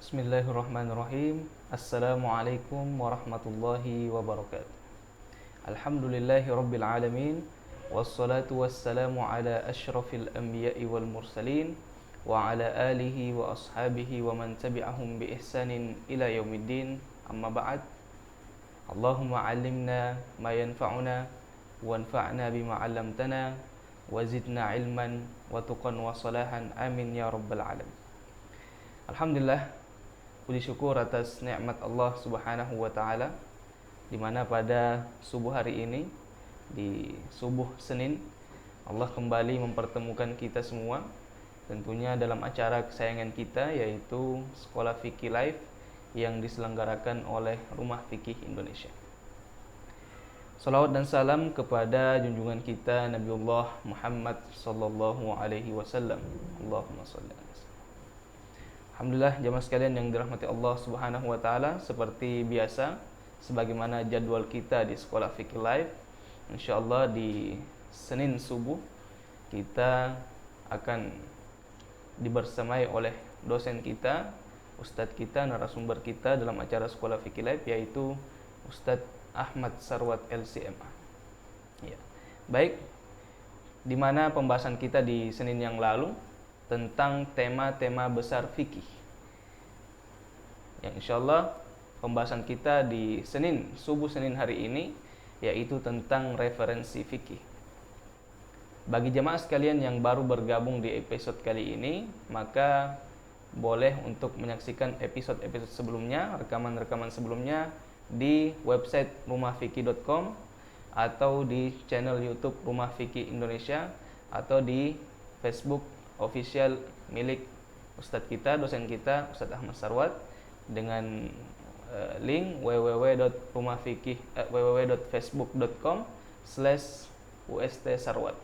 Bismillahirrahmanirrahim. Assalamualaikum warahmatullahi wabarakatuh. Alhamdulillahi rabbil alamin. Wassalatu wassalamu ala ashrafil anbiya'i wal mursalin wa ala alihi wa ashabihi wa man tabi'ahum bi ihsanin ila yaumiddin. Amma ba'd. Allahumma 'allimna ma yanfa'una wanfa'na bima 'allamtana wa zidna ilman wa tuqan wa salahan. Amin ya rabbal alamin. Alhamdulillah, puji syukur atas nikmat Allah Subhanahu wa taala di mana pada subuh hari ini, di subuh Senin, Allah kembali mempertemukan kita semua tentunya dalam acara kesayangan kita, yaitu Sekolah Fikih Live yang diselenggarakan oleh Rumah Fikih Indonesia. Salawat dan salam kepada junjungan kita Nabiullah Muhammad sallallahu alaihi wasallam. Allahumma shalli ala wasallam. Alhamdulillah jamaah sekalian yang dirahmati Allah Subhanahu wa taala, seperti biasa sebagaimana jadwal kita di Sekolah Fikih Live, insyaallah di Senin subuh kita akan dibersamai oleh dosen kita, ustadz kita, narasumber kita dalam acara Sekolah Fikih Live, yaitu Ustadz Ahmad Sarwat LCMA. Ya. Baik, di mana pembahasan kita di Senin yang lalu tentang tema-tema besar fikih. Yang insyaallah pembahasan kita di subuh Senin hari ini yaitu tentang referensi fikih. Bagi jemaah sekalian yang baru bergabung di episode kali ini, maka boleh untuk menyaksikan episode-episode sebelumnya, rekaman-rekaman sebelumnya di website rumahfikih.com atau di channel YouTube Rumah Fikih Indonesia atau di Facebook official milik Ustadz kita, dosen kita, Ustadz Ahmad Sarwat, dengan link www.facebook.com/ustsarwat.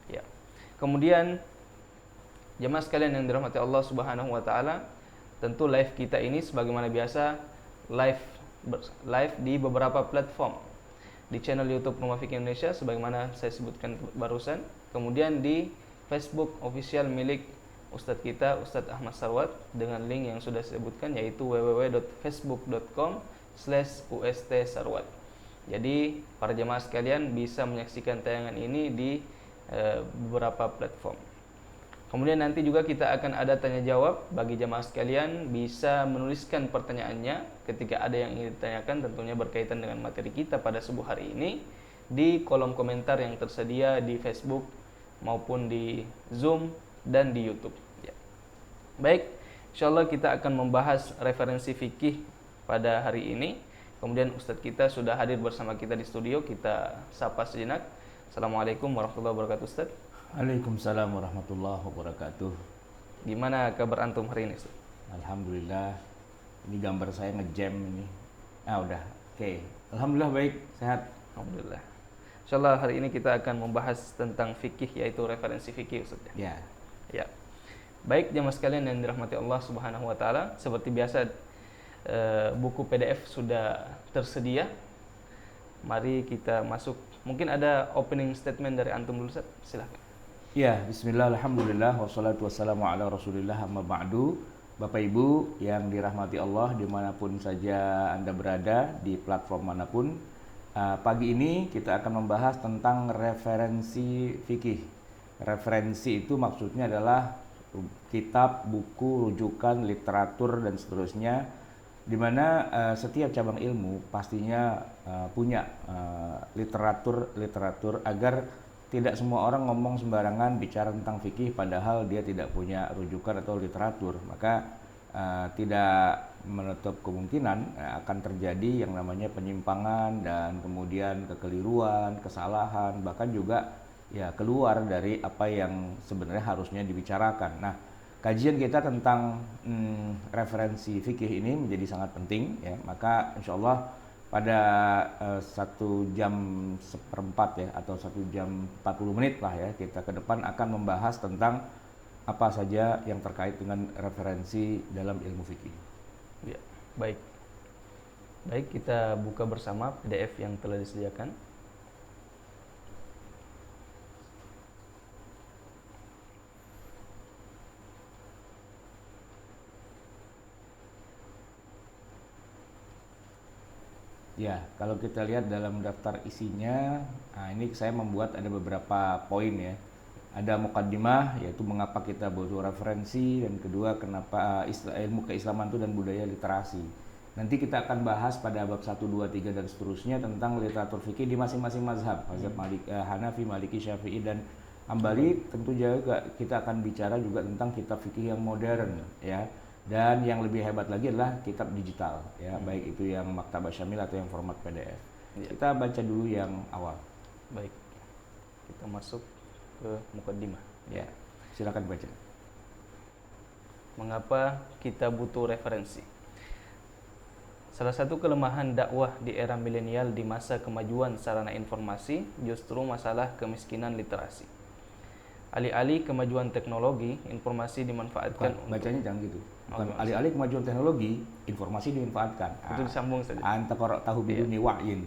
Ya. Kemudian jemaah sekalian yang dirahmati Allah Subhanahu wa taala, tentu live kita ini sebagaimana biasa live di beberapa platform. Di channel YouTube Rumah Fikih Indonesia sebagaimana saya sebutkan barusan, kemudian di Facebook official milik Ustadz kita, Ustadz Ahmad Sarwat, dengan link yang sudah saya sebutkan, yaitu www.facebook.com/ustsarwat. Jadi para jemaah sekalian bisa menyaksikan tayangan ini di beberapa platform. Kemudian nanti juga kita akan ada tanya jawab. Bagi jemaah sekalian bisa menuliskan pertanyaannya ketika ada yang ingin ditanyakan, tentunya berkaitan dengan materi kita pada subuh hari ini, di kolom komentar yang tersedia di Facebook maupun di Zoom dan di YouTube. Ya. Baik, insyaallah kita akan membahas referensi fikih pada hari ini. Kemudian Ustadz kita sudah hadir bersama kita di studio, kita sapa sejenak. Assalamualaikum warahmatullahi wabarakatuh, Ustadz. Waalaikumsalam warahmatullahi wabarakatuh. Gimana kabar antum hari ini, Ustadz? Alhamdulillah. Ini gambar saya ngejam ini. Udah. Oke. Alhamdulillah baik, sehat. Alhamdulillah. Insyaallah hari ini kita akan membahas tentang fikih, yaitu referensi fikih, Ustaz. Ya. Ya. Baik jemaah sekalian yang dirahmati Allah Subhanahu wa taala, seperti biasa buku PDF sudah tersedia. Mari kita masuk. Mungkin ada opening statement dari antum dulu, Ustaz. Silakan. Ya, bismillah, alhamdulillah, wassalatu wassalamu ala rasulillah, amma ba'du. Bapak Ibu yang dirahmati Allah dimanapun saja Anda berada, di platform manapun, pagi ini kita akan membahas tentang referensi fikih. Referensi itu maksudnya adalah kitab, buku, rujukan, literatur, dan seterusnya, di mana setiap cabang ilmu pastinya punya literatur agar tidak semua orang ngomong sembarangan bicara tentang fikih padahal dia tidak punya rujukan atau literatur. Maka tidak menutup kemungkinan akan terjadi yang namanya penyimpangan dan kemudian kekeliruan, kesalahan, bahkan juga ya keluar dari apa yang sebenarnya harusnya dibicarakan. Nah, kajian kita tentang referensi fikih ini menjadi sangat penting ya. Maka insya Allah pada 1 jam 1/4 ya, atau 1 jam 40 menit lah ya, kita ke depan akan membahas tentang apa saja yang terkait dengan referensi dalam ilmu fikih. Ya, baik. Baik, kita buka bersama PDF yang telah disediakan. Ya, kalau kita lihat dalam daftar isinya, nah ini saya membuat ada beberapa poin ya. Ada mukaddimah, yaitu mengapa kita butuh referensi, dan kedua kenapa ilmu keislaman itu dan budaya literasi. Nanti kita akan bahas pada bab 1, 2, 3 dan seterusnya tentang literatur fikih di masing-masing mazhab, mazhab Hanafi, Maliki, Syafi'i dan Hambali. Tentu juga kita akan bicara juga tentang kitab fikih yang modern ya. Dan yang lebih hebat lagi adalah kitab digital ya, baik itu yang Maktabah Syamil atau yang format PDF. Ya. Kita baca dulu yang awal. Baik, kita masuk ke mukaddimah. Ya, silakan baca. Mengapa kita butuh referensi? Salah satu kelemahan dakwah di era milenial di masa kemajuan sarana informasi justru masalah kemiskinan literasi. Alih-alih kemajuan teknologi, informasi dimanfaatkan Bacanya jangan gitu. Bukan Oh, alih-alih kemajuan teknologi, informasi dimanfaatkan. Itu disambung saja. Anta qara'tahu tahu biduni wa'yin.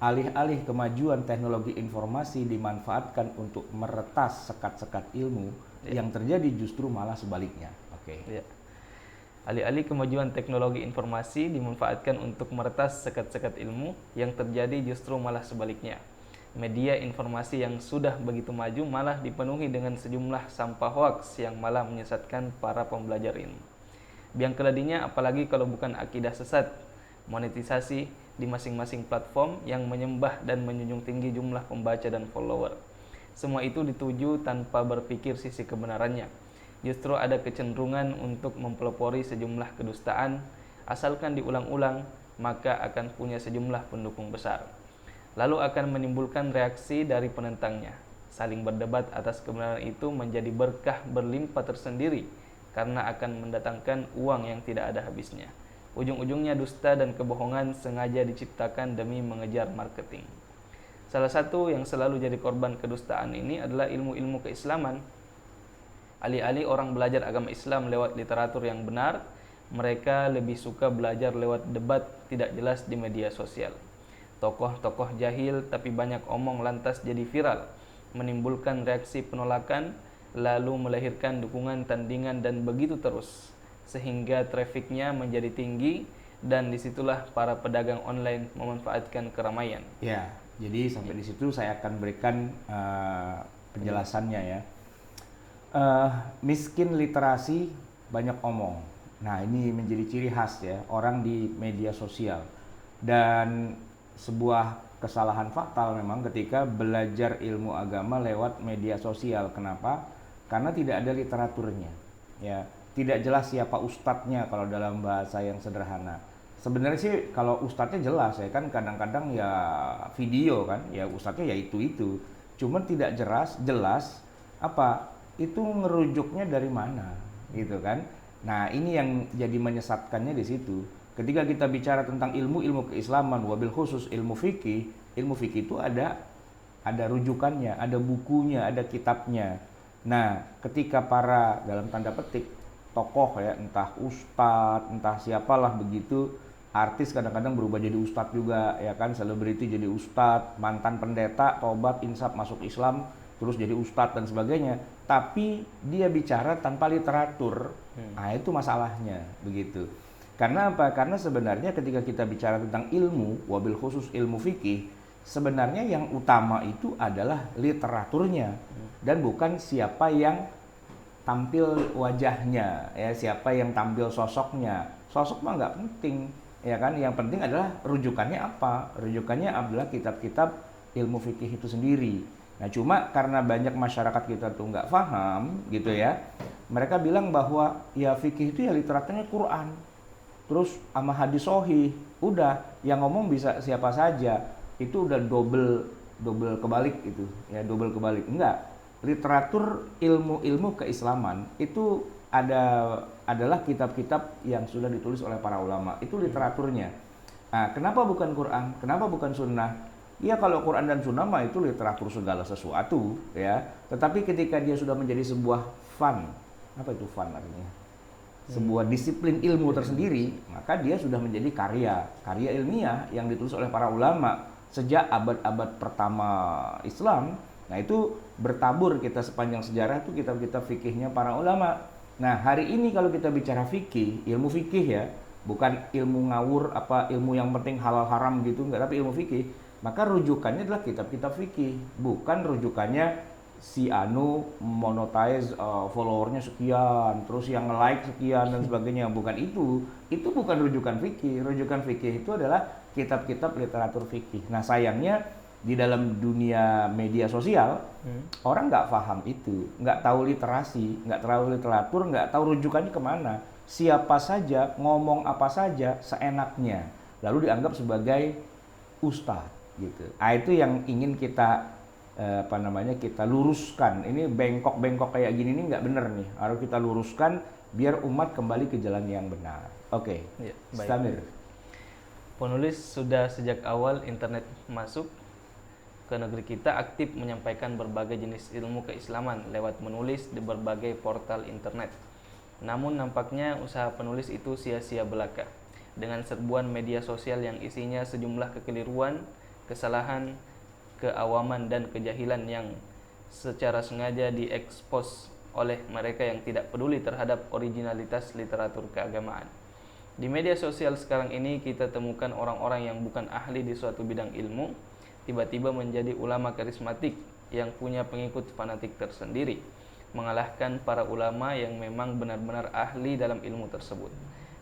Alih-alih kemajuan teknologi informasi dimanfaatkan untuk meretas sekat-sekat ilmu, yang terjadi justru malah sebaliknya. Oke. Ya. Alih-alih kemajuan teknologi informasi dimanfaatkan untuk meretas sekat-sekat ilmu, yang terjadi justru malah sebaliknya. Media informasi yang sudah begitu maju malah dipenuhi dengan sejumlah sampah hoaks yang malah menyesatkan para pembelajar ilmu. Biang keladinya apalagi kalau bukan akidah sesat, monetisasi di masing-masing platform yang menyembah dan menjunjung tinggi jumlah pembaca dan follower. Semua itu dituju tanpa berpikir sisi kebenarannya. Justru ada kecenderungan untuk mempelopori sejumlah kedustaan, asalkan diulang-ulang maka akan punya sejumlah pendukung besar. Lalu akan menimbulkan reaksi dari penentangnya. Saling berdebat atas kebenaran itu menjadi berkah berlimpah tersendiri karena akan mendatangkan uang yang tidak ada habisnya. Ujung-ujungnya dusta dan kebohongan sengaja diciptakan demi mengejar marketing. Salah satu yang selalu jadi korban kedustaan ini adalah ilmu-ilmu keislaman. Alih-alih orang belajar agama Islam lewat literatur yang benar, mereka lebih suka belajar lewat debat tidak jelas di media sosial. Tokoh-tokoh jahil tapi banyak omong lantas jadi viral, menimbulkan reaksi penolakan, lalu melahirkan dukungan tandingan dan begitu terus, sehingga trafiknya menjadi tinggi dan disitulah para pedagang online memanfaatkan keramaian. Ya, jadi sampai di situ saya akan berikan penjelasannya ya. Miskin literasi, banyak omong. Nah, ini menjadi ciri khas ya orang di media sosial. Dan sebuah kesalahan fatal memang ketika belajar ilmu agama lewat media sosial. Kenapa? Karena tidak ada literaturnya. Ya, tidak jelas siapa ustadznya kalau dalam bahasa yang sederhana. Sebenarnya sih kalau ustadznya jelas ya kan, kadang-kadang ya video kan, ya ustadznya ya itu. Cuman tidak jelas apa itu ngerujuknya dari mana gitu kan. Nah, ini yang jadi menyesatkannya di situ. Ketika kita bicara tentang ilmu keislaman, wabil khusus ilmu fikih itu ada rujukannya, ada bukunya, ada kitabnya. Nah, ketika para dalam tanda petik tokoh ya, entah ustadz, entah siapalah begitu, artis kadang-kadang berubah jadi ustadz juga ya kan, selebriti jadi ustadz, mantan pendeta tobat insaf masuk Islam terus jadi ustadz dan sebagainya, tapi dia bicara tanpa literatur. Nah, itu masalahnya begitu. Karena apa? Karena sebenarnya ketika kita bicara tentang ilmu, wabil khusus ilmu fikih, sebenarnya yang utama itu adalah literaturnya dan bukan siapa yang tampil wajahnya, ya siapa yang tampil sosoknya. Sosok mah nggak penting, ya kan? Yang penting adalah rujukannya apa? Rujukannya adalah kitab-kitab ilmu fikih itu sendiri. Nah, cuma karena banyak masyarakat kita tuh nggak paham gitu ya, mereka bilang bahwa ya fikih itu ya literaturnya Quran, terus sama hadis sahih, udah yang ngomong bisa siapa saja, itu udah double kebalik itu ya, double kebalik. Enggak, literatur ilmu keislaman itu adalah kitab-kitab yang sudah ditulis oleh para ulama, itu literaturnya. Nah, kenapa bukan Quran, kenapa bukan sunnah? Ya kalau Quran dan sunnah mah itu literatur segala sesuatu ya, tetapi ketika dia sudah menjadi sebuah fun, apa itu fun artinya? Sebuah disiplin ilmu tersendiri, maka dia sudah menjadi karya ilmiah yang ditulis oleh para ulama sejak abad-abad pertama Islam. Nah, itu bertabur kita sepanjang sejarah itu kitab-kitab fikihnya para ulama. Nah, hari ini kalau kita bicara fikih, ilmu fikih ya, bukan ilmu ngawur apa ilmu yang penting halal haram gitu, enggak, tapi ilmu fikih, maka rujukannya adalah kitab-kitab fikih, bukan rujukannya si anu monetize followernya sekian, terus yang like sekian dan sebagainya, bukan itu. Itu bukan rujukan fikih. Rujukan fikih itu adalah kitab-kitab literatur fikih. Nah sayangnya di dalam dunia media sosial orang nggak paham itu, nggak tahu literasi, nggak tahu literatur, nggak tahu rujukannya kemana. Siapa saja ngomong apa saja seenaknya, lalu dianggap sebagai ustadz gitu. Ah itu yang ingin kita kita luruskan. Ini bengkok-bengkok kayak gini nih nggak bener nih, harus kita luruskan biar umat kembali ke jalan yang benar. Oke, Ya, baik. Stamir. Penulis sudah sejak awal internet masuk ke negeri kita aktif menyampaikan berbagai jenis ilmu keislaman lewat menulis di berbagai portal internet. Namun nampaknya usaha penulis itu sia-sia belaka dengan serbuan media sosial yang isinya sejumlah kekeliruan, kesalahan, keawaman dan kejahilan yang secara sengaja diekspos oleh mereka yang tidak peduli terhadap originalitas literatur keagamaan. Di media sosial sekarang ini kita temukan orang-orang yang bukan ahli di suatu bidang ilmu tiba-tiba menjadi ulama karismatik yang punya pengikut fanatik tersendiri, mengalahkan para ulama yang memang benar-benar ahli dalam ilmu tersebut.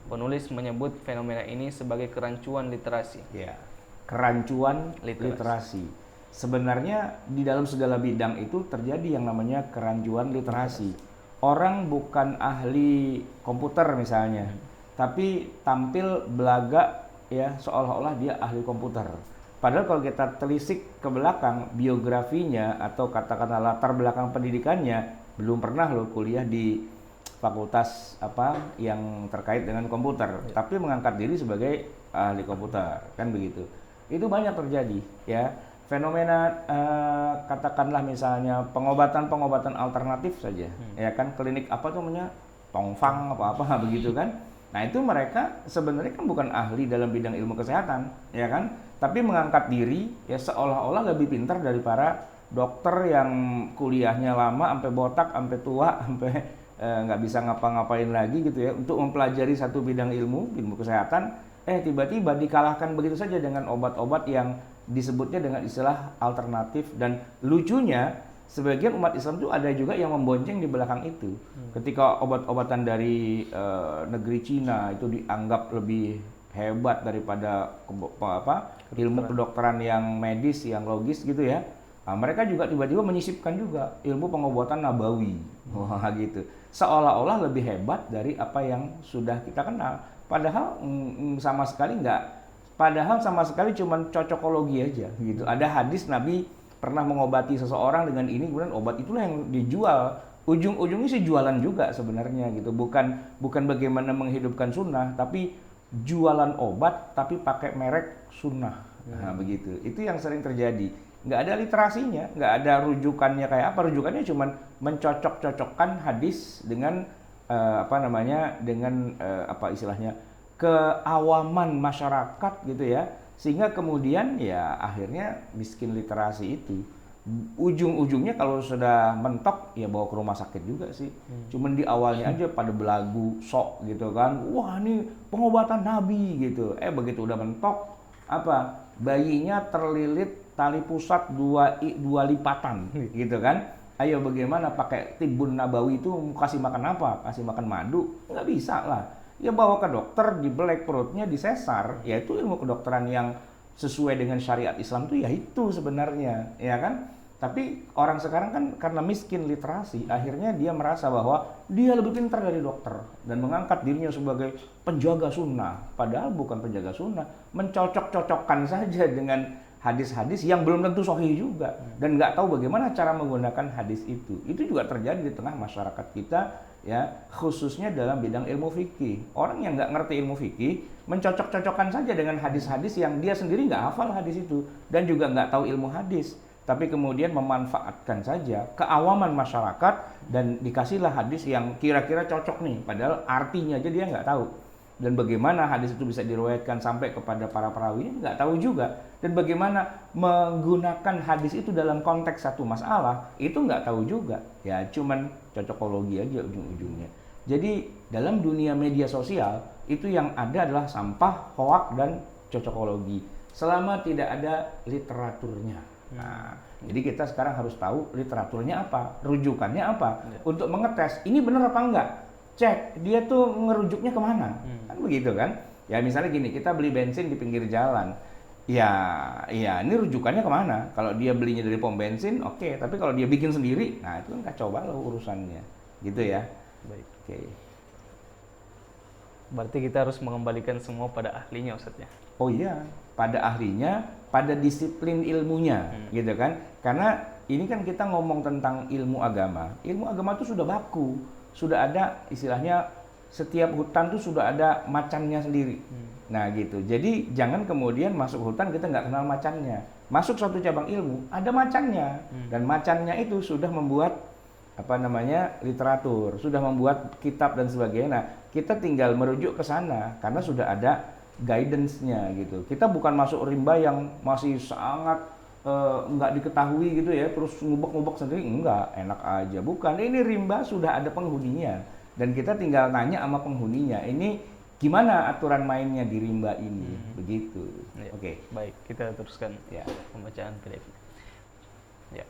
Penulis menyebut fenomena ini sebagai kerancuan literasi. Ya, kerancuan literasi. Sebenarnya di dalam segala bidang itu terjadi yang namanya kerancuan literasi. Orang bukan ahli komputer misalnya, tapi tampil belaga ya seolah-olah dia ahli komputer. Padahal kalau kita telisik ke belakang biografinya atau katakanlah latar belakang pendidikannya, belum pernah loh kuliah di fakultas apa yang terkait dengan komputer, tapi mengangkat diri sebagai ahli komputer, kan begitu. Itu banyak terjadi ya. Fenomena katakanlah misalnya pengobatan alternatif saja, ya kan, klinik apa tuh namanya, tongfang apa begitu kan. Nah itu mereka sebenarnya kan bukan ahli dalam bidang ilmu kesehatan, ya kan, tapi mengangkat diri ya seolah-olah lebih pintar dari para dokter yang kuliahnya lama sampai botak, sampai tua, sampai nggak bisa ngapa-ngapain lagi gitu ya untuk mempelajari satu bidang ilmu kesehatan. Tiba-tiba dikalahkan begitu saja dengan obat-obat yang disebutnya dengan istilah alternatif. Dan lucunya sebagian umat Islam itu ada juga yang membonceng di belakang itu. Ketika obat-obatan dari negeri Cina itu dianggap lebih hebat daripada ilmu kedokteran yang medis, yang logis gitu ya. Nah, mereka juga tiba-tiba menyisipkan juga ilmu pengobatan nabawi. Wah gitu. Seolah-olah lebih hebat dari apa yang sudah kita kenal. Padahal sama sekali enggak. Padahal sama sekali cuma cocokologi aja gitu. Ada hadis Nabi pernah mengobati seseorang dengan ini, kemudian obat itulah yang dijual. Ujung-ujungnya sih jualan juga sebenarnya gitu. Bukan bagaimana menghidupkan sunnah, tapi jualan obat tapi pakai merek sunnah. Nah, begitu. Itu yang sering terjadi. Nggak ada literasinya, nggak ada rujukannya kayak apa. Rujukannya cuma mencocok-cocokkan hadis dengan istilahnya keawaman masyarakat gitu ya, sehingga kemudian ya akhirnya miskin literasi itu. Ujung-ujungnya kalau sudah mentok ya bawa ke rumah sakit juga sih. Cuman di awalnya aja pada belagu sok gitu kan, wah ini pengobatan Nabi gitu. Begitu udah mentok bayinya terlilit tali pusat dua lipatan gitu kan. Ayo bagaimana pakai tibun nabawi itu kasih makan apa? Kasih makan madu? Nggak bisa lah. Ya bawa ke dokter, dibelek perutnya, disesar. Ya itu ilmu kedokteran yang sesuai dengan syariat Islam tuh ya itu sebenarnya, ya kan? Tapi orang sekarang kan karena miskin literasi, akhirnya dia merasa bahwa dia lebih pintar dari dokter dan mengangkat dirinya sebagai penjaga sunnah. Padahal bukan penjaga sunnah, mencocok-cocokkan saja dengan hadis-hadis yang belum tentu sahih juga dan nggak tahu bagaimana cara menggunakan hadis itu. Itu juga terjadi di tengah masyarakat kita ya, khususnya dalam bidang ilmu fikih. Orang yang nggak ngerti ilmu fikih mencocok-cocokkan saja dengan hadis-hadis yang dia sendiri nggak hafal hadis itu dan juga nggak tahu ilmu hadis, tapi kemudian memanfaatkan saja keawaman masyarakat dan dikasihlah hadis yang kira-kira cocok nih, padahal artinya aja dia nggak tahu. Dan bagaimana hadis itu bisa diriwayatkan sampai kepada para perawi nggak tahu juga. Dan bagaimana menggunakan hadis itu dalam konteks satu masalah itu nggak tahu juga. Ya cuman cocokologi aja ujung-ujungnya. Jadi dalam dunia media sosial itu yang ada adalah sampah, hoak dan cocokologi. Selama tidak ada literaturnya. Nah, jadi kita sekarang harus tahu literaturnya apa, rujukannya apa, untuk mengetes ini benar apa enggak. Cek dia tuh ngerujuknya kemana, kan begitu kan? Ya misalnya gini, kita beli bensin di pinggir jalan. Ya, ini rujukannya kemana? Kalau dia belinya dari pom bensin, oke. Tapi kalau dia bikin sendiri, nah itu kan kacau balau urusannya, gitu ya. Baik. Oke. Berarti kita harus mengembalikan semua pada ahlinya, Ustaz ya. Oh iya, pada ahlinya, pada disiplin ilmunya, gitu kan? Karena ini kan kita ngomong tentang ilmu agama. Ilmu agama itu sudah baku, sudah ada istilahnya setiap hutan tuh sudah ada macannya sendiri. Nah gitu. Jadi jangan kemudian masuk hutan kita nggak kenal macannya. Masuk suatu cabang ilmu ada macannya dan macannya itu sudah membuat apa namanya literatur, sudah membuat kitab dan sebagainya. Nah kita tinggal merujuk ke sana karena sudah ada guidance-nya gitu. Kita bukan masuk rimba yang masih sangat nggak diketahui gitu ya, terus ngubek-ngubek sendiri, enggak, enak aja. Bukan, ini rimba sudah ada penghuninya dan kita tinggal nanya sama penghuninya, ini gimana aturan mainnya di rimba ini, begitu. Ya. Oke. Baik, kita teruskan Ya. pembacaan PDF. Ya.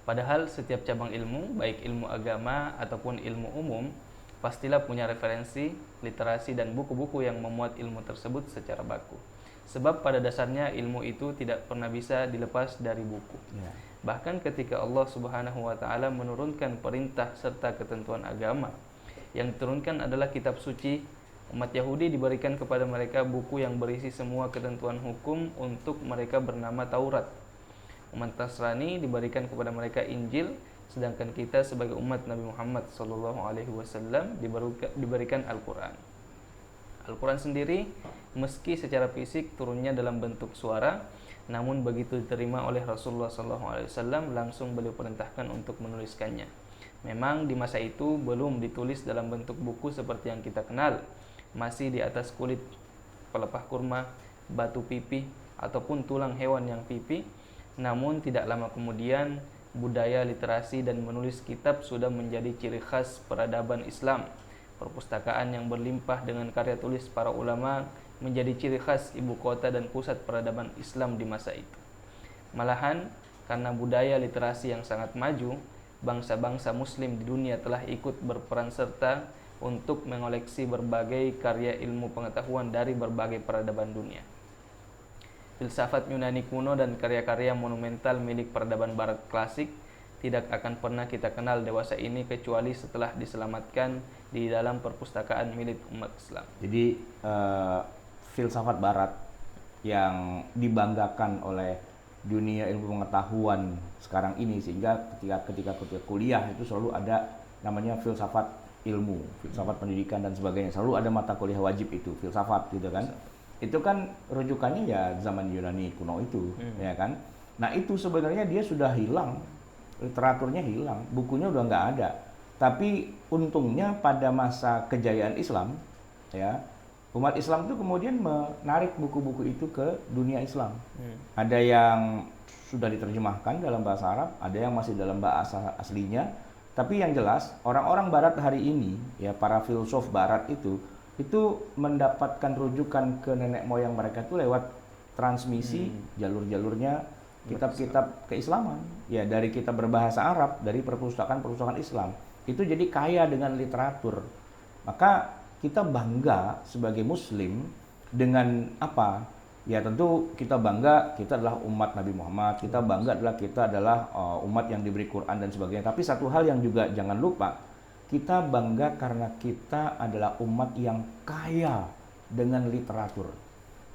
Padahal setiap cabang ilmu, baik ilmu agama ataupun ilmu umum, pastilah punya referensi, literasi dan buku-buku yang memuat ilmu tersebut secara baku. Sebab pada dasarnya ilmu itu tidak pernah bisa dilepas dari buku. Ya. Bahkan ketika Allah Subhanahu wa taala menurunkan perintah serta ketentuan agama, yang diturunkan adalah kitab suci. Umat Yahudi diberikan kepada mereka buku yang berisi semua ketentuan hukum untuk mereka bernama Taurat. Umat Nasrani diberikan kepada mereka Injil, sedangkan kita sebagai umat Nabi Muhammad SAW diberikan Al-Quran. Al-Quran sendiri meski secara fisik turunnya dalam bentuk suara, namun begitu diterima oleh Rasulullah SAW langsung beliau perintahkan untuk menuliskannya. Memang di masa itu belum ditulis dalam bentuk buku seperti yang kita kenal, masih di atas kulit pelepah kurma, batu pipi, ataupun tulang hewan yang pipi. Namun tidak lama kemudian budaya literasi dan menulis kitab sudah menjadi ciri khas peradaban Islam. Perpustakaan yang berlimpah dengan karya tulis para ulama menjadi ciri khas ibu kota dan pusat peradaban Islam di masa itu. Malahan karena budaya literasi yang sangat maju, bangsa-bangsa muslim di dunia telah ikut berperan serta untuk mengoleksi berbagai karya ilmu pengetahuan dari berbagai peradaban dunia. Filsafat Yunani kuno dan karya-karya monumental milik peradaban barat klasik tidak akan pernah kita kenal dewasa ini kecuali setelah diselamatkan di dalam perpustakaan milik umat Islam. Jadi filsafat barat yang dibanggakan oleh dunia ilmu pengetahuan sekarang ini, sehingga ketika kuliah itu selalu ada namanya filsafat ilmu, filsafat pendidikan dan sebagainya, selalu ada mata kuliah wajib itu filsafat gitu kan. Itu kan rujukannya ya zaman Yunani kuno itu, ya kan. Nah itu sebenarnya dia sudah hilang, literaturnya hilang, bukunya udah nggak ada. Tapi untungnya pada masa kejayaan Islam, ya umat Islam itu kemudian menarik buku-buku itu ke dunia Islam. Ada yang sudah diterjemahkan dalam bahasa Arab, ada yang masih dalam bahasa aslinya. Tapi yang jelas orang-orang Barat hari ini, ya para filsuf Barat itu mendapatkan rujukan ke nenek moyang mereka itu lewat transmisi jalur-jalurnya kitab-kitab keislaman. Ya dari kitab berbahasa Arab, dari perpustakaan-perpustakaan Islam itu jadi kaya dengan literatur. Maka kita bangga sebagai Muslim dengan apa? Ya tentu kita bangga kita adalah umat Nabi Muhammad, kita bangga kita adalah umat yang diberi Quran dan sebagainya. Tapi satu hal yang juga jangan lupa, kita bangga karena kita adalah umat yang kaya dengan literatur,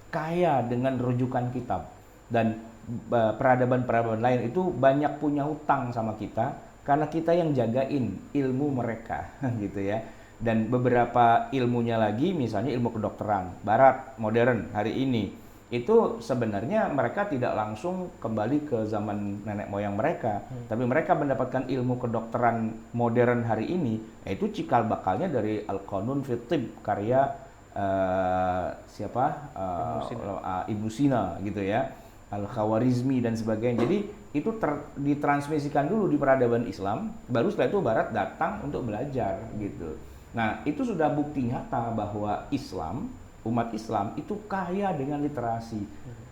kaya dengan rujukan kitab, dan peradaban-peradaban lain itu banyak punya hutang sama kita karena kita yang jagain ilmu mereka, gitu ya. Dan beberapa ilmunya lagi, misalnya ilmu kedokteran, Barat modern hari ini, itu sebenarnya mereka tidak langsung kembali ke zaman nenek moyang mereka, tapi mereka mendapatkan ilmu kedokteran modern hari ini, yaitu cikal bakalnya dari Al-Qanun fi Tibb karya Ibnu Sina gitu ya, Al-Khawarizmi dan sebagainya. Jadi itu ditransmisikan dulu di peradaban Islam, baru setelah itu Barat datang untuk belajar gitu. Nah, itu sudah bukti nyata bahwa Islam, umat Islam itu kaya dengan literasi.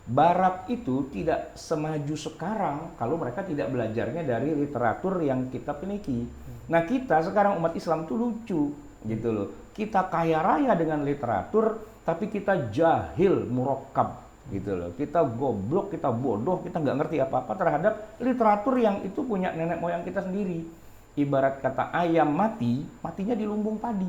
Barat itu tidak semaju sekarang kalau mereka tidak belajarnya dari literatur yang kita miliki. Nah, kita sekarang umat Islam itu lucu gitu loh. Kita kaya raya dengan literatur, tapi kita jahil murakkab gitu loh. Kita goblok, kita bodoh, kita nggak ngerti apa-apa terhadap literatur yang itu punya nenek moyang kita sendiri. Ibarat kata ayam mati, matinya di lumbung padi.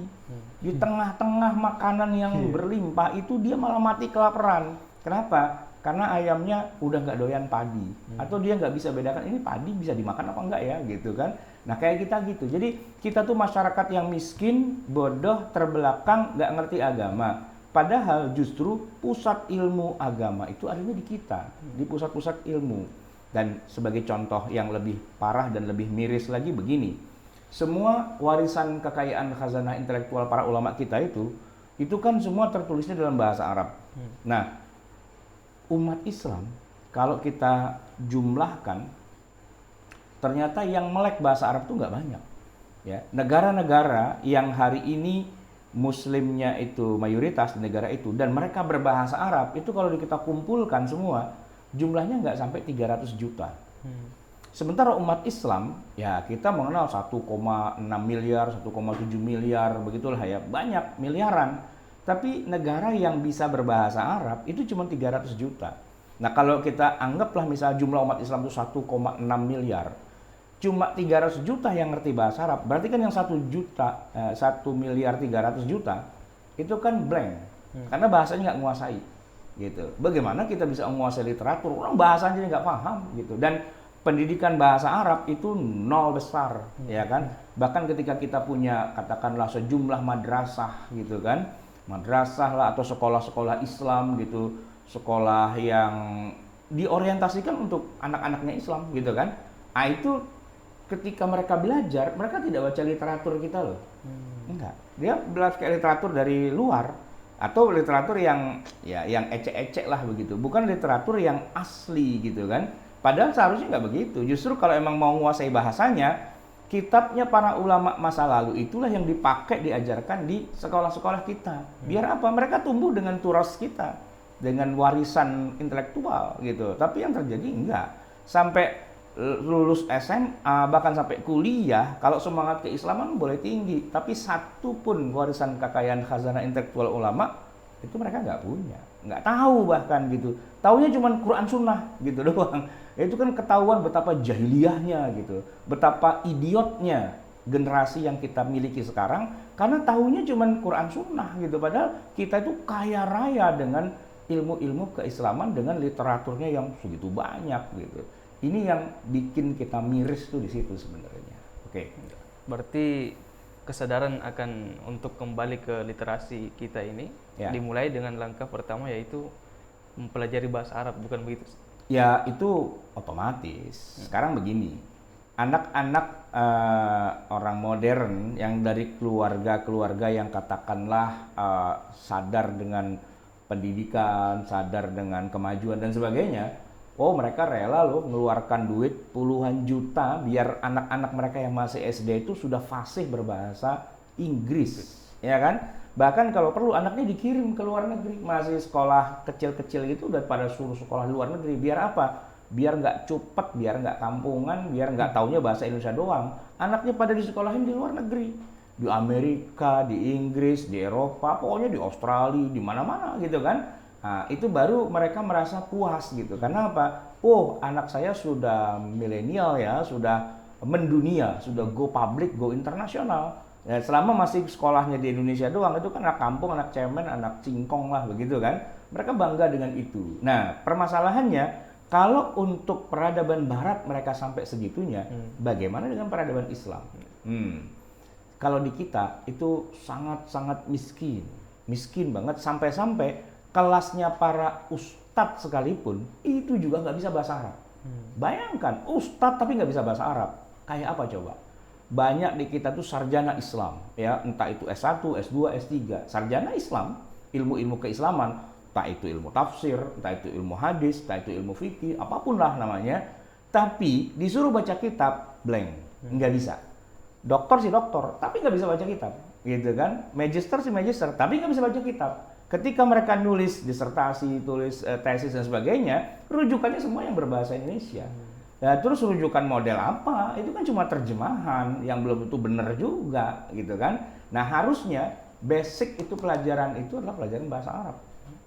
Di tengah-tengah makanan yang berlimpah itu dia malah mati kelaparan. Kenapa? Karena ayamnya udah nggak doyan padi. Atau dia nggak bisa bedakan ini padi bisa dimakan apa enggak ya gitu kan. Nah kayak kita gitu. Jadi kita tuh masyarakat yang miskin, bodoh, terbelakang, nggak ngerti agama. Padahal justru pusat ilmu agama itu adanya di kita, di pusat-pusat ilmu. Dan sebagai contoh yang lebih parah dan lebih miris lagi begini. Semua warisan kekayaan khazanah intelektual para ulama kita itu kan semua tertulisnya dalam bahasa Arab. Nah, umat Islam kalau kita jumlahkan ternyata yang melek bahasa Arab itu nggak banyak. Ya, negara-negara yang hari ini Muslimnya itu mayoritas di negara itu dan mereka berbahasa Arab itu kalau kita kumpulkan semua jumlahnya nggak sampai 300 juta. Sementara umat Islam ya kita mengenal 1,6 miliar, 1,7 miliar begitulah ya, banyak miliaran. Tapi negara yang bisa berbahasa Arab itu cuma 300 juta. Nah kalau kita anggaplah misalnya jumlah umat Islam itu 1,6 miliar, cuma 300 juta yang ngerti bahasa Arab, berarti kan yang 1 juta, 1 miliar 300 juta, itu kan blank, karena bahasanya nggak menguasai, gitu. Bagaimana kita bisa menguasai literatur, orang bahasanya nggak paham, gitu. Dan pendidikan bahasa Arab itu nol besar, ya kan. Bahkan ketika kita punya, katakanlah sejumlah madrasah, gitu kan, madrasah lah atau sekolah-sekolah Islam, gitu, sekolah yang diorientasikan untuk anak-anaknya Islam, gitu kan. Nah itu ketika mereka belajar, mereka tidak baca literatur kita loh. Enggak. Dia belajar literatur dari luar atau literatur yang ya yang ecek-ecek lah begitu. Bukan literatur yang asli gitu kan. Padahal seharusnya nggak begitu. Justru kalau emang mau menguasai bahasanya, kitabnya para ulama masa lalu itulah yang dipakai diajarkan di sekolah-sekolah kita. Biar apa? Mereka tumbuh dengan turas kita, dengan warisan intelektual gitu. Tapi yang terjadi enggak. Sampai lulus SMA bahkan sampai kuliah kalau semangat keislaman boleh tinggi tapi satu pun warisan kekayaan khazanah intelektual ulama itu mereka nggak punya, nggak tahu bahkan gitu, taunya cuma Quran Sunnah gitu doang. Itu kan ketahuan betapa jahiliyahnya gitu, betapa idiotnya generasi yang kita miliki sekarang karena tahunya cuma Quran Sunnah gitu, padahal kita itu kaya raya dengan ilmu-ilmu keislaman dengan literaturnya yang segitu banyak gitu. Ini yang bikin kita miris tuh di situ sebenarnya. Oke. Berarti kesadaran akan untuk kembali ke literasi kita ini dimulai dengan langkah pertama yaitu mempelajari bahasa Arab, bukan begitu? Ya itu otomatis. Sekarang begini, anak-anak orang modern yang dari keluarga-keluarga yang katakanlah sadar dengan pendidikan, sadar dengan kemajuan dan sebagainya. Oh mereka rela loh mengeluarkan duit puluhan juta biar anak-anak mereka yang masih SD itu sudah fasih berbahasa Inggris, ya kan? Bahkan kalau perlu anaknya dikirim ke luar negeri, masih sekolah kecil-kecil gitu daripada suruh sekolah di luar negeri. Biar apa? Biar nggak cupet, biar nggak kampungan, biar nggak taunya bahasa Indonesia doang. Anaknya pada disekolahin di luar negeri, di Amerika, di Inggris, di Eropa, pokoknya di Australia, di mana-mana gitu kan? Nah, itu baru mereka merasa puas gitu. Karena apa? Oh, anak saya sudah milenial ya, sudah mendunia, sudah go public, go internasional. Ya, selama masih sekolahnya di Indonesia doang, itu kan anak kampung, anak cemen, anak cingkong lah begitu kan. Mereka bangga dengan itu. Nah, permasalahannya kalau untuk peradaban barat mereka sampai segitunya, bagaimana dengan peradaban Islam? Kalau di kita itu sangat-sangat miskin. Miskin banget sampai-sampai kelasnya para ustadz sekalipun itu juga nggak bisa bahasa Arab. Bayangkan ustadz tapi nggak bisa bahasa Arab, kayak apa coba? Banyak di kita tuh sarjana Islam, ya entah itu S1, S2, S3, sarjana Islam, ilmu-ilmu keislaman, entah itu ilmu tafsir, entah itu ilmu hadis, entah itu ilmu fikih, apapun lah namanya, Tapi disuruh baca kitab, blank, nggak bisa. Dokter sih dokter, tapi nggak bisa baca kitab, gitu kan? Magister sih magister, tapi nggak bisa baca kitab. Ketika mereka nulis disertasi, tulis tesis dan sebagainya, rujukannya semua yang berbahasa Indonesia. Ya, terus rujukan model apa? Itu kan cuma terjemahan yang belum tentu benar juga, gitu kan? Nah, harusnya basic itu pelajaran itu adalah pelajaran bahasa Arab.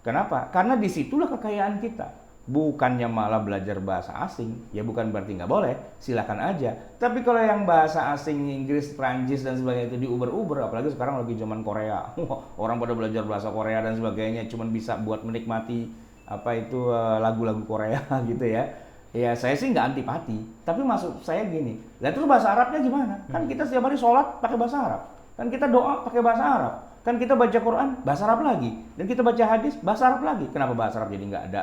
Kenapa? Karena disitulah kekayaan kita. Bukannya malah belajar bahasa asing, ya bukan berarti nggak boleh, silakan aja. Tapi kalau yang bahasa asing, Inggris, Prancis dan sebagainya itu diuber-uber, apalagi sekarang lagi zaman Korea, orang pada belajar bahasa Korea dan sebagainya, cuman bisa buat menikmati apa itu lagu-lagu Korea gitu ya. Ya saya sih nggak antipati, tapi maksud saya gini, lah terus bahasa Arabnya gimana? Kan kita setiap hari sholat pakai bahasa Arab, kan kita doa pakai bahasa Arab, kan kita baca Quran bahasa Arab lagi, dan kita baca hadis bahasa Arab lagi. Kenapa bahasa Arab jadi nggak ada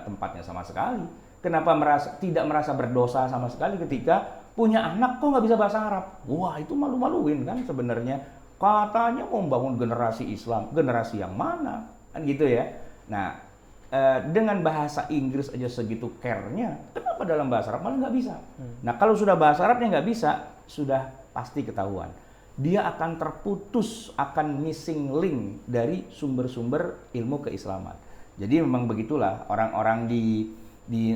tempatnya sama sekali? Kenapa tidak merasa berdosa sama sekali ketika punya anak kok nggak bisa bahasa Arab? Wah itu malu-maluin kan sebenarnya. Katanya mau membangun generasi Islam, generasi yang mana? Kan gitu ya. Nah, dengan bahasa Inggris aja segitu care-nya, kenapa dalam bahasa Arab malah nggak bisa? Nah, kalau sudah bahasa Arabnya nggak bisa, sudah pasti ketahuan. Dia akan terputus, akan missing link dari sumber-sumber ilmu keislaman. Jadi memang begitulah orang-orang di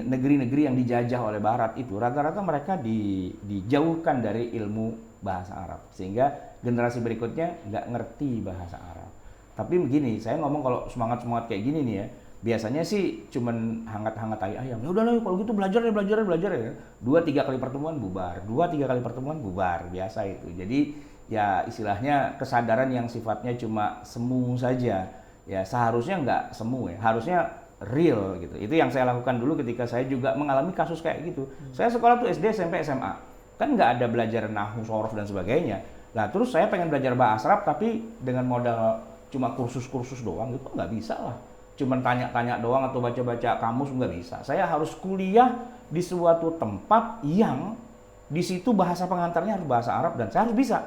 negeri-negeri yang dijajah oleh Barat itu, rata-rata mereka dijauhkan dari ilmu bahasa Arab. Sehingga generasi berikutnya nggak ngerti bahasa Arab. Tapi begini, saya ngomong kalau semangat-semangat kayak gini nih ya, biasanya sih cuman hangat-hangat ayam. Ya udahlah kalau gitu belajar ya. 2-3 kali pertemuan bubar. 2-3 kali pertemuan bubar, biasa itu. Jadi ya istilahnya kesadaran yang sifatnya cuma semu saja. Ya seharusnya nggak semu ya. Harusnya real gitu. Itu yang saya lakukan dulu ketika saya juga mengalami kasus kayak gitu. Saya sekolah tuh SD, SMP, SMA. Kan nggak ada belajar nahwu, sorof dan sebagainya. Nah, terus saya pengen belajar bahasa Arab tapi dengan modal cuma kursus-kursus doang gitu nggak bisa lah. Cuman tanya-tanya doang atau baca-baca kamus nggak bisa. Saya harus kuliah di suatu tempat yang di situ bahasa pengantarnya harus bahasa Arab dan saya harus bisa.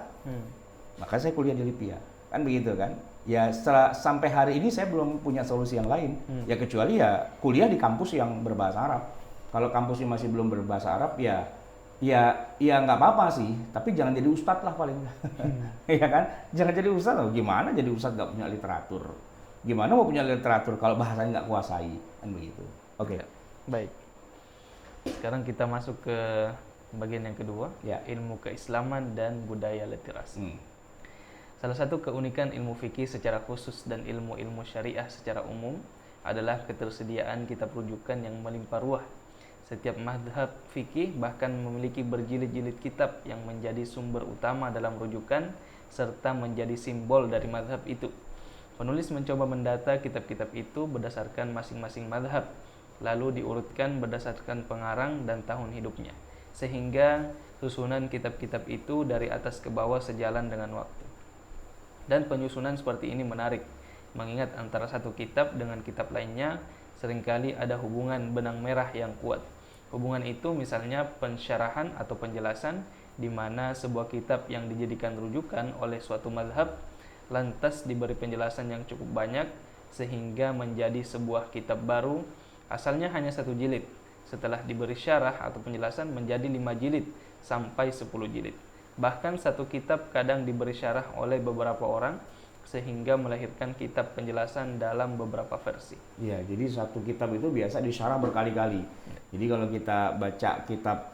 Makanya saya kuliah di Lipia. Kan begitu kan? Ya setelah sampai hari ini saya belum punya solusi yang lain. Ya kecuali ya kuliah di kampus yang berbahasa Arab. Kalau kampusnya masih belum berbahasa Arab ya nggak apa-apa sih. Tapi jangan jadi ustadz lah paling. Ya kan? Jangan jadi ustadz. Gimana jadi ustadz nggak punya literatur? Gimana mau punya literatur kalau bahasanya nggak kuasai, kan begitu. Oke. Baik. Sekarang kita masuk ke bagian yang kedua, Ya. ilmu keislaman dan budaya literasi. Salah satu keunikan ilmu fikih secara khusus dan ilmu-ilmu syariah secara umum adalah ketersediaan kitab rujukan yang melimpah ruah. Setiap mazhab fikih bahkan memiliki berjilid-jilid kitab yang menjadi sumber utama dalam rujukan serta menjadi simbol dari mazhab itu. Penulis mencoba mendata kitab-kitab itu berdasarkan masing-masing mazhab, lalu diurutkan berdasarkan pengarang dan tahun hidupnya, sehingga susunan kitab-kitab itu dari atas ke bawah sejalan dengan waktu. Dan penyusunan seperti ini menarik, mengingat antara satu kitab dengan kitab lainnya seringkali ada hubungan benang merah yang kuat. Hubungan itu misalnya pensyarahan atau penjelasan, di mana sebuah kitab yang dijadikan rujukan oleh suatu mazhab lantas diberi penjelasan yang cukup banyak sehingga menjadi sebuah kitab baru, asalnya hanya 1 jilid. Setelah diberi syarah atau penjelasan menjadi 5 jilid sampai 10 jilid. Bahkan satu kitab kadang diberi syarah oleh beberapa orang sehingga melahirkan kitab penjelasan dalam beberapa versi. Iya, jadi satu kitab itu biasa disyarah berkali-kali. Jadi kalau kita baca kitab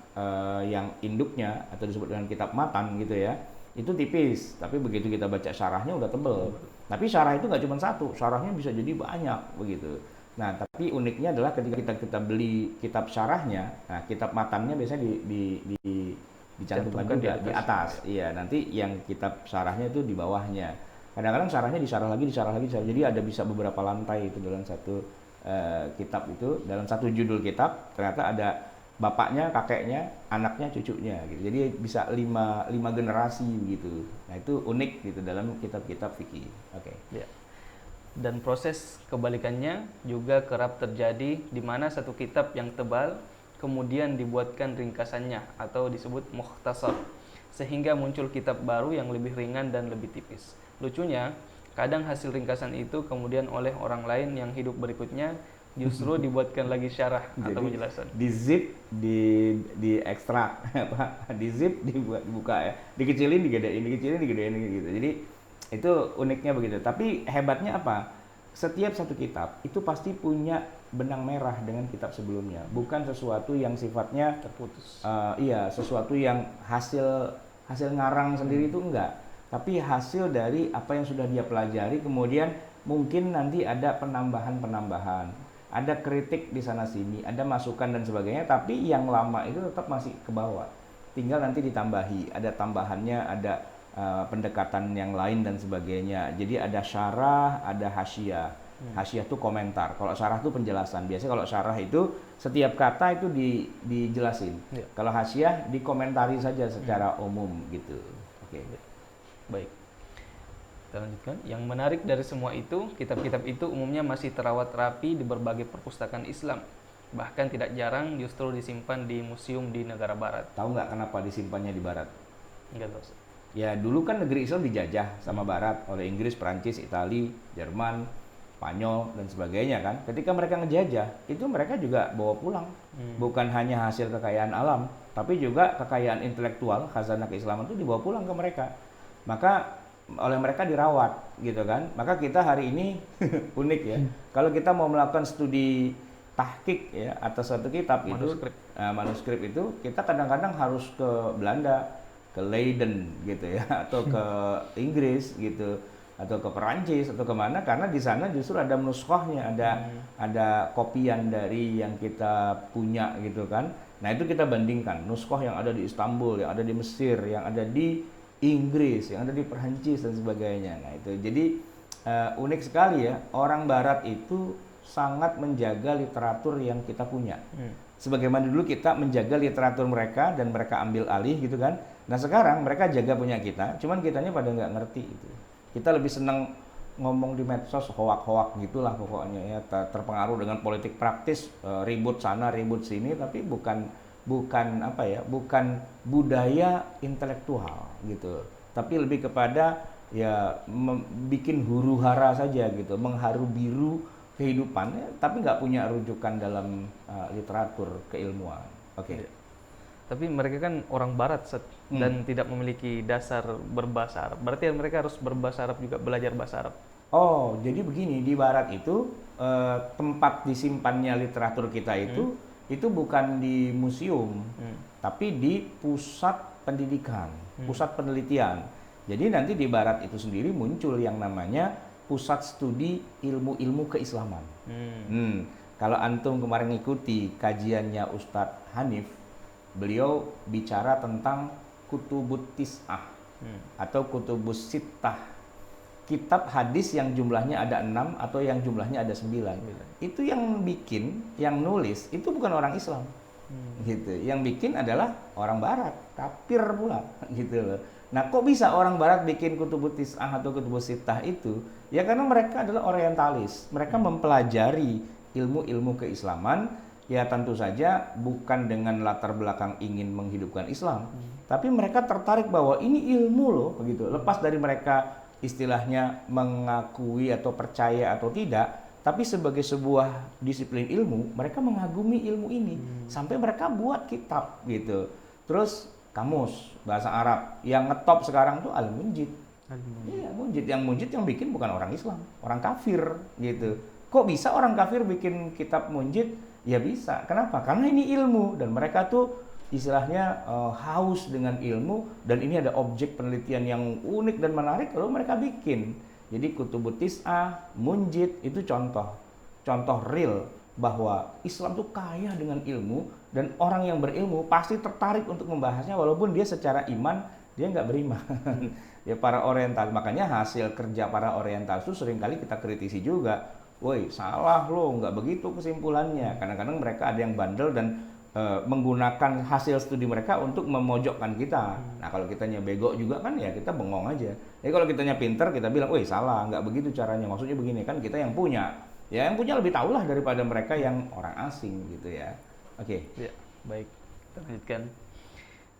yang induknya atau disebut dengan kitab matan gitu ya, itu tipis, tapi begitu kita baca syarahnya udah tebel. Tapi syarah itu nggak cuma satu, syarahnya bisa jadi banyak begitu. Nah, tapi uniknya adalah ketika kita beli kitab syarahnya, nah kitab matannya biasanya dicantumkan juga di atas. Iya, nanti yang kitab syarahnya itu di bawahnya. Kadang-kadang syarahnya disyarah lagi. Jadi ada bisa beberapa lantai itu dalam satu kitab itu, dalam satu judul kitab ternyata ada bapaknya, kakeknya, anaknya, cucunya gitu. Jadi bisa 5 generasi begitu. Nah, itu unik gitu dalam kitab-kitab fikih. Oke. Ya. Dan proses kebalikannya juga kerap terjadi di mana satu kitab yang tebal kemudian dibuatkan ringkasannya atau disebut mukhtasar, sehingga muncul kitab baru yang lebih ringan dan lebih tipis. Lucunya, kadang hasil ringkasan itu kemudian oleh orang lain yang hidup berikutnya justru dibuatkan lagi syarah atau Jadi penjelasan. di zip, di ekstrak, apa? Di zip, dibuka ya, dikecilin, digedein gitu. Jadi itu uniknya begitu. Tapi hebatnya apa? Setiap satu kitab itu pasti punya benang merah dengan kitab sebelumnya. Bukan sesuatu yang sifatnya Terputus. iya, sesuatu yang hasil hasil ngarang sendiri itu enggak. Tapi hasil dari apa yang sudah dia pelajari, kemudian mungkin nanti ada penambahan-penambahan, ada kritik di sana sini, ada masukan dan sebagainya, tapi yang lama itu tetap masih ke bawah. Tinggal nanti ditambahi, ada tambahannya, ada pendekatan yang lain dan sebagainya. Jadi ada syarah, ada hasyiah. Hasyiah itu komentar. Kalau syarah itu penjelasan. Biasanya kalau syarah itu setiap kata itu dijelasin. Ya. Kalau hasyiah dikomentari saja secara umum gitu. Oke. Baik. Kita lanjutkan. Yang menarik dari semua itu, kitab-kitab itu umumnya masih terawat rapi di berbagai perpustakaan Islam. Bahkan tidak jarang justru disimpan di museum di negara barat. Tahu nggak kenapa disimpannya di barat? Enggak tahu, Ustaz. Ya dulu kan negeri Islam dijajah sama barat oleh Inggris, Perancis, Itali, Jerman, Spanyol dan sebagainya kan. Ketika mereka ngejajah, itu mereka juga bawa pulang. Bukan hanya hasil kekayaan alam, tapi juga kekayaan intelektual, khazanah keislaman itu dibawa pulang ke mereka. Maka oleh mereka dirawat gitu kan. Maka kita hari ini unik ya. Kalau kita mau melakukan studi tahqiq ya atas satu kitab manuskrip itu kita kadang-kadang harus ke Belanda, ke Leiden gitu ya, atau ke Inggris gitu, atau ke Perancis atau kemana, karena di sana justru ada nuskhohnya, ada kopian dari yang kita punya gitu kan. Nah itu kita bandingkan nuskhoh yang ada di Istanbul, yang ada di Mesir, yang ada di Inggris, yang ada di Perancis dan sebagainya. Nah itu jadi unik sekali ya, orang Barat itu sangat menjaga literatur yang kita punya. Sebagaimana dulu kita menjaga literatur mereka dan mereka ambil alih gitu kan. Nah sekarang mereka jaga punya kita, cuman kitanya pada nggak ngerti itu. Kita lebih senang ngomong di medsos hoak-hoak gitulah pokoknya ya, terpengaruh dengan politik praktis, ribut sana ribut sini, tapi bukan apa ya, bukan budaya intelektual gitu. Tapi lebih kepada ya bikin huru-hara saja gitu, mengharu biru kehidupannya, tapi nggak punya rujukan dalam literatur keilmuan. Oke. Tapi mereka kan orang barat dan tidak memiliki dasar berbahasa Arab. Berarti mereka harus berbahasa Arab juga, belajar bahasa Arab. Oh, jadi begini, di barat itu tempat disimpannya literatur kita itu bukan di museum, tapi di pusat pendidikan, pusat penelitian. Jadi nanti di barat itu sendiri muncul yang namanya pusat studi ilmu-ilmu keislaman. Kalau antum kemarin ngikuti kajiannya Ustadz Hanif, beliau bicara tentang kutubut tis'ah atau kutubus sittah, kitab hadis yang jumlahnya ada 6 atau yang jumlahnya ada 9. Itu yang bikin, yang nulis itu bukan orang Islam. Gitu. Yang bikin adalah orang barat, kafir pula gitu loh. Nah, kok bisa orang barat bikin kutubut tis'ah atau kutubus sittah itu? Ya karena mereka adalah orientalis. Mereka mempelajari ilmu-ilmu keislaman. Ya tentu saja bukan dengan latar belakang ingin menghidupkan Islam, tapi mereka tertarik bahwa ini ilmu loh, begitu. Lepas dari mereka istilahnya mengakui atau percaya atau tidak, tapi sebagai sebuah disiplin ilmu, mereka mengagumi ilmu ini sampai mereka buat kitab gitu. Terus kamus bahasa Arab yang ngetop sekarang tuh Al-Munjid. Iya, Munjid. Yang Munjid yang bikin bukan orang Islam, orang kafir gitu. Kok bisa orang kafir bikin kitab Munjid? Ya bisa. Kenapa? Karena ini ilmu dan mereka tuh istilahnya haus dengan ilmu, dan ini ada objek penelitian yang unik dan menarik lalu mereka bikin. Jadi kutubut tis'ah, Munjid itu contoh real bahwa Islam tuh kaya dengan ilmu dan orang yang berilmu pasti tertarik untuk membahasnya walaupun dia secara iman dia nggak beriman. Ya para oriental, makanya hasil kerja para oriental itu seringkali kita kritisi juga. Woi, salah lo, nggak begitu kesimpulannya. Kadang-kadang mereka ada yang bandel dan menggunakan hasil studi mereka untuk memojokkan kita. Nah, kalau kitanya bego juga kan ya kita bengong aja. Jadi kalau kitanya pinter, kita bilang, woi salah, nggak begitu caranya. Maksudnya begini, kan kita yang punya. Ya yang punya lebih tahu lah daripada mereka yang orang asing gitu ya. Oke. Ya, baik. Kita lanjutkan.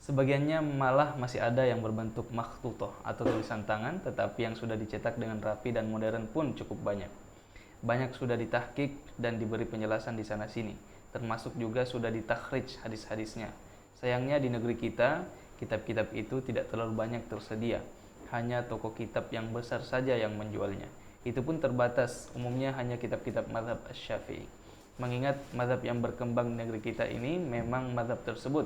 Sebagiannya malah masih ada yang berbentuk makhtutoh atau tulisan tangan, tetapi yang sudah dicetak dengan rapi dan modern pun cukup banyak. Banyak sudah ditahqiq dan diberi penjelasan di sana sini, termasuk juga sudah ditakhrij hadis-hadisnya. Sayangnya di negeri kita, kitab-kitab itu tidak terlalu banyak tersedia. Hanya toko kitab yang besar saja yang menjualnya. Itu pun terbatas, umumnya hanya kitab-kitab mazhab Asy-Syafi'i. Mengingat mazhab yang berkembang di negeri kita ini memang mazhab tersebut,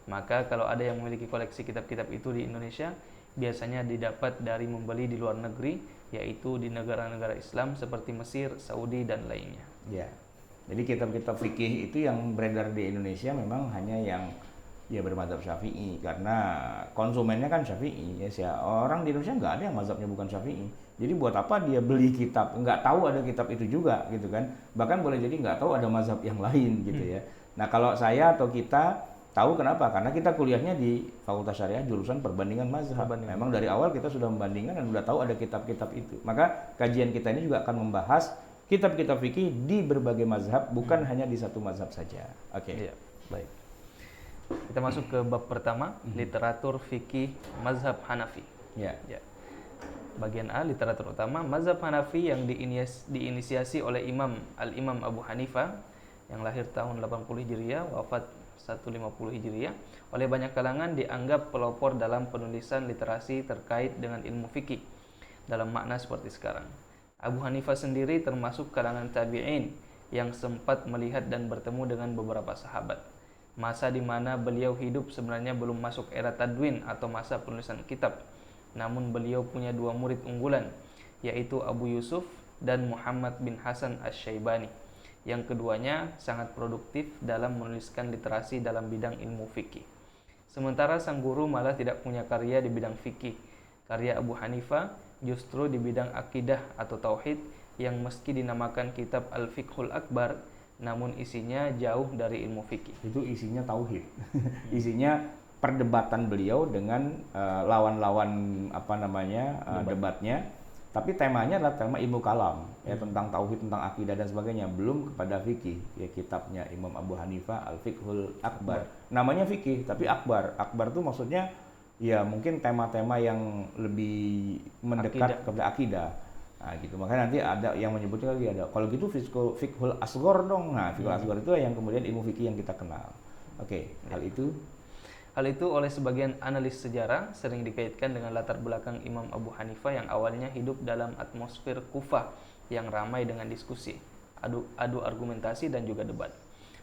maka kalau ada yang memiliki koleksi kitab-kitab itu di Indonesia, biasanya didapat dari membeli di luar negeri, yaitu di negara-negara Islam seperti Mesir, Saudi, dan lainnya. Ya, jadi kitab-kitab fikih itu yang beredar di Indonesia memang hanya yang ya bermadzhab Syafi'i, karena konsumennya kan Syafi'i. Ya, orang di Indonesia nggak ada yang mazhabnya bukan Syafi'i. Jadi buat apa dia beli kitab? Nggak tahu ada kitab itu juga, gitu kan? Bahkan boleh jadi nggak tahu ada mazhab yang lain, gitu ya. Nah, kalau saya atau kita tahu kenapa? Karena kita kuliahnya di Fakultas Syariah jurusan perbandingan mazhab. Memang dari awal kita sudah membandingkan dan sudah tahu ada kitab-kitab itu. Maka kajian kita ini juga akan membahas kitab-kitab fikih di berbagai mazhab, bukan hanya di satu mazhab saja. Oke. Iya, baik. Kita masuk ke bab pertama, literatur fikih mazhab Hanafi. Ya. Ya. Bagian A, literatur utama mazhab Hanafi yang diinisiasi oleh Al-Imam Abu Hanifah yang lahir tahun 80 Hijriah, wafat 150 Hijriah. Oleh banyak kalangan dianggap pelopor dalam penulisan literasi terkait dengan ilmu fikih dalam makna seperti sekarang. Abu Hanifah sendiri termasuk kalangan tabi'in yang sempat melihat dan bertemu dengan beberapa sahabat. Masa di mana beliau hidup sebenarnya belum masuk era tadwin atau masa penulisan kitab. Namun beliau punya dua murid unggulan, yaitu Abu Yusuf dan Muhammad bin Hasan Asy-Syaibani. Yang keduanya sangat produktif dalam menuliskan literasi dalam bidang ilmu fikih. Sementara sang guru malah tidak punya karya di bidang fikih. Karya Abu Hanifah justru di bidang akidah atau tauhid yang meski dinamakan kitab Al-Fiqhul Akbar, namun isinya jauh dari ilmu fikih. Itu isinya tauhid. Isinya perdebatan beliau dengan lawan-lawan debatnya. Tapi temanya adalah tema ilmu kalam, ya, tentang tauhid, tentang akidah dan sebagainya, belum kepada fikih. Ya, kitabnya Imam Abu Hanifah Al-Fiqhul Akbar. Namanya fikih tapi akbar. Akbar itu maksudnya ya mungkin tema-tema yang lebih mendekat kepada akidah. Nah, gitu. Makanya nanti ada yang menyebutnya lagi, ada kalau gitu fiqhul asghar dong. Nah, fiqhul asghar itu yang kemudian ilmu fikih yang kita kenal. Oke, Hal itu oleh sebagian analis sejarah sering dikaitkan dengan latar belakang Imam Abu Hanifah yang awalnya hidup dalam atmosfer Kufah yang ramai dengan diskusi, adu argumentasi dan juga debat.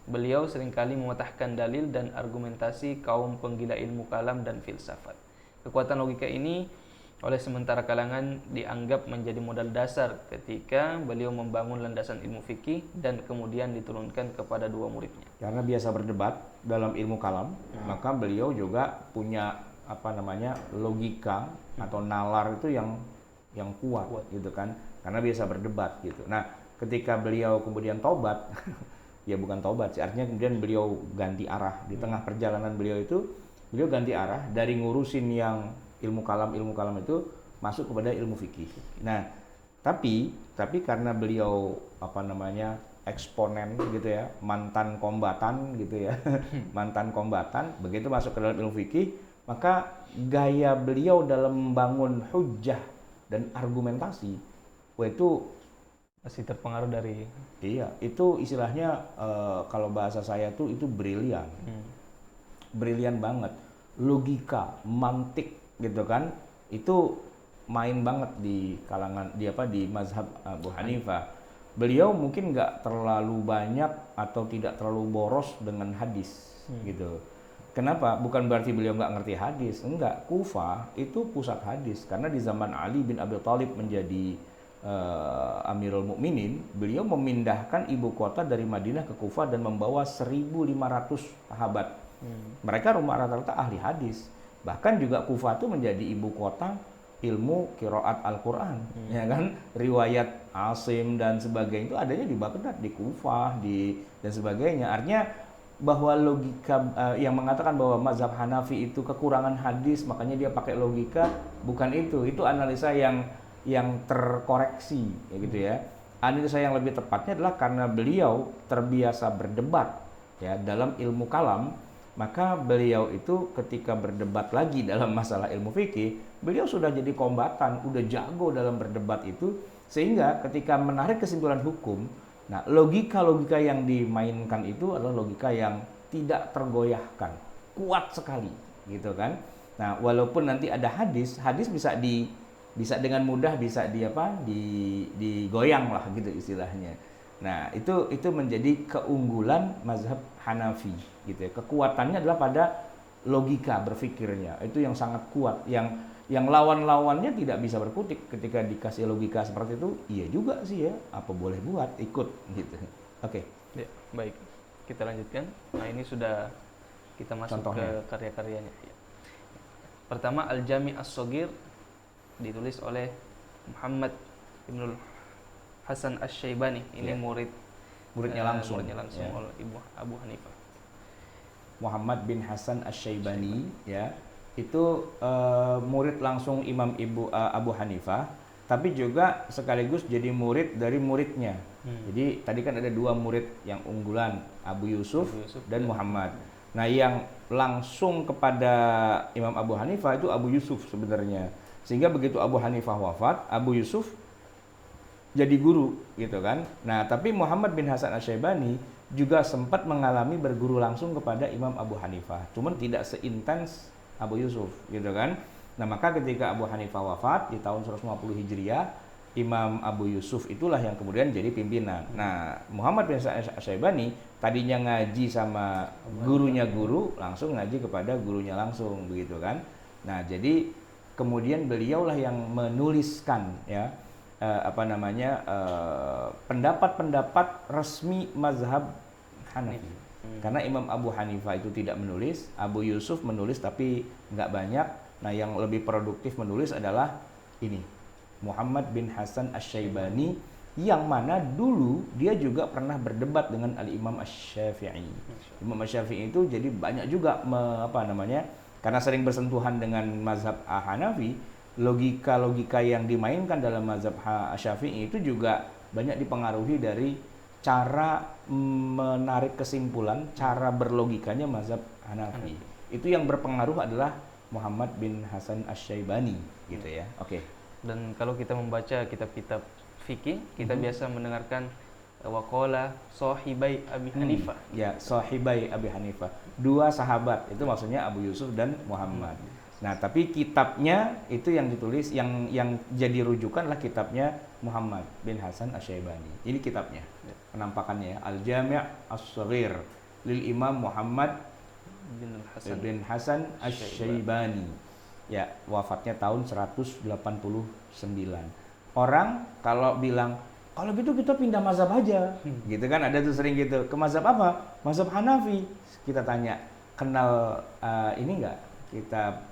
Beliau seringkali mematahkan dalil dan argumentasi kaum penggila ilmu kalam dan filsafat. Kekuatan logika ini oleh sementara kalangan dianggap menjadi modal dasar ketika beliau membangun landasan ilmu fikih dan kemudian diturunkan kepada dua muridnya. Karena biasa berdebat dalam ilmu kalam, maka beliau juga punya logika atau nalar itu yang kuat gitu kan. Karena biasa berdebat gitu. Nah, ketika beliau kemudian tobat, ya bukan tobat sih, artinya kemudian beliau ganti arah di tengah perjalanan beliau ganti arah dari ngurusin yang ilmu kalam itu masuk kepada ilmu fikih. Nah, tapi karena beliau eksponen gitu ya, mantan kombatan gitu ya. Mantan kombatan, begitu masuk ke dalam ilmu fikih, maka gaya beliau dalam membangun hujjah dan argumentasi itu masih terpengaruh dari itu istilahnya kalau bahasa saya tuh itu brilian. Brilian banget. Logika, mantik gitu kan, itu main banget di kalangan di mazhab Abu Hanifah. Beliau mungkin nggak terlalu banyak atau tidak terlalu boros dengan hadis gitu. Kenapa? Bukan berarti beliau nggak ngerti hadis, enggak. Kufah itu pusat hadis karena di zaman Ali bin Abi Thalib menjadi Amirul Mukminin, beliau memindahkan ibu kota dari Madinah ke Kufah dan membawa 1.500 sahabat. Mereka rata-rata ahli hadis. Bahkan juga Kufah itu menjadi ibu kota ilmu qiraat Al-Quran, ya kan? Riwayat Asim dan sebagainya itu adanya di Baghdad, di Kufah, dan sebagainya. Artinya bahwa logika yang mengatakan bahwa mazhab Hanafi itu kekurangan hadis, makanya dia pakai logika, bukan itu. Itu analisa yang terkoreksi, ya gitu ya. Analisa yang lebih tepatnya adalah karena beliau terbiasa berdebat ya dalam ilmu kalam. Maka beliau itu ketika berdebat lagi dalam masalah ilmu fikih, beliau sudah jadi kombatan, udah jago dalam berdebat itu, Sehingga ketika menarik kesimpulan hukum, nah logika-logika yang dimainkan itu adalah logika yang tidak tergoyahkan, kuat sekali, gitu kan. Nah, walaupun nanti ada hadis, hadis bisa dengan mudah bisa digoyang lah gitu istilahnya. Nah, itu menjadi keunggulan mazhab Hanafi gitu ya. Kekuatannya adalah pada logika berpikirnya. Itu yang sangat kuat, yang lawan-lawannya tidak bisa berkutik ketika dikasih logika seperti itu. Iya juga sih ya, apa boleh buat, ikut gitu. Oke. Ya, baik. Kita lanjutkan. Nah, ini sudah kita masuk Contohnya. ke karya-karyanya. Ya. Pertama, Al-Jami' As-Shaghir ditulis oleh Muhammad Ibnul Hasan Asy-Syaibani. Ini Muridnya langsung oleh Ibu Abu Hanifah. Muhammad bin Hasan Asy-Syaibani ya. Itu murid langsung Imam Abu Hanifah, tapi juga sekaligus jadi murid dari muridnya. Jadi tadi kan ada dua murid yang unggulan, Abu Yusuf dan Muhammad. Nah, yang langsung kepada Imam Abu Hanifah itu Abu Yusuf sebenarnya. Sehingga begitu Abu Hanifah wafat, Abu Yusuf jadi guru gitu kan. Nah, tapi Muhammad bin Hasan Asy-Syaibani juga sempat mengalami berguru langsung kepada Imam Abu Hanifah. Cuman tidak seintens Abu Yusuf gitu kan. Nah, maka ketika Abu Hanifah wafat di tahun 150 Hijriah, Imam Abu Yusuf itulah yang kemudian jadi pimpinan. Nah, Muhammad bin Hasan Asy-Syaibani tadinya ngaji sama gurunya guru, langsung ngaji kepada gurunya langsung begitu kan. Nah, jadi kemudian beliaulah yang menuliskan ya pendapat-pendapat resmi mazhab Hanafi. Karena Imam Abu Hanifah itu tidak menulis, Abu Yusuf menulis tapi nggak banyak. Nah, yang lebih produktif menulis adalah ini, Muhammad bin Hasan Asy-Syaibani, yang mana dulu dia juga pernah berdebat dengan Al-Imam Asy-Syafi'i. Imam Asy-Syafi'i itu jadi banyak juga karena sering bersentuhan dengan mazhab Hanafi, logika-logika yang dimainkan dalam mazhab Syafi'i itu juga banyak dipengaruhi dari cara menarik kesimpulan, cara berlogikanya mazhab Hanafi. Itu yang berpengaruh adalah Muhammad bin Hasan Asy-Syaibani gitu ya. Oke. Dan kalau kita membaca kitab-kitab fikih, kita biasa mendengarkan waqala sahibai Abi Hanifah. Ya, sahibai Abi Hanifah. Dua sahabat, itu maksudnya Abu Yusuf dan Muhammad. Nah, tapi kitabnya itu yang ditulis, yang jadi rujukan lah kitabnya Muhammad bin Hasan Asy-Syaibani. Ini kitabnya, penampakannya Al-Jami' As-Shaghir lil Imam Muhammad bin Hasan Asy-Syaibani. Ya, wafatnya tahun 189. Orang kalau bilang, kalau gitu kita pindah mazhab aja, gitu kan, ada tuh sering gitu. Ke mazhab apa? Mazhab Hanafi. Kita tanya, kenal ini enggak? Kitab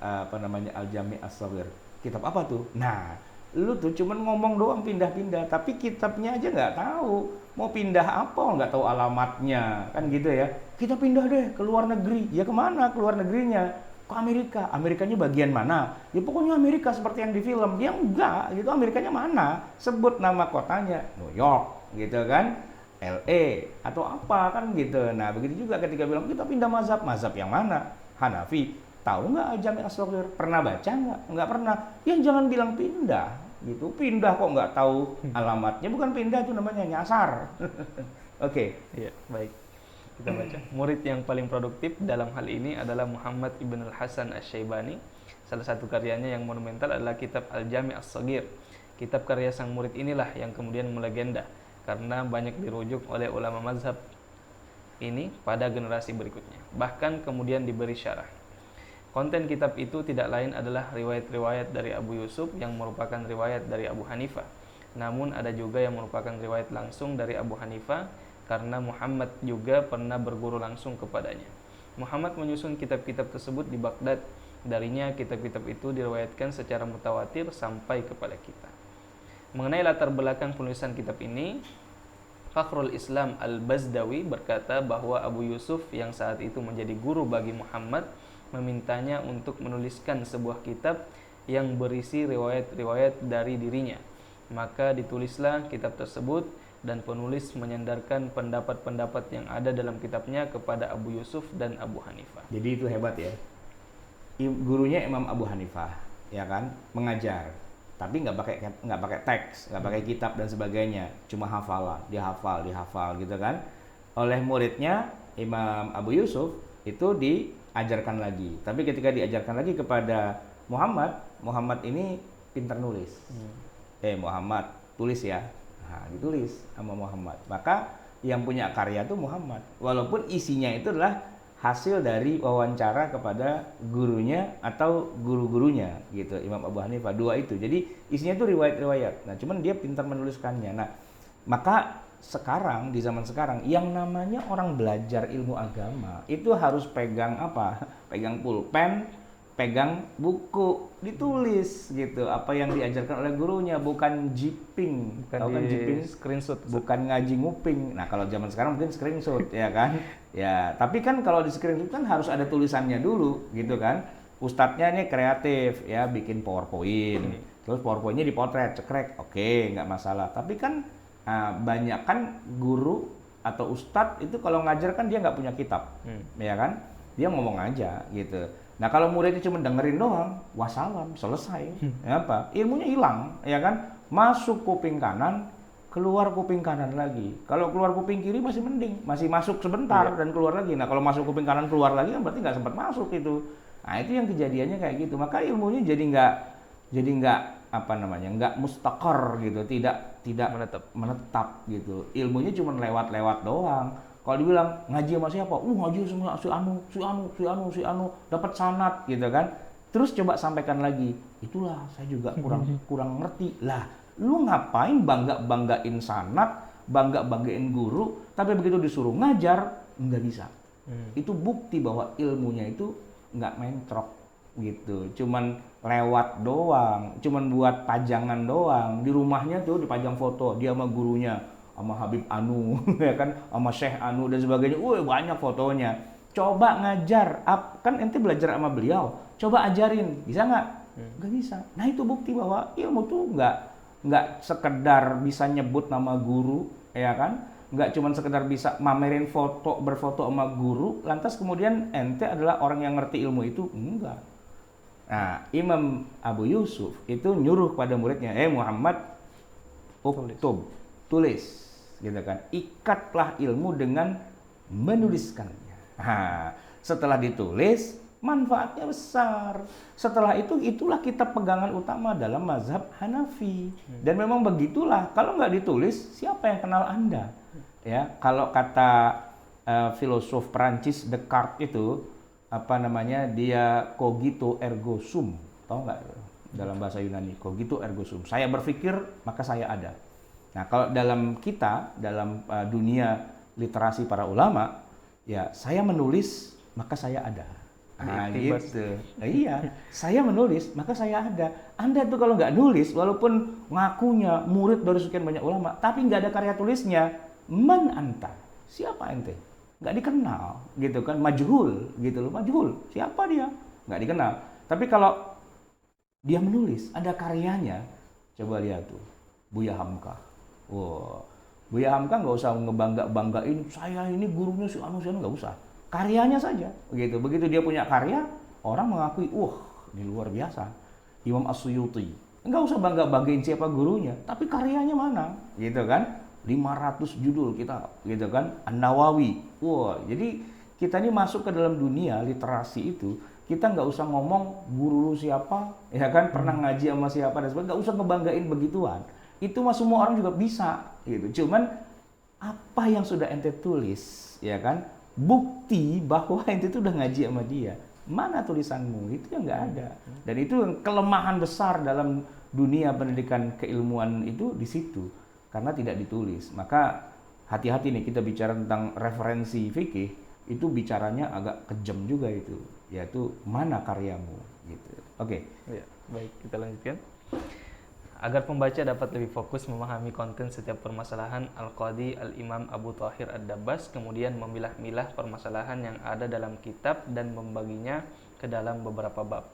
Al-Jami' As-Shaghir. Kitab apa tuh? Nah, lu tuh cuman ngomong doang pindah-pindah, tapi kitabnya aja nggak tahu. Mau pindah apa? Nggak tahu alamatnya, kan gitu ya. Kita pindah deh ke luar negeri. Ya kemana ke luar negerinya? Ke Amerika. Amerikanya bagian mana? Ya pokoknya Amerika seperti yang di film. Ya enggak, gitu. Amerikanya mana? Sebut nama kotanya. New York, gitu kan? LA atau apa kan gitu. Nah, begitu juga ketika bilang kita pindah mazhab. Mazhab yang mana? Hanafi. Tahu nggak Al-Jami' As-Shaghir? Pernah baca nggak? Nggak pernah. Yang jangan bilang pindah, gitu. Pindah kok nggak tahu alamatnya? Bukan pindah, itu namanya nyasar. Oke. Iya, baik. Kita baca. Murid yang paling produktif dalam hal ini adalah Muhammad Ibn Hasan Asy-Syaibani. Salah satu karyanya yang monumental adalah kitab Al-Jami' As-Shaghir. Kitab karya sang murid inilah yang kemudian melegenda karena banyak dirujuk oleh ulama mazhab ini pada generasi berikutnya. Bahkan kemudian diberi syarah. Konten kitab itu tidak lain adalah riwayat-riwayat dari Abu Yusuf yang merupakan riwayat dari Abu Hanifah. Namun ada juga yang merupakan riwayat langsung dari Abu Hanifah karena Muhammad juga pernah berguru langsung kepadanya. Muhammad menyusun kitab-kitab tersebut di Baghdad. Darinya kitab-kitab itu diriwayatkan secara mutawatir sampai kepada kita. Mengenai latar belakang penulisan kitab ini, Fakhrul Islam Al-Bazdawi berkata bahwa Abu Yusuf yang saat itu menjadi guru bagi Muhammad memintanya untuk menuliskan sebuah kitab yang berisi riwayat-riwayat dari dirinya. Maka ditulislah kitab tersebut dan penulis menyandarkan pendapat-pendapat yang ada dalam kitabnya kepada Abu Yusuf dan Abu Hanifah. Jadi itu hebat ya. Gurunya Imam Abu Hanifah, ya kan, mengajar. tapi nggak pakai teks, nggak pakai kitab dan sebagainya, cuma hafalan, dihafal gitu kan. Oleh muridnya Imam Abu Yusuf itu diajarkan lagi. Tapi ketika diajarkan lagi kepada Muhammad ini pintar nulis. Muhammad tulis ya. Nah, ditulis sama Muhammad. Maka yang punya karya itu Muhammad. Walaupun isinya itu adalah hasil dari wawancara kepada gurunya atau guru-gurunya gitu, Imam Abu Hanifah, dua itu. Jadi isinya itu riwayat-riwayat. Nah, cuman dia pintar menuliskannya. Nah, maka sekarang di zaman sekarang yang namanya orang belajar ilmu agama itu harus pegang apa? Pegang pulpen, pegang buku, ditulis gitu apa yang diajarkan oleh gurunya, bukan jiping. Tahu kan jiping? Screenshot. Bukan ngaji nguping. Nah, kalau zaman sekarang mungkin screenshot ya kan? Ya, tapi kan kalau di screenshot kan harus ada tulisannya dulu gitu kan. Ustadznya ini kreatif ya, bikin PowerPoint. Terus PowerPoint-nya dipotret, cekrek. Oke, nggak masalah. Tapi kan banyak kan guru atau ustadz itu kalau ngajar kan dia nggak punya kitab, ya kan? Dia ngomong aja gitu. Nah, kalau muridnya cuma dengerin doang, wassalam, selesai. Ya apa? Ilmunya hilang, ya kan? Masuk kuping kanan, keluar kuping kanan lagi. Kalau keluar kuping kiri masih mending, masih masuk sebentar dan keluar lagi. Nah, kalau masuk kuping kanan keluar lagi kan berarti nggak sempat masuk itu. Nah, itu yang kejadiannya kayak gitu. Maka ilmunya jadi nggak nggak mustaqar gitu, tidak menetap gitu. Ilmunya cuma lewat doang. Kalau dibilang ngaji sama siapa? Ngaji sama si anu dapat sanad gitu kan. Terus coba sampaikan lagi. Itulah saya juga kurang ngerti. Lah, lu ngapain banggain sanad, banggain guru, tapi begitu disuruh ngajar nggak bisa. Itu bukti bahwa ilmunya itu nggak mentrok gitu. Cuman lewat doang, cuman buat pajangan doang. Di rumahnya tuh dipajang foto dia sama gurunya, sama Habib Anu, ya kan, sama Syekh Anu dan sebagainya. Banyak fotonya. Coba ngajar, kan ente belajar sama beliau. Coba ajarin, bisa nggak? Nggak bisa. Nah, itu bukti bahwa ilmu tuh nggak sekedar bisa nyebut nama guru, ya kan? Nggak cuma sekedar bisa mamerin berfoto sama guru, lantas kemudian ente adalah orang yang ngerti ilmu itu. Enggak. Nah, Imam Abu Yusuf itu nyuruh pada muridnya, Muhammad, tulis, gitu kan. Ikatlah ilmu dengan menuliskannya. Nah, setelah ditulis, manfaatnya besar. Setelah itu, itulah kitab pegangan utama dalam mazhab Hanafi. Dan memang begitulah. Kalau nggak ditulis, siapa yang kenal Anda? Ya, kalau kata filosof Perancis Descartes itu, dia cogito ergo sum, tahu nggak dalam bahasa Yunani? Cogito ergo sum, saya berpikir maka saya ada. Nah, kalau dalam dunia literasi para ulama, ya saya menulis maka saya ada. Nah, gitu. Iya, saya menulis maka saya ada. Anda tuh kalau nggak nulis, walaupun ngakunya murid dari sekian banyak ulama, tapi nggak ada karya tulisnya, man anta, siapa ente? Nggak dikenal gitu kan, majhul gitu loh, majhul, siapa dia, nggak dikenal. Tapi kalau dia menulis, ada karyanya, coba lihat tuh Buya Hamka. Buya Hamka nggak usah ngebanggain saya ini gurunya si anu, nggak usah, karyanya saja gitu. Begitu dia punya karya, orang mengakui, ini luar biasa. Imam As-Suyuti nggak usah banggain siapa gurunya, tapi karyanya mana gitu kan. 500 judul kitab gitu kan, An-Nawawi. Jadi kita ini masuk ke dalam dunia literasi itu, kita nggak usah ngomong guru lu siapa, ya kan, pernah ngaji sama siapa dan sebagainya, nggak usah ngebanggain begituan. Itu mah semua orang juga bisa gitu. Cuman apa yang sudah ente tulis, ya kan, bukti bahwa ente itu udah ngaji sama dia. Mana tulisanmu? Itu yang nggak ada. Dan itu kelemahan besar dalam dunia pendidikan keilmuan itu di situ. Karena tidak ditulis. Maka hati-hati nih kita bicara tentang referensi fikih, itu bicaranya agak kejam juga itu, yaitu mana karyamu gitu. Oke. Ya, baik, kita lanjutkan. Agar pembaca dapat lebih fokus memahami konten setiap permasalahan, Al-Qadhi Al-Imam Abu Thahir Ad-Dabbas kemudian memilah-milah permasalahan yang ada dalam kitab dan membaginya ke dalam beberapa bab.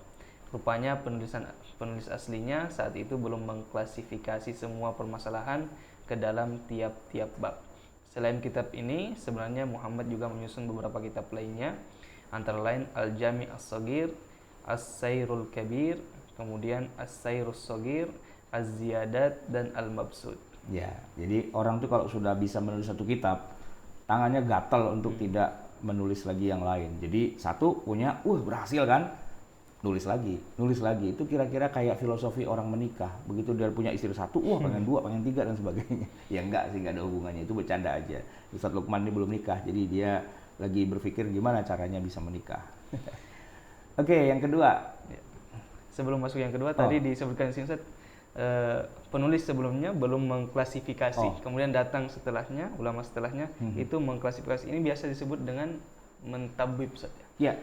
Rupanya penulis aslinya saat itu belum mengklasifikasi semua permasalahan ke dalam tiap-tiap bab. Selain kitab ini, sebenarnya Muhammad juga menyusun beberapa kitab lainnya, antara lain Al-Jami' As-Saghir, As-Sayrul Kabir, kemudian As-Sayrus Saghir, az-ziyadat dan al-mabsut. Ya, jadi orang tuh kalau sudah bisa menulis satu kitab, tangannya gatal untuk tidak menulis lagi yang lain. Jadi satu punya, berhasil kan? Nulis lagi. Itu kira-kira kayak filosofi orang menikah. Begitu dia punya istri satu, pengen dua, pengen tiga dan sebagainya. Ya enggak sih, enggak ada hubungannya. Itu bercanda aja. Ustadz Lukman ini belum nikah, jadi dia lagi berpikir gimana caranya bisa menikah. Oke, yang kedua. Sebelum masuk yang kedua, tadi disebutkan di sini Ustaz, penulis sebelumnya belum mengklasifikasi, kemudian datang setelahnya, ulama setelahnya itu mengklasifikasi. Ini biasa disebut dengan mentabib, Ustaz. Ya,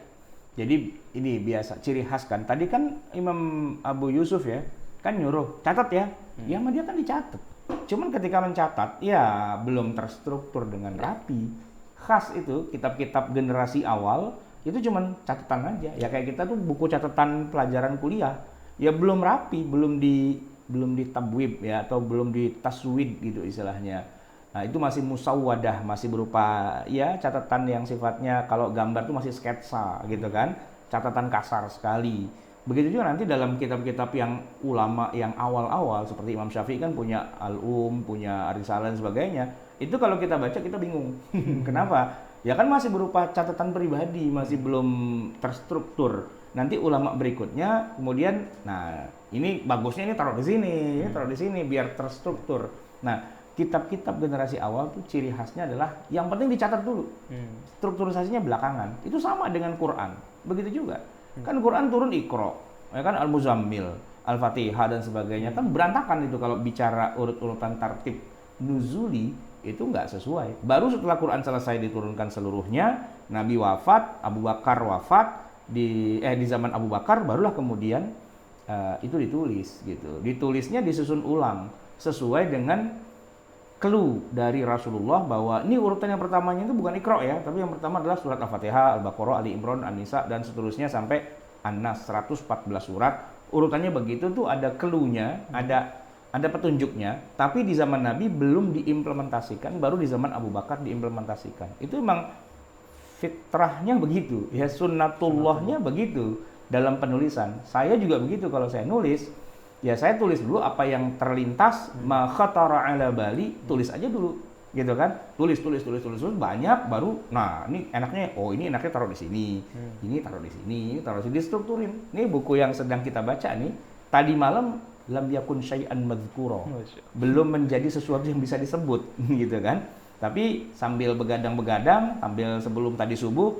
jadi ini biasa ciri khas kan. Tadi kan Imam Abu Yusuf ya, kan nyuruh catat ya. Ya sama dia kan dicatat. Cuman ketika mencatat, ya belum terstruktur dengan rapi. Khas itu kitab-kitab generasi awal itu cuman catatan aja. Ya kayak kita tuh buku catatan pelajaran kuliah, ya belum rapi, belum di tabwib ya, atau belum di taswid gitu istilahnya. Nah, itu masih musawwadah, masih berupa ya catatan yang sifatnya kalau gambar itu masih sketsa gitu kan, catatan kasar sekali. Begitu juga nanti dalam kitab-kitab yang ulama yang awal-awal seperti Imam Syafi'i kan punya Al-Um, punya Ar-Risalah dan sebagainya. Itu kalau kita baca kita bingung. Kenapa? Ya kan masih berupa catatan pribadi, masih belum terstruktur. Nanti ulama berikutnya kemudian, nah ini bagusnya ini taruh di sini, ini taruh di sini biar terstruktur. Nah, kitab-kitab generasi awal tuh ciri khasnya adalah yang penting dicatat dulu. Strukturisasinya belakangan. Itu sama dengan Quran. Begitu juga. Kan Quran turun Iqra, ya kan Al-Muzammil, Al-Fatihah dan sebagainya. Kan berantakan itu kalau bicara urut-urutan tartib nuzuli itu nggak sesuai. Baru setelah Quran selesai diturunkan seluruhnya, Nabi wafat, Abu Bakar wafat di zaman Abu Bakar barulah kemudian itu ditulis gitu. Ditulisnya disusun ulang sesuai dengan clue dari Rasulullah bahwa ini urutan yang pertamanya itu bukan Iqra ya, tapi yang pertama adalah surat Al-Fatihah, Al-Baqarah, Ali Imran, An-Nisa dan seterusnya sampai An-Nas 114 surat. Urutannya begitu tuh ada clue-nya, ada petunjuknya, tapi di zaman Nabi belum diimplementasikan, baru di zaman Abu Bakar diimplementasikan. Itu memang fitrahnya begitu, ya sunnatullahnya begitu dalam penulisan. Saya juga begitu kalau saya nulis. Ya saya tulis dulu apa yang terlintas, ma khatara ala bali, tulis aja dulu, gitu kan? Tulis banyak, baru, nah ini enaknya, ini enaknya taruh di sini, ini taruh di sini, ini taruh di sini, distrukturin. Ini buku yang sedang kita baca nih, tadi malam lam yakun syai'an madzkura, belum menjadi sesuatu yang bisa disebut, gitu kan? Tapi sambil begadang, sambil sebelum tadi subuh,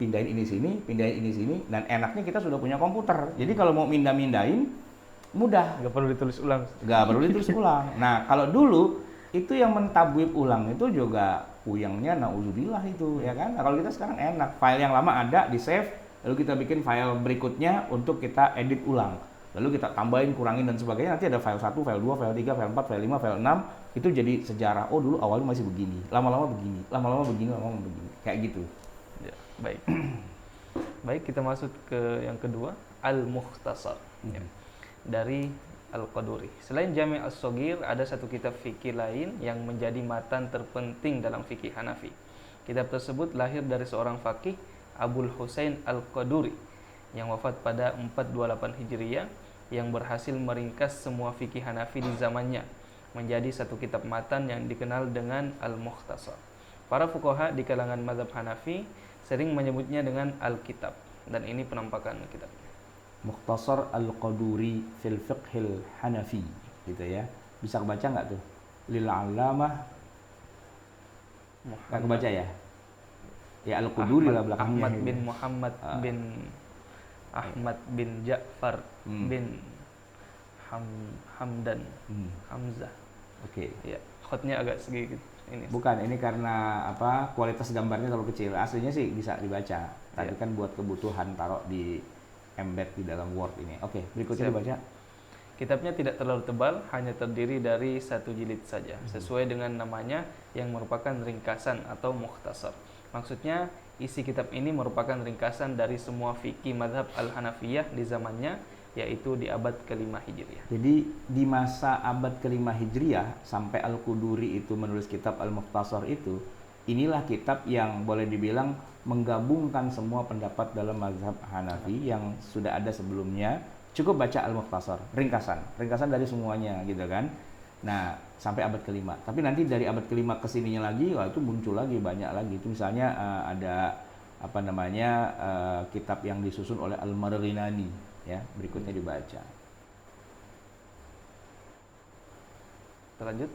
pindahin ini sini, dan enaknya kita sudah punya komputer. Jadi kalau mau mindahin mudah, nggak perlu ditulis ulang. Nah kalau dulu itu yang mentabwib ulang itu juga puyengnya nauzubillah itu, ya kan? Nah, kalau kita sekarang enak, file yang lama ada di save, lalu kita bikin file berikutnya untuk kita edit ulang, lalu kita tambahin, kurangin dan sebagainya. Nanti ada file 1, file 2, file 3, file 4, file 5, file 6, itu jadi sejarah. Dulu awalnya masih begini, lama-lama begini, kayak gitu. Ya, baik, kita masuk ke yang kedua, Al-Mukhtasar. Dari Al-Qaduri. Selain Jami' As-Shaghir, ada satu kitab fikih lain yang menjadi matan terpenting dalam fikih Hanafi. Kitab tersebut lahir dari seorang faqih, Abul Husain Al-Qaduri, yang wafat pada 428 Hijriah, yang berhasil meringkas semua fikih Hanafi di zamannya menjadi satu kitab matan yang dikenal dengan Al-Mukhtasar. Para fuqaha di kalangan mazhab Hanafi sering menyebutnya dengan Al-Kitab, dan ini penampakan kitabnya. Mukhtasar Al-Qaduri fil Fiqhil Hanafi, gitu ya. Bisa kebaca nggak tuh? Lil Alamah. Nggak kebaca ya? Ya Al-Qaduri lah belakangnya. Ahmad bin Muhammad bin Ahmad bin Ja'far bin Hamdan Hamzah. Oke. Ya, khotnya agak sedikit ini. Bukan, ini karena kualitas gambarnya terlalu kecil. Aslinya sih bisa dibaca. Tapi kan buat kebutuhan taruh di embed di dalam Word ini. Oke, berikutnya dibaca. Kitabnya tidak terlalu tebal, hanya terdiri dari 1 jilid saja, sesuai dengan namanya yang merupakan ringkasan atau mukhtasar. Maksudnya, isi kitab ini merupakan ringkasan dari semua fikih mazhab Al-Hanafiyah di zamannya, yaitu di abad ke-5 Hijriah. Jadi di masa abad ke-5 Hijriah sampai Al-Quduri itu menulis kitab Al-Mukhtasar itu, inilah kitab yang boleh dibilang menggabungkan semua pendapat dalam mazhab Hanafi yang sudah ada sebelumnya, Cukup baca Al-Mukhtasar, ringkasan dari semuanya gitu kan. Nah, sampai abad kelima. Tapi nanti dari abad kelima ke sininya lagi, wah itu muncul lagi banyak lagi. Itu misalnya ada apa namanya kitab yang disusun oleh Al-Marghinani ya, berikutnya dibaca. Lanjut.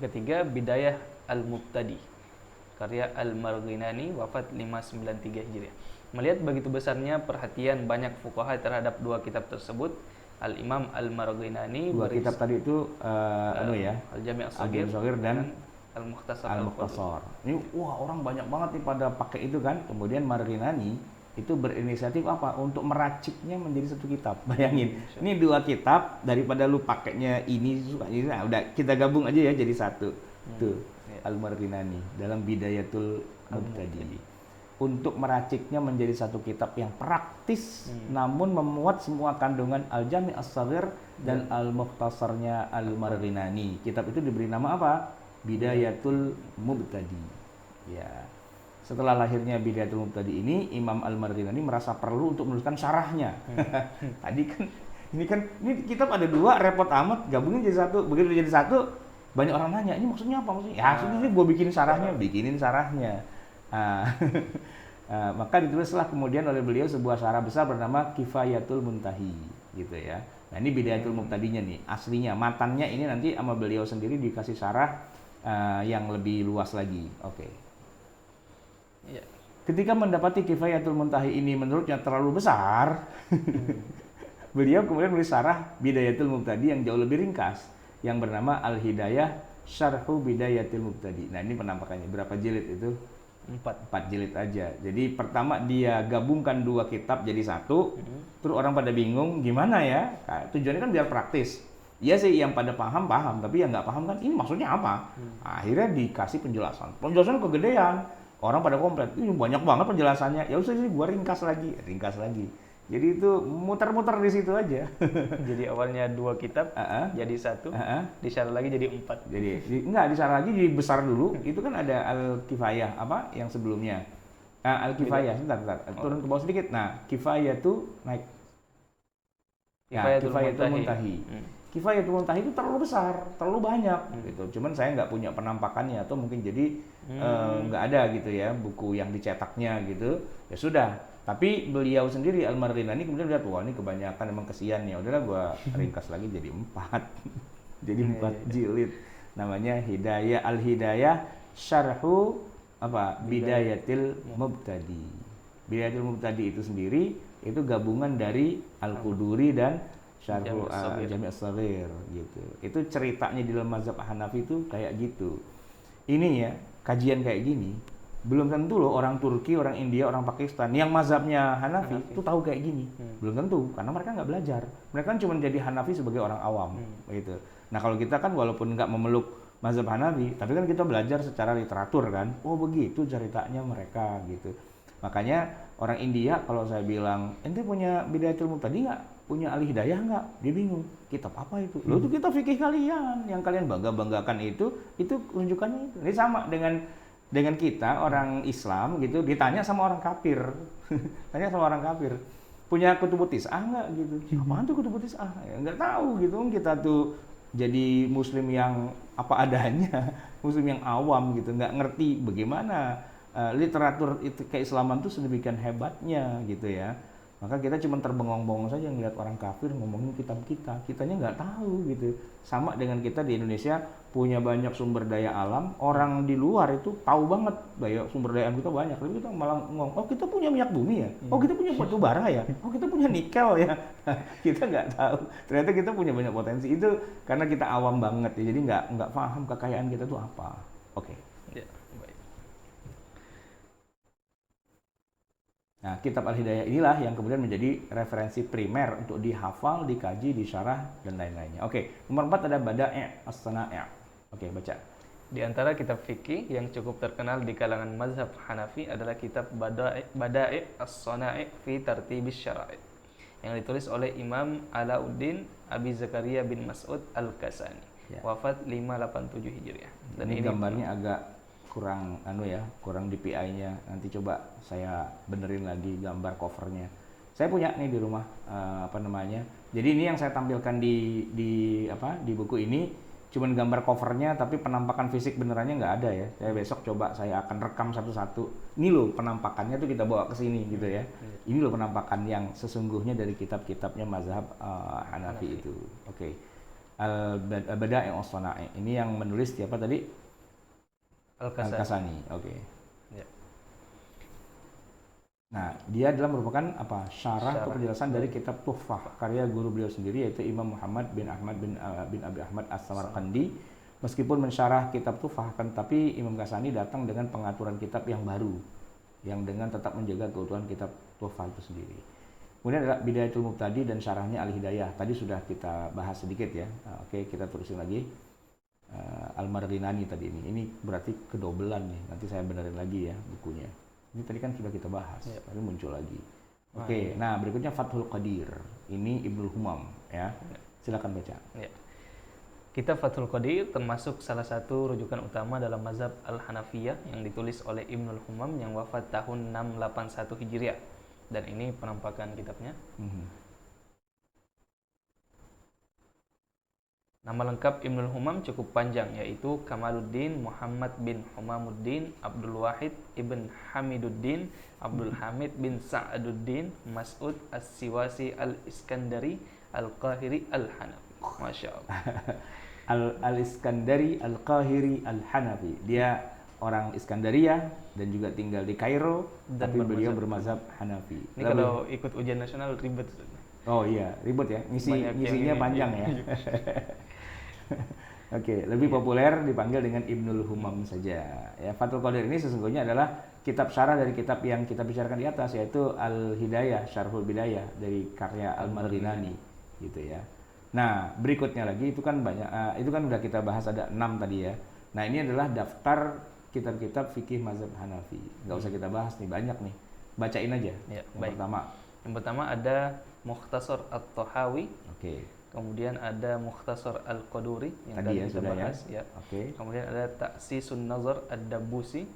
Ketiga, Bidayah Al-Mubtadi, karya Al-Marghinani, wafat 593 Hijriah. Melihat begitu besarnya perhatian banyak fuqaha terhadap dua kitab tersebut, Al-Imam Al-Marghinani Dua kitab tadi itu Al-Jami' As-Shaghir dan Al-Mukhtasar Al-Mukhtasar. Ini wah orang banyak banget nih pada pakai itu kan. Kemudian Marghinani itu berinisiatif apa? Untuk meraciknya menjadi satu kitab. Bayangin, ini dua kitab daripada lu pakainya ini suka ini, nah, udah kita gabung aja ya jadi satu. Tuh, Al-Marghinani dalam Bidayatul Mubtadi. Untuk meraciknya menjadi satu kitab yang praktis namun memuat semua kandungan Al-Jami' As-Shaghir dan Al-Mukhtasarnya Al-Marghinani. Kitab itu diberi nama apa? Bidayatul Mubtadi. Ya. Setelah lahirnya Bidayatul Mubtadi ini, Imam Al-Marghinani merasa perlu untuk menuliskan syarahnya. Tadi kan ini kitab ada dua, repot amat, gabungin jadi satu. Begitu jadi satu, banyak orang nanya, ini maksudnya apa? Maksudnya, ya ini gue bikinin syarahnya. Maka ditulislah kemudian oleh beliau sebuah syarah besar bernama Kifayatul Muntahi gitu ya. Nah ini Bidayatul Mubtadinya nih, aslinya matannya ini nanti sama beliau sendiri dikasih syarah yang lebih luas lagi. Oke. Yeah. Ketika mendapati Kifayatul Muntahi ini menurutnya terlalu besar, beliau kemudian menulis syarah Bidayatul Mubtadi yang jauh lebih ringkas yang bernama Al-Hidayah Syarhu Bidayatil Mubtadi. Nah ini penampakannya, berapa jilid itu? 4 jilid aja. Jadi pertama dia gabungkan dua kitab jadi satu. Terus orang pada bingung gimana ya? Nah, tujuannya kan biar praktis. Iya sih yang pada paham, tapi yang nggak paham kan ini maksudnya apa? Akhirnya dikasih penjelasan. Penjelasan kegedean. Orang pada komplain, ini banyak banget penjelasannya. Ya usah sih gua ringkas lagi. Jadi itu muter-muter di situ aja. Jadi awalnya dua kitab jadi satu, disyarah lagi jadi 4. Jadi enggak disyarah lagi jadi besar dulu. Itu kan ada Al-Kifayah apa yang sebelumnya. Al-Kifayah sebentar. Turun ke bawah sedikit. Nah, Kifayah itu naik. Kifayatul Muntahi. Kifayatul Muntahi itu terlalu besar, terlalu banyak gitu. Cuman saya nggak punya penampakannya atau mungkin jadi nggak ada gitu ya buku yang dicetaknya gitu. Ya sudah. Tapi beliau sendiri Al-Marghinani kemudian lihat wah ini kebanyakan emang kesian ya. Udahlah gua ringkas lagi jadi 4. Jadi 4 jilid. Namanya Hidayah Al-Hidayah Syarhu apa? Bidayatil Mubtadi. Bidayatil Mubtadi itu sendiri itu gabungan dari Al-Quduri dan Syarhu Al-Jami' As-Shaghir gitu. Itu ceritanya di dalam mazhab Hanafi itu kayak gitu. Ini ya, kajian kayak gini belum tentu loh orang Turki, orang India, orang Pakistan yang mazhabnya Hanafi itu tahu kayak gini. Belum tentu karena mereka nggak belajar. Mereka kan cuma jadi Hanafi sebagai orang awam gitu. Nah, kalau kita kan walaupun nggak memeluk mazhab Hanafi, tapi kan kita belajar secara literatur kan. Oh, begitu ceritanya mereka gitu. Makanya orang India kalau saya bilang, "Ente punya Bidayatul Mubtadi nggak? Punya Al-Hidayah nggak?" Dia bingung. Kitab apa itu? Loh, itu kitab fikih kalian yang kalian bangga-banggakan itu rujukannya itu. Ini sama dengan kita orang Islam gitu ditanya sama orang kafir. Tanya sama orang kafir. Punya Kutubut Tis'ah enggak gitu. Apaan tuh Kutubut Tis'ah? Ya enggak tahu gitu. Kita tuh jadi muslim yang apa adanya, muslim yang awam gitu, enggak ngerti bagaimana literatur itu keislaman tuh sedemikian hebatnya gitu ya. Maka kita cuma terbengong-bengong saja ngelihat orang kafir ngomongin kitab kita. Kitanya nggak tahu gitu. Sama dengan kita di Indonesia punya banyak sumber daya alam. Orang di luar itu tahu banget daya sumber daya alam kita banyak. Tapi kita malah ngomong, oh kita punya minyak bumi ya? Oh kita punya batu bara ya? Oh kita punya nikel ya? Kita nggak tahu. Ternyata kita punya banyak potensi. Itu karena kita awam banget ya. Jadi nggak paham kekayaan kita itu apa. Oke. Ya, baik. Nah, kitab Al-Hidayah inilah yang kemudian menjadi referensi primer untuk dihafal, dikaji, disyarah, dan lain-lainnya. Oke, nomor 4 ada Bada' As-Sana'i'. Oke, baca. Di antara kitab fikih yang cukup terkenal di kalangan mazhab Hanafi adalah kitab Bada' As-Sana'i' fi Tartibis Syara'i' yang ditulis oleh Imam Alauddin Abi Zakaria bin Mas'ud Al-Kasani. Ya. Wafat 587 Hijriah. Dan ini gambarnya agak kurang DPI-nya. Nanti coba saya benerin lagi gambar covernya. Saya punya nih di rumah Jadi ini yang saya tampilkan di buku ini cuman gambar covernya, tapi penampakan fisik benerannya nggak ada ya. Saya besok coba saya akan rekam satu-satu. Ini loh penampakannya tuh kita bawa ke sini gitu ya. Ini loh penampakan yang sesungguhnya dari kitab-kitabnya mazhab Hanafi itu. Oke. Al-Bada'i was-Sana'i. Ini yang menulis siapa tadi? Al-Kasani. Oke. Ya. Nah, dia adalah merupakan apa? Syarah atau penjelasan dari kitab Tuhfah karya guru beliau sendiri yaitu Imam Muhammad bin Ahmad bin Abi Ahmad As-Samarqandi. Meskipun mensyarah kitab Tuhfah, kan tapi Imam Ghazali datang dengan pengaturan kitab yang baru yang dengan tetap menjaga keutuhan kitab Tuhfah itu sendiri. Kemudian adalah Bidayatul Mubtadi dan syarahnya Al-Hidayah. Tadi sudah kita bahas sedikit ya. Oke, kita terusin lagi. Al-Marghinani tadi ini. Ini berarti kedobelan nih. Nanti saya benerin lagi ya bukunya. Ini tadi kan sudah kita bahas, tapi muncul lagi. Oke, nah berikutnya Fathul Qadir. Ini Ibnul Humam ya. Silakan baca. Ya. Kitab Fathul Qadir termasuk salah satu rujukan utama dalam mazhab Al-Hanafiyah yang ditulis oleh Ibnul Humam yang wafat tahun 681 Hijriah. Dan ini penampakan kitabnya. Nama lengkap Ibnul Humam cukup panjang, yaitu Kamaluddin Muhammad bin Humamuddin Abdul Wahid ibn Hamiduddin Abdul Hamid bin Sa'aduddin Mas'ud As-Siwasi Al-Iskandari Al-Qahiri Al-Hanafi. Masya Allah. Al-Iskandari Al-Qahiri Al-Hanafi. Dia orang Iskandaria dan juga tinggal di Kairo, dan tapi beliau bermazhab Hanafi. Ini kalau ikut ujian nasional ribet. Oh iya, ribet ya. Ngisinya panjang ya. Oke, lebih populer dipanggil dengan Ibnul Humam saja. Ya, Fathul Qadir ini sesungguhnya adalah kitab syarah dari kitab yang kita bicarakan di atas, yaitu Al-Hidayah, Syarhul Bidayah dari karya Al-Marghinani gitu ya. Nah, berikutnya lagi itu kan banyak, itu kan udah kita bahas ada 6 tadi ya. Nah, ini adalah daftar kitab-kitab fikih mazhab Hanafi. Nggak usah kita bahas nih, banyak nih. Bacain aja. Ya, yang pertama ada Mukhtasar At-Tahawi. Oke. Kemudian ada Mukhtasar Al-Qaduri yang tadi kita bahas ya. Oke. Kemudian ada Ta'sisun Nazar Ad-Dabbusi.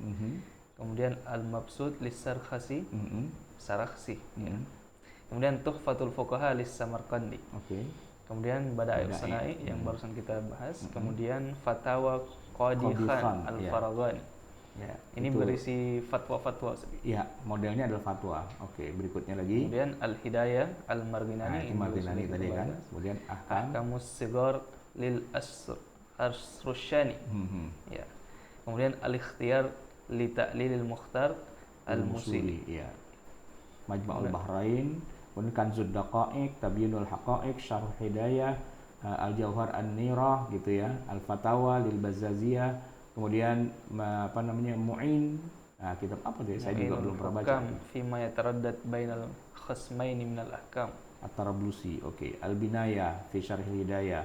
Kemudian Al-Mabsud Lis-Sarkhasi. Sarakhsi ya. Kemudian Tuhfatul Fuqaha Lis-Samarqandi. Oke. Kemudian Bada'i Usana'i yang barusan kita bahas. Kemudian Fatawa Qadi Khan Al-Faragani. Ya, ini berisi fatwa-fatwa. Ya, modelnya adalah fatwa. Oke, berikutnya lagi. Kemudian Al-Hidayah Al-Marghinani. Marghinani tadi kan. Kemudian Ahkamus Sigar lil Asrushani. Ya. Kemudian Al-Ikhtiyar li Ta'lilil Mukhtar Al-Musili. Ya. Majma'ul Bahrain, kemudian Kanzud Daqa'iq, Tabyinul Haqa'iq, Syarh Hidayah, Al-Jawhar An-Nirah gitu ya, Al-Fatawa lil Bazzaziyah. Kemudian apa namanya Mu'in, kitab apa tuh? Saya juga belum pernah baca. Fima yataraddad bainal khasmaini minal ahkam. At-Tarablusi, oke. Al-Binayah fi Syarhil Hidayah,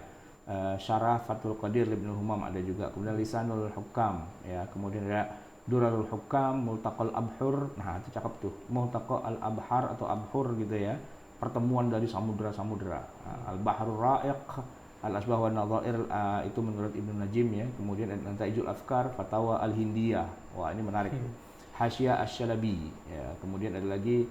Syarah Fathul Qadir Ibnul Humam ada juga. Kemudian Lisanul Hukam, ya. Kemudian ada Durarul Hukam, Multaqal Abhur. Nah, itu cakep tuh. Multaqa al-Abhar atau Abhur gitu ya. Pertemuan dari samudra-samudra. Al-Bahrul Ra'iq, Al-Asbah wa Nadhair, itu menurut Ibnu Najim ya. Kemudian Nataijul Afkar, Fatawa Al-Hindiyah. Wah, ini menarik. Hasyiah Asy-Syalabi ya. Kemudian ada lagi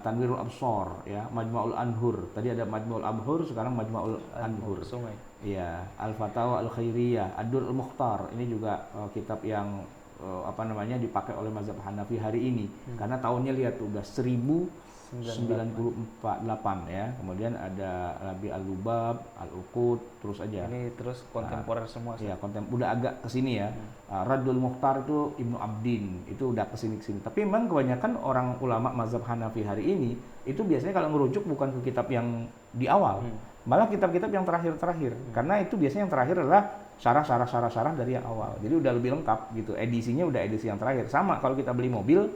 Tanwirul Absar ya, Majma'ul Anhur. Tadi ada Majma'ul Abhur, sekarang Majma'ul Anhur. Sungai. Ya, Al-Fatawa Al-Khairiyah, Ad-Durrul Mukhtar. Ini juga kitab yang apa namanya dipakai oleh mazhab Hanafi hari ini. Karena tahunnya lihat tuh udah 1098 ya. Kemudian ada Rabi Al-Lubab, Al-Uqud, terus aja. Ini terus kontemporer semua. Iya, udah agak kesini ya. Raddul Mukhtar itu Ibnu Abdin, itu udah kesini. Tapi memang kebanyakan orang ulama mazhab Hanafi hari ini itu biasanya kalau ngerujuk bukan ke kitab yang di awal, malah kitab-kitab yang terakhir. Karena itu biasanya yang terakhir adalah syarah dari yang awal. Jadi udah lebih lengkap gitu. Edisinya udah edisi yang terakhir. Sama kalau kita beli mobil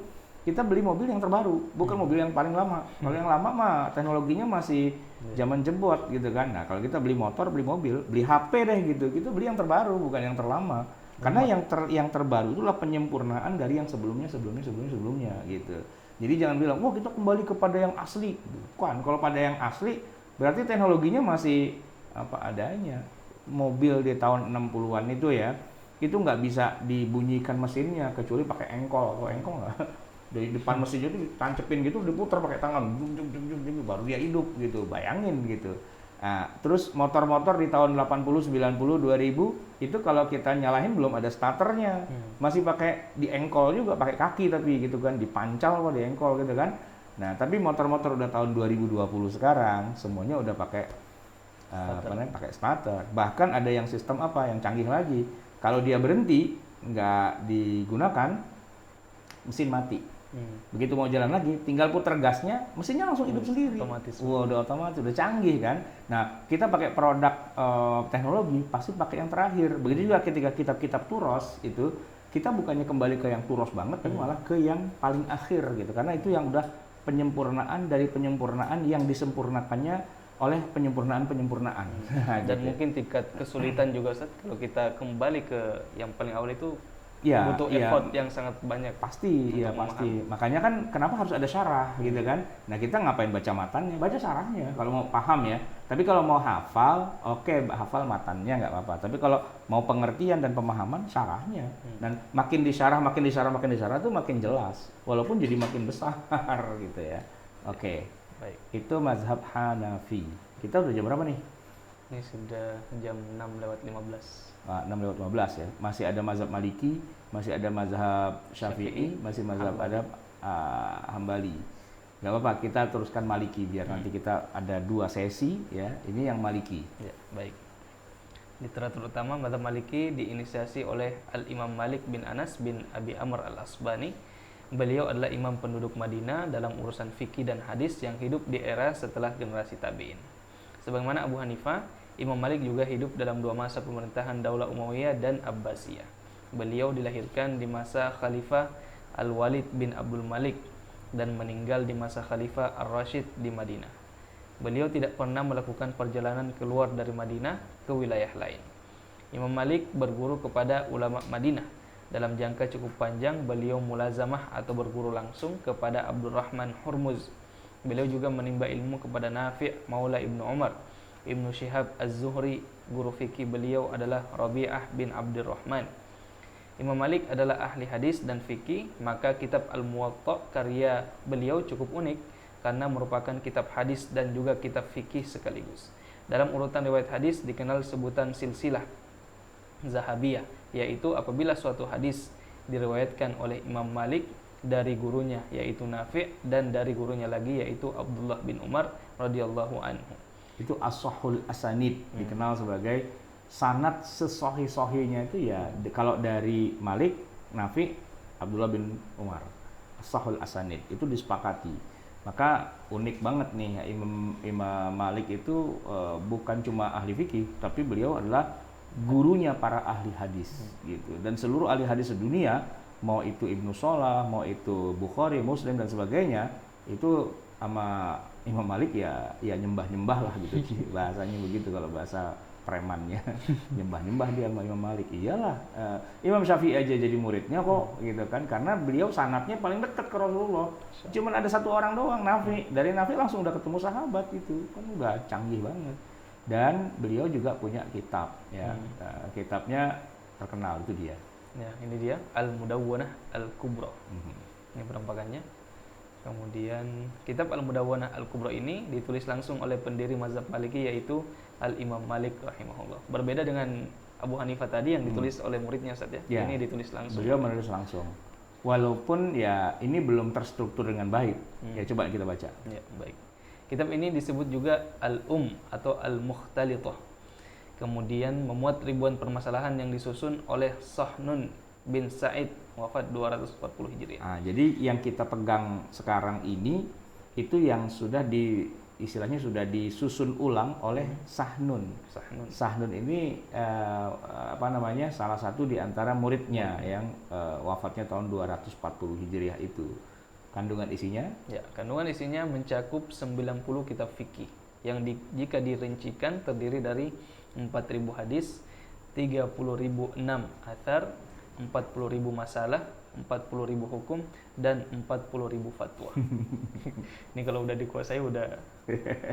yang terbaru, bukan mobil yang paling lama. Kalau yang lama mah teknologinya masih zaman jebot gitu kan. Nah, kalau kita beli motor, beli mobil, beli HP deh gitu, kita beli yang terbaru bukan yang terlama. Karena yang terbaru itulah penyempurnaan dari yang sebelumnya gitu. Jadi jangan bilang, wah kita kembali kepada yang asli. Bukan, kalau pada yang asli berarti teknologinya masih apa adanya. Mobil di tahun 60-an itu ya, itu nggak bisa dibunyikan mesinnya kecuali pakai engkol. Kalau engkol nggak Dari depan mesinnya tuh ditancepin gitu, diputar pakai tangan, baru dia hidup gitu. Bayangin gitu. Nah, terus motor-motor di tahun 80, 90, 2000 itu kalau kita nyalain belum ada starternya. Masih pakai di engkol juga, pakai kaki tapi gitu kan, dipancal kok di engkol gitu kan. Nah, tapi motor-motor udah tahun 2020 sekarang semuanya udah pakai apa namanya, pakai starter. Bahkan ada yang sistem apa yang canggih lagi. Kalau dia berhenti nggak digunakan, mesin mati. Begitu mau jalan lagi, tinggal putar gasnya, mesinnya langsung hidup sendiri. Otomatis. Wah, udah otomatis, udah canggih kan. Nah, kita pakai produk teknologi pasti pakai yang terakhir. Begitu juga ketika kitab-kitab Turos itu, kita bukannya kembali ke yang Turos banget, tapi malah ke yang paling akhir gitu. Karena itu yang udah penyempurnaan dari penyempurnaan yang disempurnakannya oleh penyempurnaan-penyempurnaan. Dan mungkin tingkat kesulitan juga Ustaz, kalau kita kembali ke yang paling awal itu ya, butuh effort yang sangat banyak. Pasti, iya pasti. Makanya kan kenapa harus ada syarah gitu kan? Nah, kita ngapain baca matannya? Baca syarahnya kalau mau paham ya. Tapi kalau mau hafal, oke, hafal matannya nggak apa-apa. Tapi kalau mau pengertian dan pemahaman, syarahnya. Dan makin disyarah tuh makin jelas. Walaupun jadi makin besar gitu ya. Oke. Baik. Itu mazhab Hanafi. Kita udah jam berapa nih? Ini sudah jam 6:15. 6:15 ya. Masih ada mazhab Maliki, masih ada mazhab Syafi'i, masih mazhab ada Hambali. Gak apa-apa, kita teruskan Maliki biar nanti kita ada 2 sesi ya. Ini yang Maliki. Ya, baik. Literatur utama mazhab Maliki diinisiasi oleh Al-Imam Malik bin Anas bin Abi Amr Al-Asbani. Beliau adalah imam penduduk Madinah dalam urusan fikih dan hadis yang hidup di era setelah generasi tabi'in. Sebagaimana Abu Hanifah, Imam Malik juga hidup dalam 2 masa pemerintahan Daulah Umayyah dan Abbasiyah. Beliau dilahirkan di masa Khalifah Al-Walid bin Abdul Malik dan meninggal di masa Khalifah Ar-Rasyid di Madinah. Beliau tidak pernah melakukan perjalanan keluar dari Madinah ke wilayah lain. Imam Malik berguru kepada ulama Madinah. Dalam jangka cukup panjang, beliau mulazamah atau berguru langsung kepada Abdurrahman Hurmuz. Beliau juga menimba ilmu kepada Nafi' Maula Ibnu Umar. Ibnu Syihab Az-Zuhri, guru fikih beliau adalah Rabi'ah bin Abdurrahman. Imam Malik adalah ahli hadis dan fikih, maka kitab Al-Muwatta karya beliau cukup unik karena merupakan kitab hadis dan juga kitab fikih sekaligus. Dalam urutan riwayat hadis dikenal sebutan silsilah Zahabiyah, yaitu apabila suatu hadis diriwayatkan oleh Imam Malik dari gurunya yaitu Nafi' dan dari gurunya lagi yaitu Abdullah bin Umar radhiyallahu anhu. Itu as-sahhul asanid, dikenal sebagai sanad sesahih-sahihnya itu ya kalau dari Malik, Nafi', Abdullah bin Umar. As-sahhul asanid itu disepakati. Maka unik banget nih Imam Malik itu bukan cuma ahli fikih, tapi beliau adalah gurunya para ahli hadis gitu. Dan seluruh ahli hadis sedunia, mau itu Ibnu Shalah, mau itu Bukhari, Muslim dan sebagainya, itu sama Imam Malik ya nyembah-nyembah lah gitu. Bahasanya begitu kalau bahasa premannya. Nyembah-nyembah dia sama Imam Malik. Iyalah, Imam Syafi'i aja jadi muridnya kok gitu kan, karena beliau sanadnya paling dekat ke Rasulullah. Cuman ada 1 orang doang, Nafi'. Dari Nafi' langsung udah ketemu sahabat itu. Kan udah canggih banget. Dan beliau juga punya kitab ya. Kitabnya terkenal itu dia. Ya, ini dia Al-Mudawwanah Al-Kubra. Ini penampakannya. Kemudian kitab Al-Mudawwanah Al-Kubra ini ditulis langsung oleh pendiri mazhab Maliki yaitu Al-Imam Malik rahimahullah. Berbeda dengan Abu Hanifah tadi yang ditulis oleh muridnya Ustaz ya. Ini ditulis langsung. Beliau menulis langsung. Walaupun ya ini belum terstruktur dengan baik. Ya coba kita baca. Ya, baik. Kitab ini disebut juga atau Al-Mukhtalithah. Kemudian memuat ribuan permasalahan yang disusun oleh Sahnun bin Sa'id, wafat 240 Hijriah. Nah, jadi yang kita pegang sekarang ini itu yang sudah istilahnya sudah disusun ulang oleh Sahnun. Sahnun ini salah satu di antara muridnya yang wafatnya tahun 240 Hijriah itu. Kandungan isinya? Ya, kandungan isinya mencakup 90 kitab fikih yang jika dirincikan terdiri dari 4.000 hadis, 30.006 athar, 40.000 masalah, 40.000 hukum dan 40.000 fatwa. Ini kalau udah dikuasai udah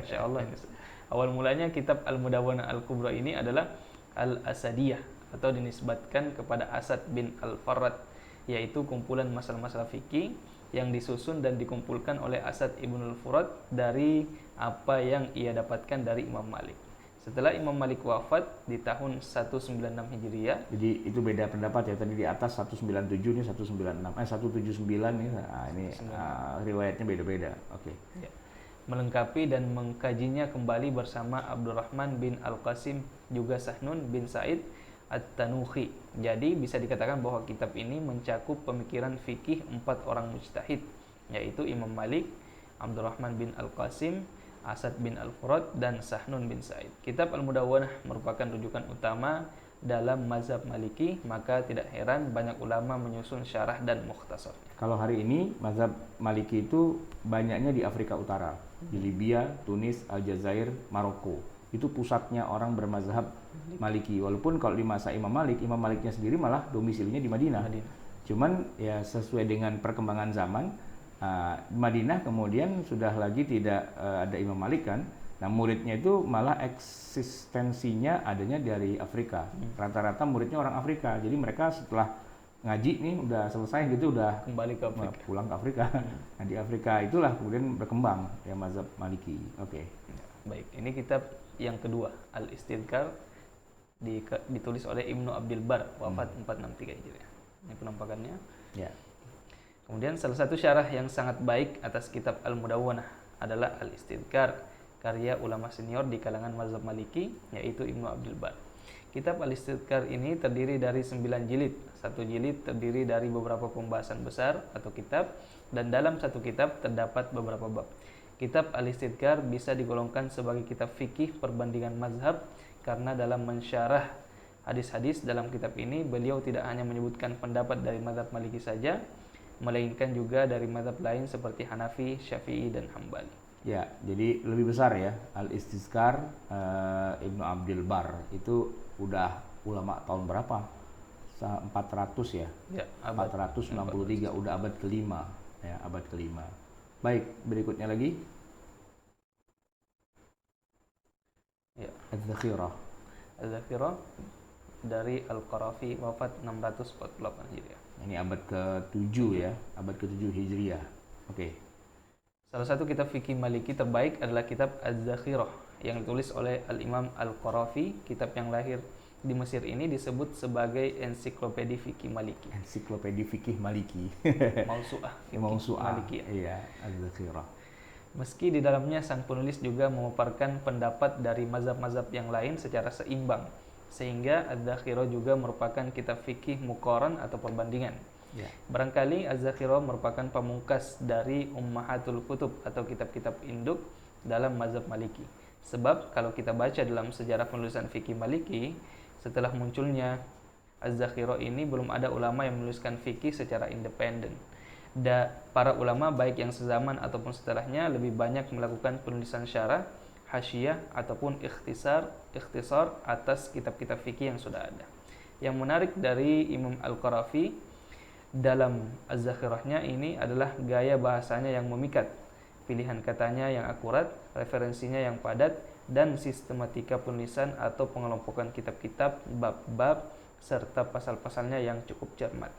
insyaallah ini. Awal mulanya kitab Al-Mudawwanah Al-Kubra ini adalah Al-Asadiyah atau dinisbatkan kepada Asad bin Al-Farrad, yaitu kumpulan masalah-masalah fikih yang disusun dan dikumpulkan oleh Asad Ibnul Furat dari apa yang ia dapatkan dari Imam Malik. Setelah Imam Malik wafat di tahun 196 Hijriah. Jadi itu beda pendapat ya, tadi di atas 197 nih 196, 179 nih, nah ini riwayatnya beda-beda. Oke. Ya. Melengkapi dan mengkajinya kembali bersama Abdurrahman bin Al-Qasim juga Sahnun bin Sa'id At-Tanuhi. Jadi bisa dikatakan bahwa kitab ini mencakup pemikiran fikih 4 orang mujtahid, yaitu Imam Malik, Abdurrahman bin Al-Qasim, Asad bin Al-Furat, dan Sahnun bin Sa'id. Kitab Al-Mudawwanah merupakan rujukan utama dalam mazhab Maliki, maka tidak heran banyak ulama menyusun syarah dan mukhtasarnya. Kalau hari ini mazhab Maliki itu banyaknya di Afrika Utara, di Libya, Tunis, Aljazair, Maroko. Itu pusatnya orang bermazhab Maliki. Walaupun kalau di masa Imam Malik, Imam Maliknya sendiri malah domisilinya di Madinah. Cuman ya sesuai dengan perkembangan zaman, Madinah kemudian sudah lagi tidak ada Imam Malik kan. Nah muridnya itu malah eksistensinya adanya dari Afrika. Rata-rata muridnya orang Afrika. Jadi mereka setelah ngaji nih udah selesai gitu udah kembali ke Afrika. Pulang ke Afrika. Nah di Afrika itulah kemudian berkembang ya mazhab Maliki. Oke. Baik, ini kitab yang kedua, Al-Istidkar, ditulis oleh Ibnu Abdul Bar, wafat 463 Hijriah. Ini penampakannya. Ya. Kemudian salah satu syarah yang sangat baik atas kitab Al-Mudawwanah adalah Al-Istidkar, karya ulama senior di kalangan mazhab Maliki, yaitu Ibnu Abdul Bar. Kitab Al-Istidkar ini terdiri dari 9 jilid. Satu jilid terdiri dari beberapa pembahasan besar atau kitab, dan dalam satu kitab terdapat beberapa bab. Kitab Al-Istidkar bisa digolongkan sebagai kitab fikih perbandingan mazhab, karena dalam mensyarah hadis-hadis dalam kitab ini beliau tidak hanya menyebutkan pendapat dari mazhab Maliki saja, melainkan juga dari mazhab lain seperti Hanafi, Syafi'i, dan Hambali. Ya, jadi lebih besar ya. Al-Istizkar Ibnu Abdul Bar itu udah ulama tahun berapa? 400 ya? Ya, 493, udah abad kelima ya, abad kelima. Baik, berikutnya lagi. Ya. Az-Zakhirah. Az-Zakhirah dari Al-Qarafi, wafat 648 Hijriah. Ini abad ke-7 ya, abad ke-7 Hijriah. Oke. Salah satu kitab fikih Maliki terbaik adalah kitab Az-Zakhirah yang ditulis oleh Al-Imam Al-Qarafi. Kitab yang lahir di Mesir ini disebut sebagai ensiklopedia fikih Maliki. Ensiklopedia fikih Maliki. Mausu'ah. Mausu'ah. Maliki. Iya, Az-Zakhirah. Meski di dalamnya sang penulis juga memaparkan pendapat dari mazhab-mazhab yang lain secara seimbang, sehingga Az-Zakhirah juga merupakan kitab fikih muqaran atau perbandingan. Ya. Barangkali Az-Zakhirah merupakan pamungkas dari Ummahatul Kutub atau kitab-kitab induk dalam mazhab Maliki. Sebab kalau kita baca dalam sejarah penulisan fikih Maliki, setelah munculnya Az-Zakhirah ini belum ada ulama yang menuliskan fikih secara independen. Para ulama baik yang sezaman ataupun setelahnya lebih banyak melakukan penulisan syarah, hasyiyah ataupun ikhtisar atas kitab-kitab fikih yang sudah ada. Yang menarik dari Imam Al-Qarafi dalam Az-Zakhirahnya ini adalah gaya bahasanya yang memikat, pilihan katanya yang akurat, referensinya yang padat, dan sistematika penulisan atau pengelompokan kitab-kitab, bab-bab, serta pasal-pasalnya yang cukup cermat.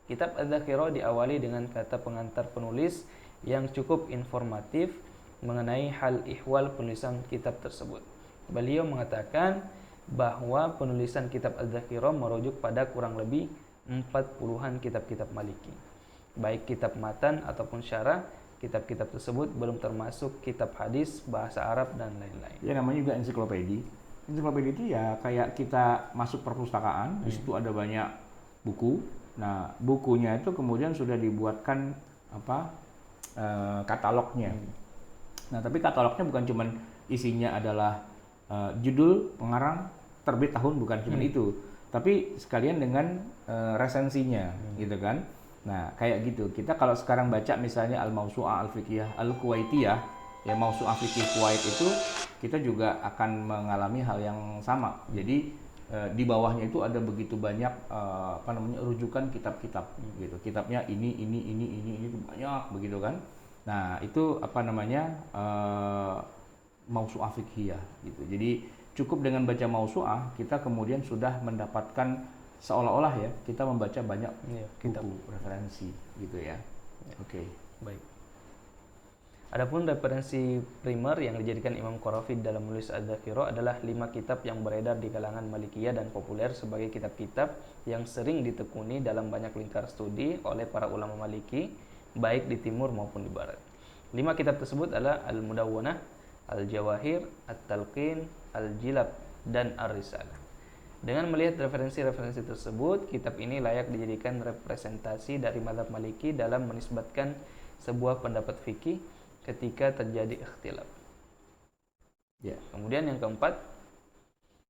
Kitab Az-Zakhirah diawali dengan kata pengantar penulis yang cukup informatif mengenai hal ihwal penulisan kitab tersebut. Beliau mengatakan bahwa penulisan kitab Az-Zakhirah merujuk pada kurang lebih 40-an kitab-kitab Maliki. Baik kitab matan ataupun syarah, kitab-kitab tersebut belum termasuk kitab hadis, bahasa Arab, dan lain-lain. Ya namanya juga ensiklopedia. Ensiklopedia itu ya kayak kita masuk perpustakaan, di situ ada banyak buku. Nah, bukunya itu kemudian sudah dibuatkan katalognya. Nah, tapi katalognya bukan cuma isinya adalah judul, pengarang, terbit tahun, bukan cuma itu. Tapi sekalian dengan resensinya, gitu kan. Nah, kayak gitu. Kita kalau sekarang baca misalnya Al-Mausu'ah Al-Fiqhiyah Al-Kuwaitiyah, ya Mausu'ah Fikih Kuwait itu, kita juga akan mengalami hal yang sama. Jadi di bawahnya itu ada begitu banyak rujukan kitab-kitab gitu. Kitabnya ini banyak begitu kan. Nah, itu Mausu'ah Fiqhiyah gitu. Jadi cukup dengan baca Mausu'ah kita kemudian sudah mendapatkan seolah-olah ya kita membaca banyak buku referensi gitu ya. Oke. Baik. Adapun referensi primer yang dijadikan Imam Qarafi dalam menulis Adz-Dzakirah adalah 5 kitab yang beredar di kalangan Malikiyah dan populer sebagai kitab-kitab yang sering ditekuni dalam banyak lingkar studi oleh para ulama Maliki, baik di timur maupun di barat. 5 kitab tersebut adalah Al-Mudawwanah, Al-Jawahir, At-Talqin, Al-Jilab, dan Ar-Risalah. Dengan melihat referensi-referensi tersebut, kitab ini layak dijadikan representasi dari mazhab Maliki dalam menisbatkan sebuah pendapat fikih ketika terjadi ikhtilaf. Ya. Kemudian yang keempat,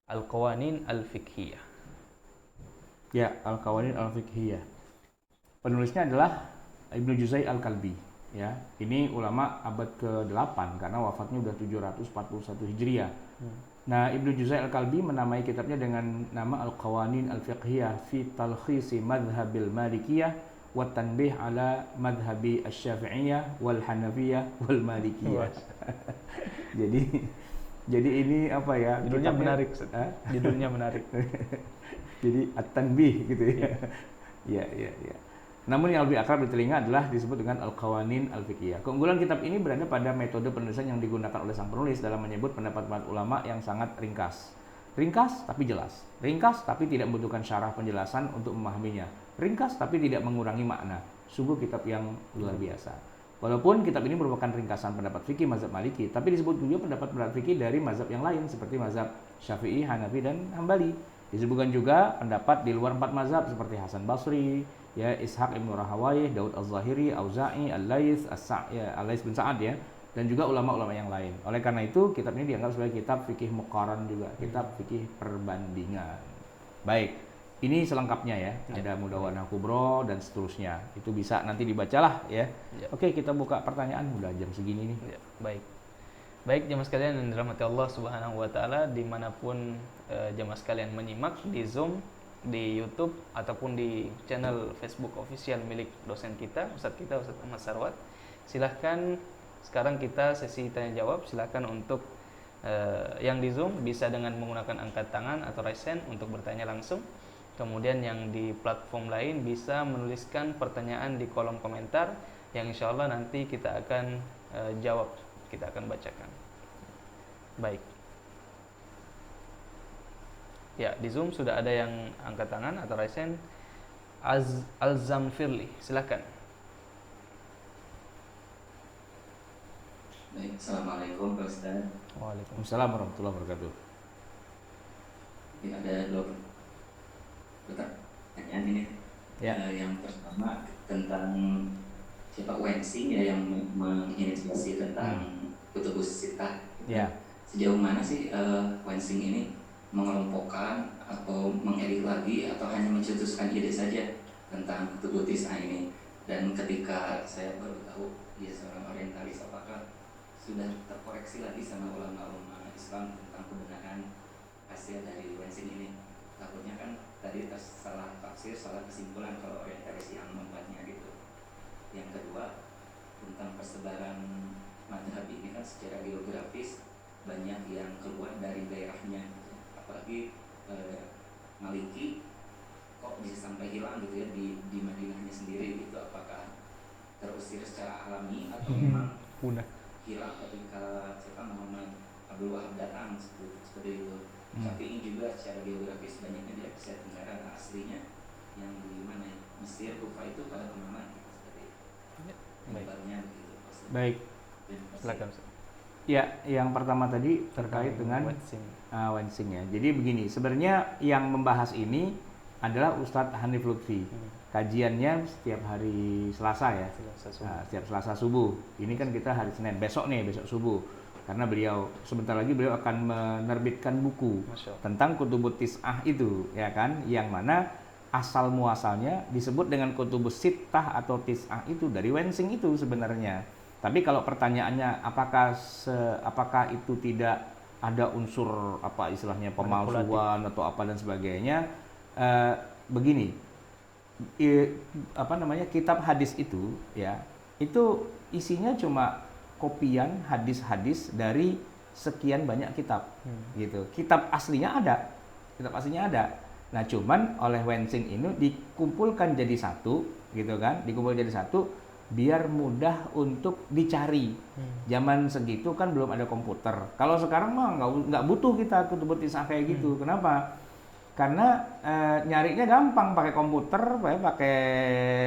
Al-Qawanin Al-Fiqhiyah. Ya, Al-Qawanin Al-Fiqhiyah. Penulisnya adalah Ibnu Juzai Al-Kalbi. Ya, ini ulama abad ke-8 karena wafatnya udah 741 Hijriah. Nah, Ibnu Juzai Al-Kalbi menamai kitabnya dengan nama Al-Qawanin Al-Fiqhiyah fi Talkhisi Madhabil Malikiyah wa Tanbih ala Madhabi Asy-Syafi'iyah wal Hanafiyah wal Malikiyah. Jadi ini apa ya? Judulnya kitabnya, menarik. Judulnya menarik. Jadi At-Tanbih gitu ya. Ya. Namun yang lebih akrab di telinga adalah disebut dengan Al-Qawanin Al-Fiqhiyah. Keunggulan kitab ini berada pada metode penulisan yang digunakan oleh sang penulis dalam menyebut pendapat-pendapat ulama yang sangat ringkas. Ringkas tapi jelas. Ringkas tapi tidak membutuhkan syarah penjelasan untuk memahaminya. Ringkas tapi tidak mengurangi makna. Sungguh kitab yang luar biasa. Walaupun kitab ini merupakan ringkasan pendapat fikih mazhab Maliki, tapi disebut juga pendapat-pendapat fikih dari mazhab yang lain seperti mazhab Syafi'i, Hanafi, dan Hambali. Disebutkan juga pendapat di luar 4 mazhab seperti Hasan Basri, ya Ishaq Ibnu Rahawayh, Daud Az-Zahiri, Auza'i, Al-Laits, Al-Laits bin Sa'ad ya, dan juga ulama-ulama yang lain. Oleh karena itu, kitab ini dianggap sebagai kitab fikih muqaran juga, kitab fikih perbandingan. Baik, ini selengkapnya ya. Ada Mudawwanah Kubro dan seterusnya. Itu bisa nanti dibacalah ya. Oke, kita buka pertanyaan, udah jam segini nih. Ya, baik jemaah sekalian yang dirahmati Allah Subhanahu wa taala, dimanapun jemaah sekalian menyimak di Zoom, di YouTube ataupun di channel Facebook official milik dosen kita, Ustadz Ahmad Sarwat. Silahkan sekarang kita sesi tanya jawab. Silahkan untuk yang di Zoom bisa dengan menggunakan angkat tangan atau raise hand untuk bertanya langsung. Kemudian yang di platform lain bisa menuliskan pertanyaan di kolom komentar yang insya Allah nanti kita akan jawab, kita akan bacakan. Baik. Ya, di Zoom sudah ada yang angkat tangan atau raise hand. Al-Zamfirli, silakan. Baik, Assalamualaikum Pak Ustaz. Waalaikumsalam warahmatullahi wabarakatuh. Ini ada 2 pertanyaan ini. Ya. Yang pertama tentang siapa Wensing ya yang menginisiasi tentang Kutubus Sittah. Ya. Sejauh mana sih Wensing ini mengelompokkan atau mengedik lagi atau hanya mencetuskan ide saja tentang Kutubus Tis'ah ini? Dan ketika saya baru tahu dia seorang orientalis, apakah sudah terkoreksi lagi sama ulama-ulama Islam tentang kebenaran hasil dari Wensing ini? Takutnya kan tadi salah tafsir, salah kesimpulan kalau orientalis yang membuatnya gitu. Yang kedua, tentang persebaran mazhab ini kan secara geografis banyak yang keluar dari daerahnya gitu. Apalagi Maliki kok bisa sampai hilang gitu ya di Madinahnya sendiri gitu. Apakah terusir secara alami atau memang hilang ketika Muhammad Abdul Wahab datang seperti itu. Tapi ini juga secara geografis banyaknya di Asia Tenggara, nah aslinya yang di mana ya? Mesir, Kufa itu pada kemana gitu, seperti itu. Baik. Silakan. Ya, yang pertama tadi terkait dengan Wensing ya. Jadi begini, sebenarnya yang membahas ini adalah Ustadz Hanif Lutfi. Kajiannya setiap hari Selasa ya. Setiap Selasa subuh. Ini kan kita hari Senin, besok subuh. Karena sebentar lagi beliau akan menerbitkan buku tentang Kutubut Tis'ah itu, ya kan, yang mana asal muasalnya disebut dengan Kutubus Sittah atau Tis'ah itu dari Wensing itu sebenarnya. Tapi kalau pertanyaannya apakah itu tidak ada unsur apa istilahnya pemalsuan atau apa dan sebagainya, begini, kitab hadis itu ya, itu isinya cuma kopian hadis-hadis dari sekian banyak kitab gitu. Kitab aslinya ada. Nah, cuman oleh Wensing ini dikumpulkan jadi satu gitu kan, biar mudah untuk dicari. Zaman segitu kan belum ada komputer. Kalau sekarang mah nggak butuh kita kutubut isah kayak gitu. Kenapa? Karena nyarinya gampang, pakai komputer, pakai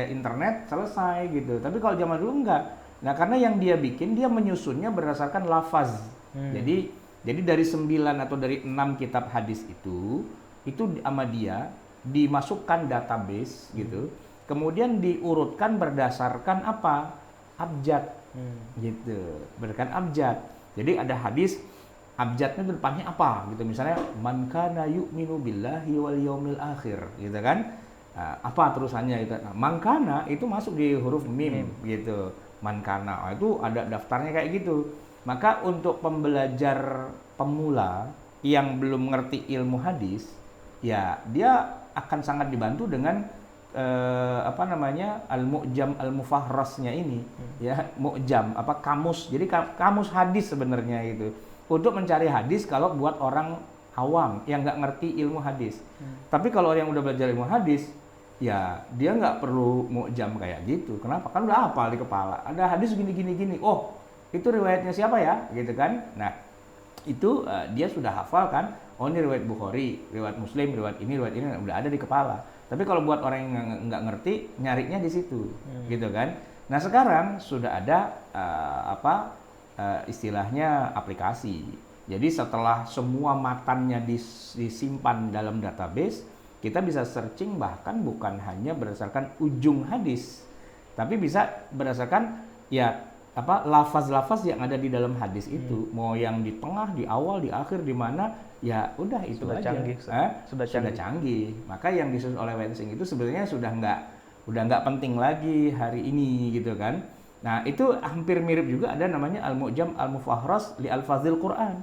internet, selesai gitu. Tapi kalau zaman dulu enggak. Nah, karena yang dia bikin, dia menyusunnya berdasarkan lafaz. Jadi dari 9 atau dari 6 kitab hadis itu sama dia dimasukkan database gitu. Kemudian diurutkan berdasarkan apa? Abjad. Gitu. Berdasarkan abjad. Jadi ada hadis abjadnya itu depannya apa gitu, misalnya man kana yu'minu billahi wal yaumil akhir gitu kan. Apa terusannya itu? Nah, man kana itu masuk di huruf mim gitu. Man kana itu ada daftarnya kayak gitu. Maka untuk pembelajar pemula yang belum ngerti ilmu hadis, ya dia akan sangat dibantu dengan al-mu'jam al-mufahrasnya ini, ya, mu'jam kamus. Jadi kamus hadis sebenarnya itu. Untuk mencari hadis kalau buat orang awam yang nggak ngerti ilmu hadis. Tapi kalau yang udah belajar ilmu hadis, ya dia nggak perlu mu'jam kayak gitu. Kenapa? Kan udah hafal di kepala. Ada hadis gini. Oh, itu riwayatnya siapa ya? Gitu kan. Nah, itu dia sudah hafal kan. Oh, ini riwayat Bukhari, riwayat Muslim, riwayat ini udah ada di kepala. Tapi kalau buat orang yang nggak ngerti, nyarinya di situ, gitu kan. Nah, sekarang sudah ada istilahnya aplikasi. Jadi setelah semua matannya disimpan dalam database, kita bisa searching bahkan bukan hanya berdasarkan ujung hadis, tapi bisa berdasarkan lafaz-lafaz yang ada di dalam hadis itu. Mau yang di tengah, di awal, di akhir, di mana, ya udah itu sudah aja. Canggih, sudah canggih. Maka yang disusun oleh Wensing itu sebenarnya sudah nggak penting lagi hari ini gitu kan. Nah, itu hampir mirip juga ada namanya Al-Mu'jam Al-Mufahras li Al-Fazil Quran.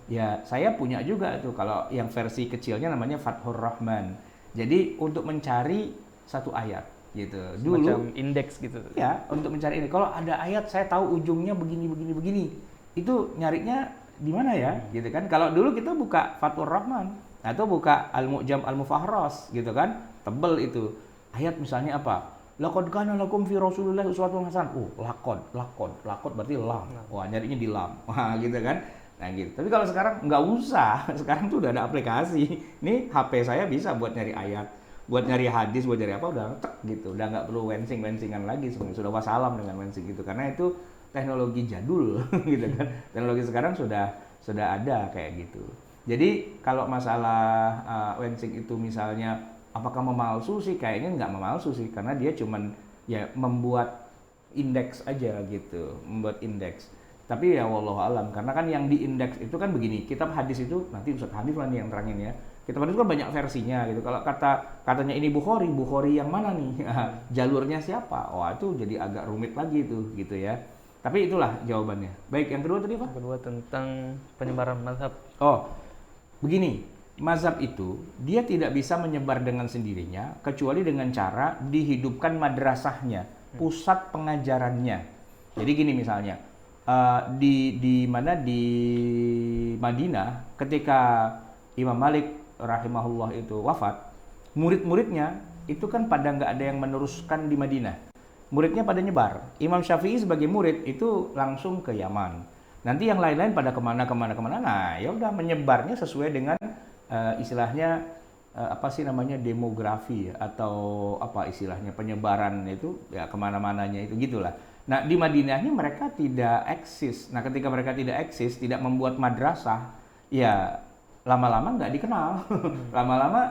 Ya, saya punya juga tuh, kalau yang versi kecilnya namanya Fathur Rahman. Jadi untuk mencari satu ayat gitu. Dulu macam indeks gitu. Ya, untuk mencari ini. Kalau ada ayat saya tahu ujungnya begini. Itu nyarinya di mana ya? Gitu kan. Kalau dulu kita buka Fathur Rahman atau buka Al-Mu'jam Al-Mufahras gitu kan. Tebel itu. Ayat misalnya apa? Laqad kana lakum fi Rasulillah uswatun hasanah. Lakod berarti lam. Wah, nyarinya di lam. Wah, gitu kan. Nah, gitu. Tapi kalau sekarang nggak usah. Sekarang tuh udah ada aplikasi. Nih HP saya bisa buat nyari ayat, buat nyari hadis, buat nyari apa udah tek gitu. Udah nggak perlu wensingan lagi sebenarnya. Sudah wassalam dengan wensing gitu. Karena itu teknologi jadul gitu kan. Teknologi sekarang sudah ada kayak gitu. Jadi kalau masalah wensing itu misalnya apakah memalsu sih? Kayaknya nggak memalsu sih, karena dia cuman ya membuat indeks aja gitu, membuat indeks. Tapi ya wallahu alam, karena kan yang di indeks itu kan begini, kitab hadis itu nanti Ustaz Hanif lah nih yang terangin ya. Kitab hadis kan banyak versinya gitu. Kalau katanya ini Bukhari yang mana nih? Jalurnya siapa? Wah, itu jadi agak rumit lagi tuh gitu ya. Tapi itulah jawabannya. Baik, yang kedua tadi Pak? Yang kedua tentang penyebaran mazhab. Oh, begini. Mazhab itu dia tidak bisa menyebar dengan sendirinya kecuali dengan cara dihidupkan madrasahnya, pusat pengajarannya. Jadi gini misalnya di Madinah ketika Imam Malik rahimahullah itu wafat, murid-muridnya itu kan pada nggak ada yang meneruskan di Madinah. Muridnya pada nyebar. Imam Syafi'i sebagai murid itu langsung ke Yaman. Nanti yang lain-lain pada kemana. Nah, ya udah menyebarnya sesuai dengan istilahnya demografi atau apa istilahnya penyebaran itu ya kemana-mananya itu gitulah. Nah, di Madinah ini mereka tidak eksis. Nah, ketika mereka tidak eksis, tidak membuat madrasah, ya lama-lama nggak dikenal, lama-lama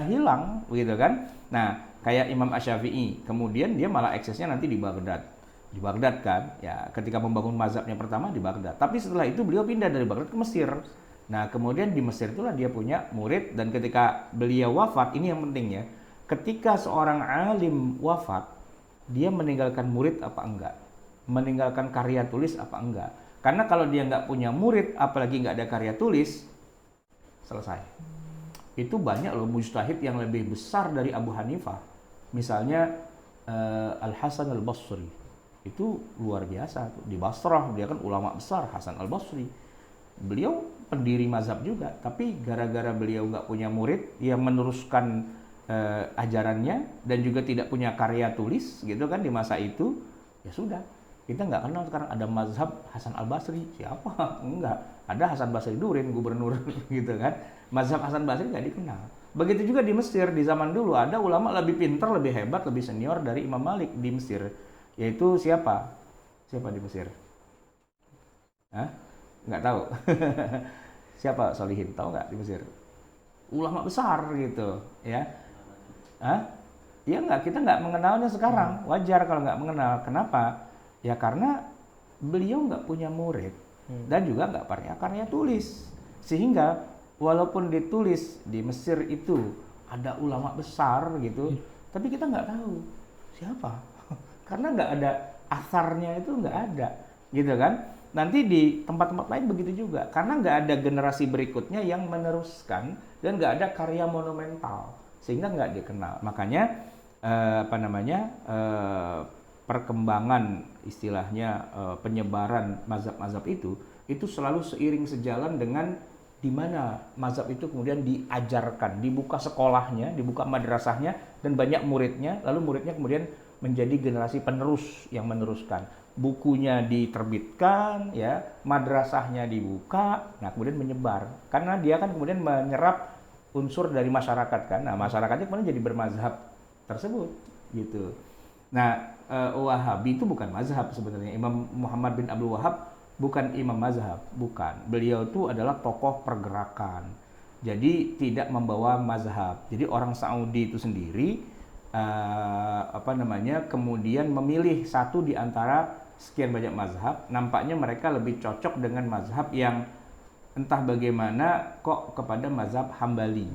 hilang begitu kan. Nah, kayak Imam Asy-Syafi'i, kemudian dia malah eksisnya nanti di Baghdad kan, ya ketika membangun mazhabnya pertama di Baghdad. Tapi setelah itu beliau pindah dari Baghdad ke Mesir. Nah, kemudian di Mesir itulah dia punya murid, dan ketika beliau wafat, ini yang penting ya, ketika seorang alim wafat, dia meninggalkan murid apa enggak? Meninggalkan karya tulis apa enggak? Karena kalau dia nggak punya murid, apalagi nggak ada karya tulis, selesai. Itu banyak loh mujtahid yang lebih besar dari Abu Hanifah. Misalnya Al-Hasan Al-Basri, itu luar biasa. Di Basrah, dia kan ulama besar, Hasan Al-Basri. Beliau pendiri mazhab juga, tapi gara-gara beliau nggak punya murid yang meneruskan ajarannya dan juga tidak punya karya tulis gitu kan di masa itu, Ya sudah, kita nggak kenal sekarang ada mazhab Hasan Al-Basri. Siapa? Enggak. Ada Hasan Basri Durin, gubernur gitu kan. Mazhab Hasan Basri nggak dikenal. Begitu juga di Mesir, di zaman dulu ada ulama lebih pintar, lebih hebat, lebih senior dari Imam Malik di Mesir. Yaitu siapa? Siapa di Mesir? Hah? Nggak tahu. Siapa Solihin? Tahu nggak di Mesir? Ulama besar gitu, ya. Hah? Ya nggak, kita nggak mengenalnya sekarang. Wajar kalau nggak mengenal. Kenapa? Ya karena beliau nggak punya murid dan juga nggak punya karya tulis. Sehingga walaupun ditulis di Mesir itu ada ulama besar gitu, tapi kita nggak tahu siapa. Karena nggak ada asarnya, itu nggak ada, gitu kan? Nanti di tempat-tempat lain begitu juga. Karena nggak ada generasi berikutnya yang meneruskan dan nggak ada karya monumental, sehingga nggak dikenal. Makanya perkembangan istilahnya penyebaran mazhab-mazhab itu selalu seiring sejalan dengan di mana mazhab itu kemudian diajarkan, dibuka sekolahnya, dibuka madrasahnya, dan banyak muridnya, lalu muridnya kemudian menjadi generasi penerus yang meneruskan. Bukunya diterbitkan, ya, madrasahnya dibuka, nah kemudian menyebar. Karena dia kan kemudian menyerap unsur dari masyarakat kan, nah masyarakatnya kemudian jadi bermazhab tersebut, gitu. Nah, Wahabi itu bukan mazhab sebenarnya. Imam Muhammad bin Abdul Wahab bukan imam mazhab, bukan. Beliau itu adalah tokoh pergerakan. Jadi tidak membawa mazhab. Jadi orang Saudi itu sendiri kemudian memilih satu di antara sekian banyak mazhab. Nampaknya mereka lebih cocok dengan mazhab yang entah bagaimana kok kepada mazhab Hambali.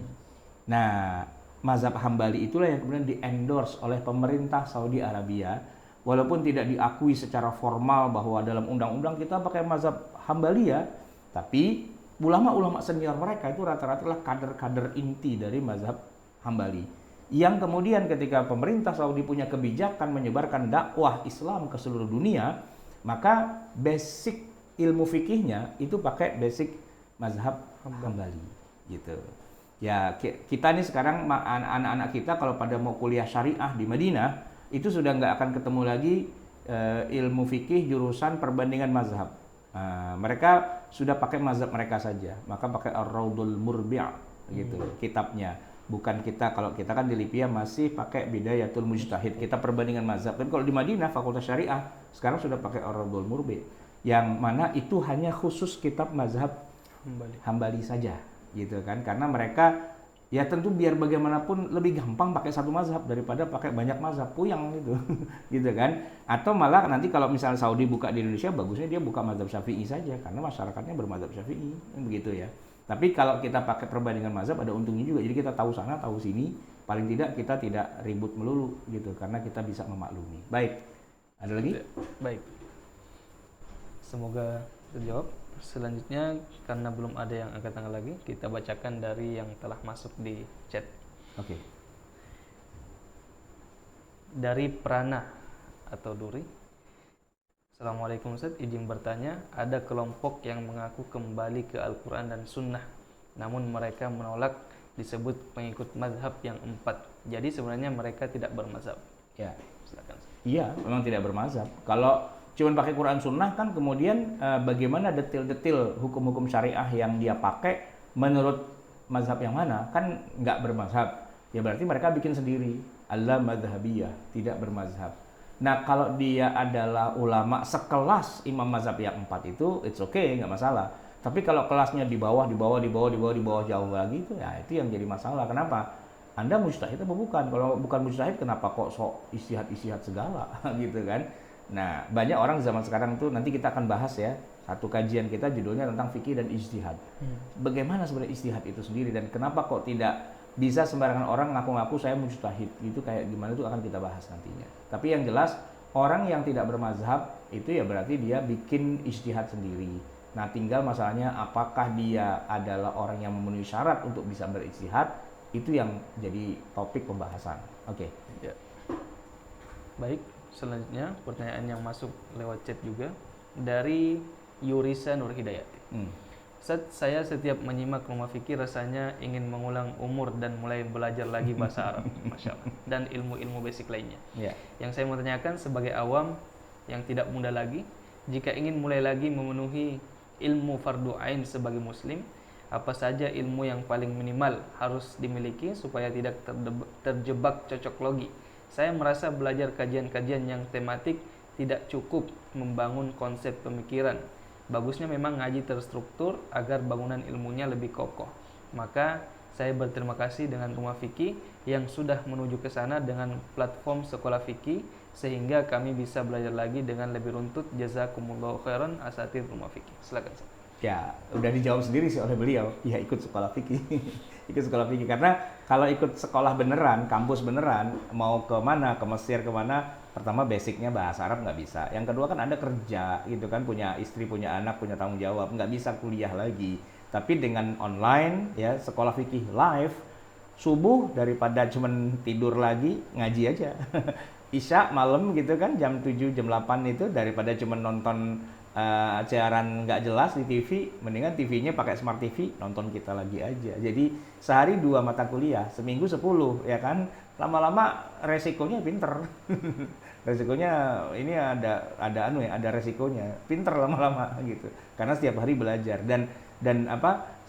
Nah, mazhab Hambali itulah yang kemudian di-endorse oleh pemerintah Saudi Arabia, walaupun tidak diakui secara formal bahwa dalam undang-undang kita pakai mazhab Hambali ya, tapi ulama-ulama senior mereka itu rata-rata adalah kader-kader inti dari mazhab Hambali, yang kemudian ketika pemerintah Saudi punya kebijakan menyebarkan dakwah Islam ke seluruh dunia, maka basic ilmu fikihnya itu pakai basic mazhab Hambali, gitu. Ya, kita nih sekarang anak-anak kita kalau pada mau kuliah syariah di Madinah, itu sudah nggak akan ketemu lagi ilmu fikih jurusan perbandingan mazhab. Mereka sudah pakai mazhab mereka saja, maka pakai Ar-Raudul Murbi' gitu kitabnya. Bukan kita, kalau kita kan di Lipia masih pakai Bidayatul Mujtahid, kita perbandingan mazhab. Tapi kalau di Madinah Fakultas Syariah sekarang sudah pakai Ar-Raudul Murbi', yang mana itu hanya khusus kitab mazhab Hambali saja, gitu kan. Karena mereka ya tentu biar bagaimanapun lebih gampang pakai satu mazhab daripada pakai banyak mazhab, puyang gitu. Gitu kan. Atau malah nanti kalau misalnya Saudi buka di Indonesia, bagusnya dia buka mazhab Syafi'i saja karena masyarakatnya bermazhab Syafi'i, begitu ya. Tapi kalau kita pakai perbandingan mazhab ada untungnya juga. Jadi kita tahu sana, tahu sini, paling tidak kita tidak ribut melulu gitu karena kita bisa memaklumi. Baik. Ada lagi? Baik. Semoga terjawab. Selanjutnya, karena belum ada yang angkat tangan lagi, kita bacakan dari yang telah masuk di chat. Oke. Dari Prana atau Duri. Assalamualaikum Ustaz, izin bertanya, ada kelompok yang mengaku kembali ke Al-Quran dan Sunnah, namun mereka menolak disebut pengikut mazhab yang 4. Jadi sebenarnya mereka tidak bermazhab. Ya. Silakan. Iya, memang tidak bermazhab. Kalau cuman pakai Quran Sunnah kan kemudian bagaimana detail-detail hukum-hukum syariah yang dia pakai menurut mazhab yang mana, kan nggak bermazhab. Ya berarti mereka bikin sendiri, Allah madhabiyah, tidak bermazhab. Nah kalau dia adalah ulama sekelas imam mazhab yang 4 itu, it's okay, nggak masalah. Tapi kalau kelasnya di bawah jauh lagi, itu ya itu yang jadi masalah. Kenapa? Anda mujtahid atau bukan? Kalau bukan mujtahid, kenapa kok sok istihad segala gitu kan? Nah, banyak orang zaman sekarang tuh, nanti kita akan bahas ya, satu kajian kita judulnya tentang fikih dan ijtihad. Bagaimana sebenarnya ijtihad itu sendiri dan kenapa kok tidak bisa sembarangan orang ngaku-ngaku saya mujtahid, itu kayak gimana itu akan kita bahas nantinya. Tapi yang jelas, orang yang tidak bermazhab itu ya berarti dia bikin ijtihad sendiri. Nah, tinggal masalahnya apakah dia adalah orang yang memenuhi syarat untuk bisa berijtihad, itu yang jadi topik pembahasan. Oke. Ya. Baik. Selanjutnya pertanyaan yang masuk lewat chat juga dari Yurisa Nur Hidayat. Ustaz, saya setiap menyimak Rumah Fikih rasanya ingin mengulang umur dan mulai belajar lagi bahasa Arab, Masya Allah, dan ilmu-ilmu basic lainnya. Yeah. Yang saya mau tanyakan sebagai awam, yang tidak muda lagi, jika ingin mulai lagi memenuhi ilmu fardu ain sebagai muslim, apa saja ilmu yang paling minimal harus dimiliki supaya tidak terjebak cocok logi? Saya merasa belajar kajian-kajian yang tematik tidak cukup membangun konsep pemikiran. Bagusnya memang ngaji terstruktur agar bangunan ilmunya lebih kokoh. Maka saya berterima kasih dengan Rumah Fikih yang sudah menuju ke sana dengan platform Sekolah Fikih, sehingga kami bisa belajar lagi dengan lebih runtut. Jazakumullahu khairan, asatidz Rumah Fikih. Silakan. Ya, udah dijawab sendiri sih oleh beliau. Ya, ikut sekolah fikih. Ikut sekolah fikih karena kalau ikut sekolah beneran, kampus beneran, mau ke mana, ke Mesir ke mana, pertama basicnya bahasa Arab nggak bisa. Yang kedua kan Anda kerja gitu kan, punya istri, punya anak, punya tanggung jawab, nggak bisa kuliah lagi. Tapi dengan online ya, sekolah fikih live, subuh daripada cuman tidur lagi, ngaji aja. Isya malam gitu kan, jam 7, jam 8 itu daripada cuman nonton siaran nggak jelas di TV, mendingan TV-nya pakai smart TV, nonton kita lagi aja. Jadi sehari 2 mata kuliah, seminggu 10 ya kan. Lama-lama resikonya pinter. Resikonya ini ada resikonya. Pinter lama-lama gitu. Karena setiap hari belajar dan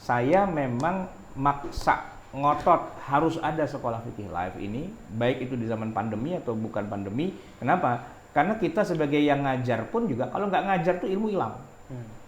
saya memang maksa ngotot harus ada sekolah fikih live ini, baik itu di zaman pandemi atau bukan pandemi. Kenapa? Karena kita sebagai yang ngajar pun juga kalau nggak ngajar tuh ilmu hilang.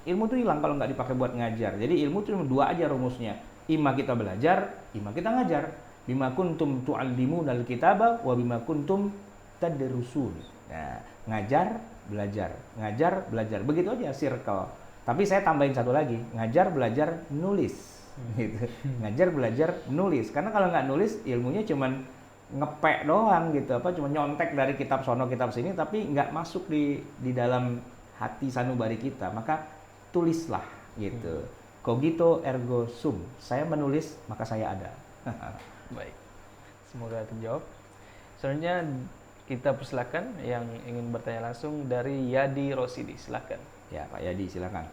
Ilmu tuh hilang kalau nggak dipakai buat ngajar. Jadi ilmu tuh cuma 2 aja rumusnya. Ima kita belajar, ima kita ngajar. Bima kuntum tu'allimunal kitaba wa bima kuntum tadrusun. Nah, ngajar, belajar. Ngajar, belajar. Begitu aja circle. Tapi saya tambahin satu lagi, ngajar, belajar, nulis. Gitu. Ngajar, belajar, nulis. Karena kalau nggak nulis, ilmunya cuman ngepek doang gitu, cuma nyontek dari kitab sono kitab sini tapi nggak masuk di dalam hati sanubari kita. Maka tulislah gitu. Cogito ergo sum. Saya menulis maka saya ada. Baik, semoga terjawab. Selanjutnya kita persilakan yang ingin bertanya langsung dari Yadi Rosidi. Silakan. Ya Pak Yadi, silakan.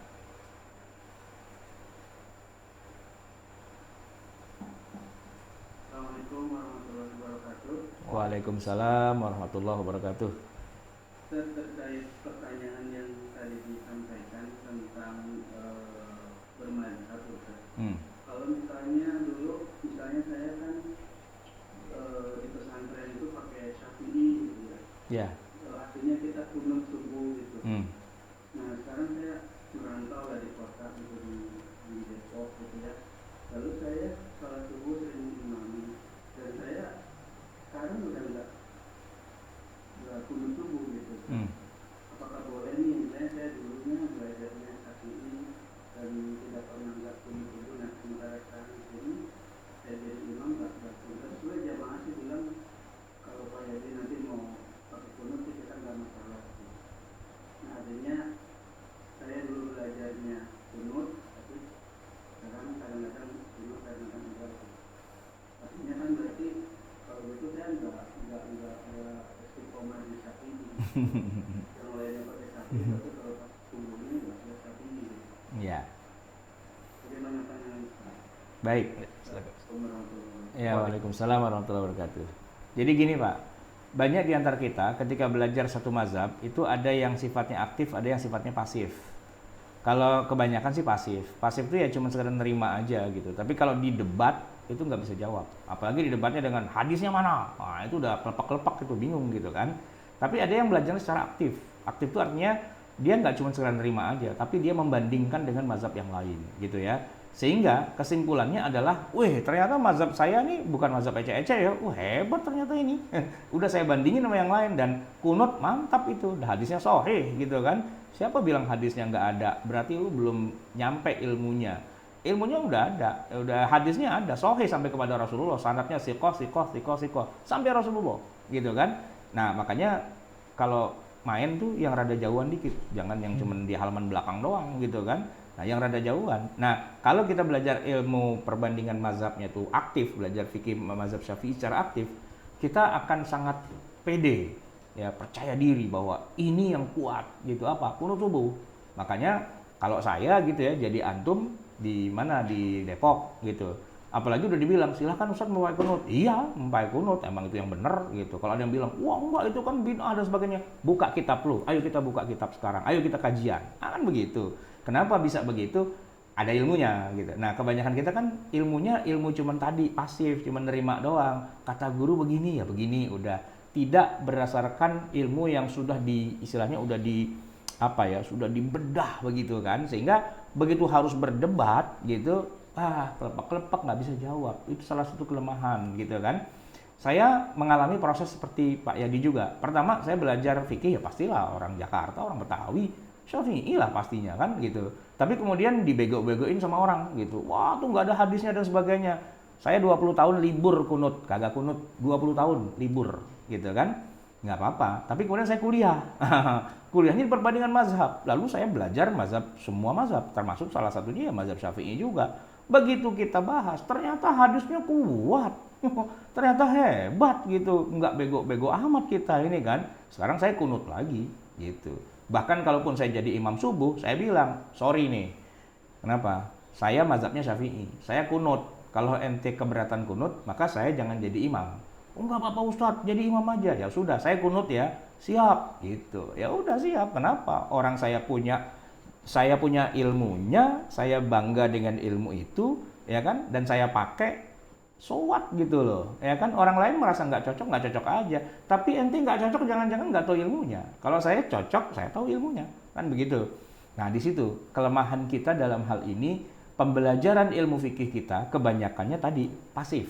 Waalaikumsalam warahmatullahi wabarakatuh. Terkait pertanyaan yang tadi disampaikan tentang bermadzhab, kalau misalnya dulu, saya kan di pesantren itu pakai Syafi'i gitu ya. Ya. Artinya kita kunut subuh gitu. Nah sekarang saya merantau dari kota gitu di Depok gitu ya. Lalu saya sholat subuh sering imami dan saya sekarang udah nggak kunut subuh gitu. Apakah boleh nih, misalnya saya dulunya belajarnya Syafi'i dan tidak pernah nggak kunut subuh, nah sementara sekarang di sini saya jadi imam nggak kunut. Terus gue jamaah sih bilang kalau Pak Yadi nanti mau pakai kunut sih kita nggak masalah. Nah artinya saya dulu belajarnya kunut, tapi sekarang kadang-kadang kunut, kadang-kadang enggak. Artinya kan berarti kalau itu saya nggak ada istiqomah di Syafi'i. Yang lainnya pakai Syafi'i, tapi kalau pas subuhnya nggak ada Syafi'i. Ya. Bagaimana pandangan Pak? Baik. Ya, Ya, waalaikumsalam warahmatullahi wabarakatuh. Jadi gini Pak, banyak di antara kita ketika belajar satu mazhab itu ada yang sifatnya aktif, ada yang sifatnya pasif. Kalau kebanyakan sih pasif. Pasif itu ya cuma sekedar nerima aja gitu. Tapi kalau di debat itu nggak bisa jawab. Apalagi di debatnya dengan hadisnya mana. Nah, itu udah kelepak-kelepak itu, bingung gitu kan. Tapi ada yang belajar secara aktif. Aktif itu artinya dia nggak cuma sekedar nerima aja, tapi dia membandingkan dengan mazhab yang lain gitu ya. Sehingga kesimpulannya adalah, wih ternyata mazhab saya nih bukan mazhab ece-ece ya. Wah hebat ternyata ini. Udah saya bandingin sama yang lain dan kunut mantap itu. Hadisnya sahih gitu kan. Siapa bilang hadisnya nggak ada? Berarti lu belum nyampe ilmunya. Ilmunya udah ada, udah hadisnya ada, sahih sampai kepada Rasulullah, sanadnya siqah sampai Rasulullah, gitu kan? Nah makanya kalau main tuh yang rada jauhan dikit, jangan yang cuman di halaman belakang doang, gitu kan? Nah yang rada jauhan. Nah kalau kita belajar ilmu perbandingan mazhabnya tuh aktif, belajar fikih mazhab Syafi'i secara aktif, kita akan sangat pede, ya percaya diri bahwa ini yang kuat, gitu apa? Kunut subuh. Makanya kalau saya gitu ya, jadi antum di mana di Depok gitu, Apalagi udah dibilang, silahkan Ustaz mau pakai kunut. Iya, mau pakai kunut, emang itu yang benar gitu. Kalau ada yang bilang, wah enggak itu kan bid'ah dan sebagainya. Buka kitab lu, ayo kita buka kitab sekarang, ayo kita kajian. Kan begitu. Kenapa bisa begitu? Ada ilmunya gitu. Nah kebanyakan kita kan ilmunya ilmu cuman tadi, pasif, cuman nerima doang. Kata guru begini ya begini, udah. Tidak berdasarkan ilmu yang sudah istilahnya udah sudah dibedah begitu kan. Sehingga begitu harus berdebat gitu, kelepek-kelepek nggak bisa jawab. Itu salah satu kelemahan gitu kan. Saya mengalami proses seperti Pak Yadi juga. Pertama saya belajar fikih ya pastilah orang Jakarta, orang Betawi, Syafi'i lah pastinya kan gitu. Tapi kemudian dibego-begoin sama orang gitu. Wah tuh nggak ada hadisnya dan sebagainya. Saya 20 tahun libur kunut, kagak kunut 20 tahun libur gitu kan. Nggak apa-apa. Tapi kemudian saya kuliah. Kuliahnya di perbandingan mazhab. Lalu saya belajar mazhab, semua mazhab. Termasuk salah satunya ya mazhab Syafi'i juga. Begitu kita bahas, ternyata hadisnya kuat. Ternyata hebat gitu. Nggak bego-bego amat kita ini kan. Sekarang saya kunut lagi gitu. Bahkan kalaupun saya jadi imam subuh, saya bilang, sorry nih. Kenapa? Saya mazhabnya Syafi'i. Saya kunut. Kalau ente keberatan kunut, maka saya jangan jadi imam. Oh, enggak apa-apa Ustadz, jadi imam aja. Ya sudah, saya kunut ya. Siap gitu. Ya udah siap. Kenapa? Orang saya punya ilmunya, saya bangga dengan ilmu itu, ya kan? Dan saya pakai, so what gitu loh, ya kan? Orang lain merasa nggak cocok aja. Tapi ente nggak cocok, jangan-jangan nggak tahu ilmunya. Kalau saya cocok, saya tahu ilmunya, kan begitu. Nah di situ kelemahan kita dalam hal ini, pembelajaran ilmu fikih kita kebanyakannya tadi pasif,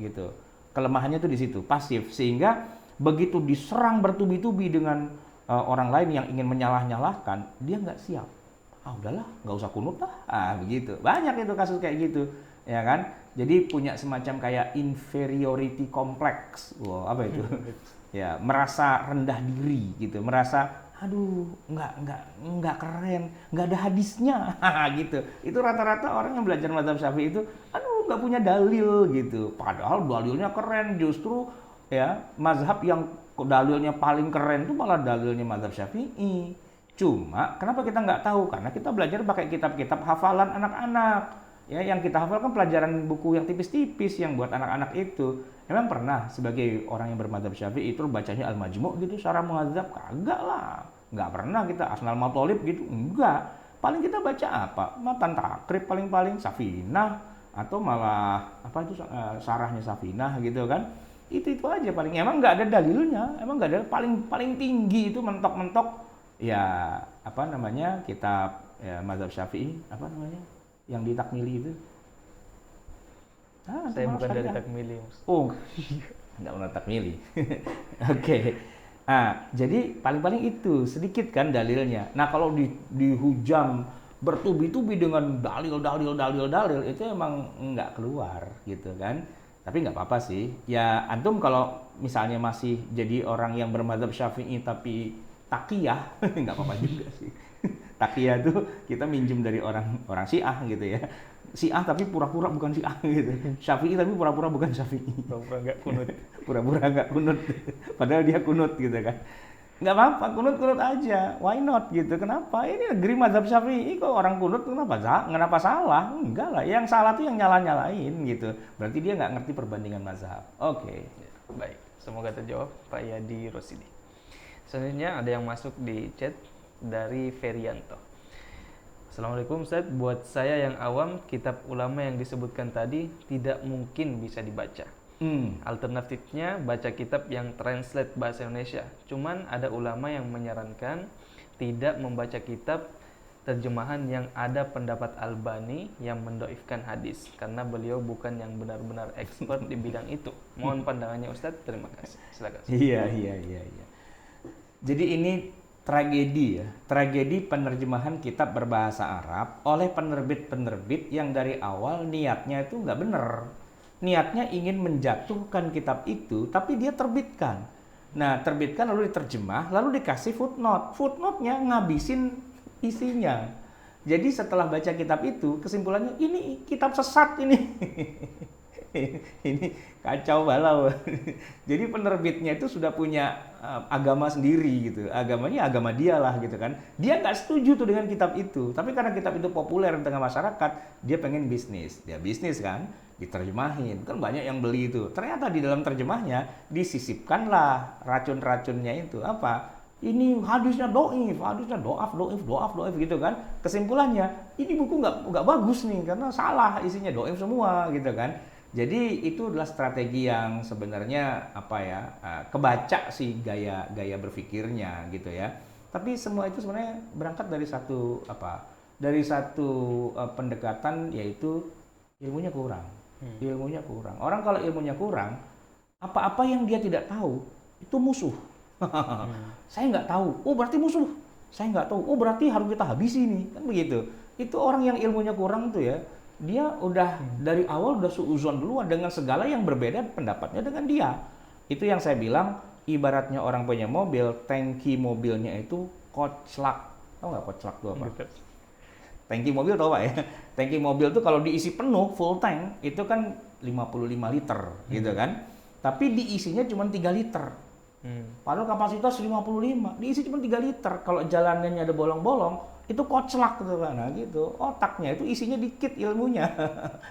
gitu. Kelemahannya tuh di situ, pasif, sehingga begitu diserang bertubi-tubi dengan orang lain yang ingin menyalah-nyalahkan, dia nggak siap. Udahlah, nggak usah kunut lah. Begitu. Banyak itu kasus kayak gitu, ya kan? Jadi punya semacam kayak inferiority complex. Wow, apa itu? Ya, merasa rendah diri gitu, merasa aduh, nggak keren, nggak ada hadisnya, gitu. Itu rata-rata orang yang belajar mazhab Syafi'i itu, aduh, nggak punya dalil gitu. Padahal dalilnya keren, justru ya mazhab yang dalilnya paling keren itu malah dalilnya mazhab Syafi'i. Cuma kenapa kita nggak tahu? Karena kita belajar pakai kitab-kitab hafalan anak-anak. Ya, yang kita hafal kan pelajaran buku yang tipis-tipis yang buat anak-anak itu. Emang pernah sebagai orang yang bermadzhab Syafi'i itu bacanya Al-Majmu' gitu secara muhadzab? Kagak lah. Nggak pernah kita Asnal Mathalib gitu. Enggak. Paling kita baca apa? Matan Takrib paling-paling, Safinah, atau malah apa itu sarahnya Safinah gitu kan. Itu aja paling. Emang nggak ada dalilnya. Emang nggak ada, paling tinggi itu mentok-mentok ya apa namanya kitab ya mazhab Syafi'i apa namanya yang ditakmili itu. Saya bukan dari takmili. Oh, nggak pernah takmili. Oke. Jadi paling-paling itu sedikit kan dalilnya. Nah kalau dihujam bertubi-tubi dengan dalil itu emang nggak keluar gitu kan. Tapi nggak apa-apa sih. Ya antum kalau misalnya masih jadi orang yang bermadzhab Syafi'i tapi takiyah, nggak apa-apa juga sih. Takiyah tuh kita minjem dari orang Syiah gitu ya. Syiah tapi pura-pura bukan Syiah gitu. Syafi'i tapi pura-pura bukan Syafi'i. Pura-pura nggak kunut. Pura-pura nggak kunut. Padahal dia kunut gitu kan. Nggak apa-apa, kunut aja. Why not gitu. Kenapa? Ini negeri mazhab Syafi'i kok orang kunut kenapa salah? Enggak lah. Yang salah tuh yang nyalain gitu. Berarti dia nggak ngerti perbandingan mazhab. Oke. Baik, semoga terjawab Pak Yadi Rosidi. Selanjutnya ada yang masuk di chat dari Ferianto. Assalamualaikum Ustaz, buat saya yang awam, kitab ulama yang disebutkan tadi tidak mungkin bisa dibaca. Alternatifnya baca kitab yang translate bahasa Indonesia. Cuman ada ulama yang menyarankan tidak membaca kitab terjemahan yang ada pendapat Albani yang mendoifkan hadis, karena beliau bukan yang benar-benar expert di bidang itu. Mohon pandangannya Ustaz, terima kasih. Silakan. Iya. Jadi ini tragedi penerjemahan kitab berbahasa Arab oleh penerbit-penerbit yang dari awal niatnya itu nggak benar. Niatnya ingin menjatuhkan kitab itu, tapi dia terbitkan. Nah, terbitkan lalu diterjemah, lalu dikasih footnote. Footnote-nya ngabisin isinya. Jadi setelah baca kitab itu, kesimpulannya ini kitab sesat ini. Ini kacau balau. Jadi penerbitnya itu sudah punya agama sendiri gitu. Agamanya agama dia lah gitu kan. Dia nggak setuju tuh dengan kitab itu. Tapi karena kitab itu populer di tengah masyarakat, dia pengen bisnis. Dia bisnis kan. diterjemahin. Kan banyak yang beli itu. Ternyata di dalam terjemahnya disisipkanlah racun-racunnya itu. Apa? Ini hadisnya doif, hadisnya doaf gitu kan. Kesimpulannya, ini buku nggak bagus nih karena salah, isinya doif semua gitu kan. Jadi itu adalah strategi yang sebenarnya kebaca sih gaya berpikirnya gitu ya. Tapi semua itu sebenarnya berangkat dari satu pendekatan, yaitu ilmunya kurang. Ilmunya kurang. Orang kalau ilmunya kurang, apa-apa yang dia tidak tahu itu musuh. Saya nggak tahu, oh berarti musuh. Saya nggak tahu, oh berarti harus kita habisi nih, kan begitu. Itu orang yang ilmunya kurang tuh ya, dia udah dari awal udah suuzon duluan dengan segala yang berbeda pendapatnya dengan dia. Itu yang saya bilang, ibaratnya orang punya mobil, tangki mobilnya itu koclak. Tahu nggak koclak itu apa? Tangki mobil tahu Pak ya? Tangki mobil tuh kalau diisi penuh full tank itu kan 55 liter gitu kan. Tapi diisinya cuma 3 liter. Padahal kapasitas 55, diisi cuma 3 liter. Kalau jalanannya ada bolong-bolong, itu koclak gitu kan. Nah, gitu. Otaknya itu isinya dikit ilmunya.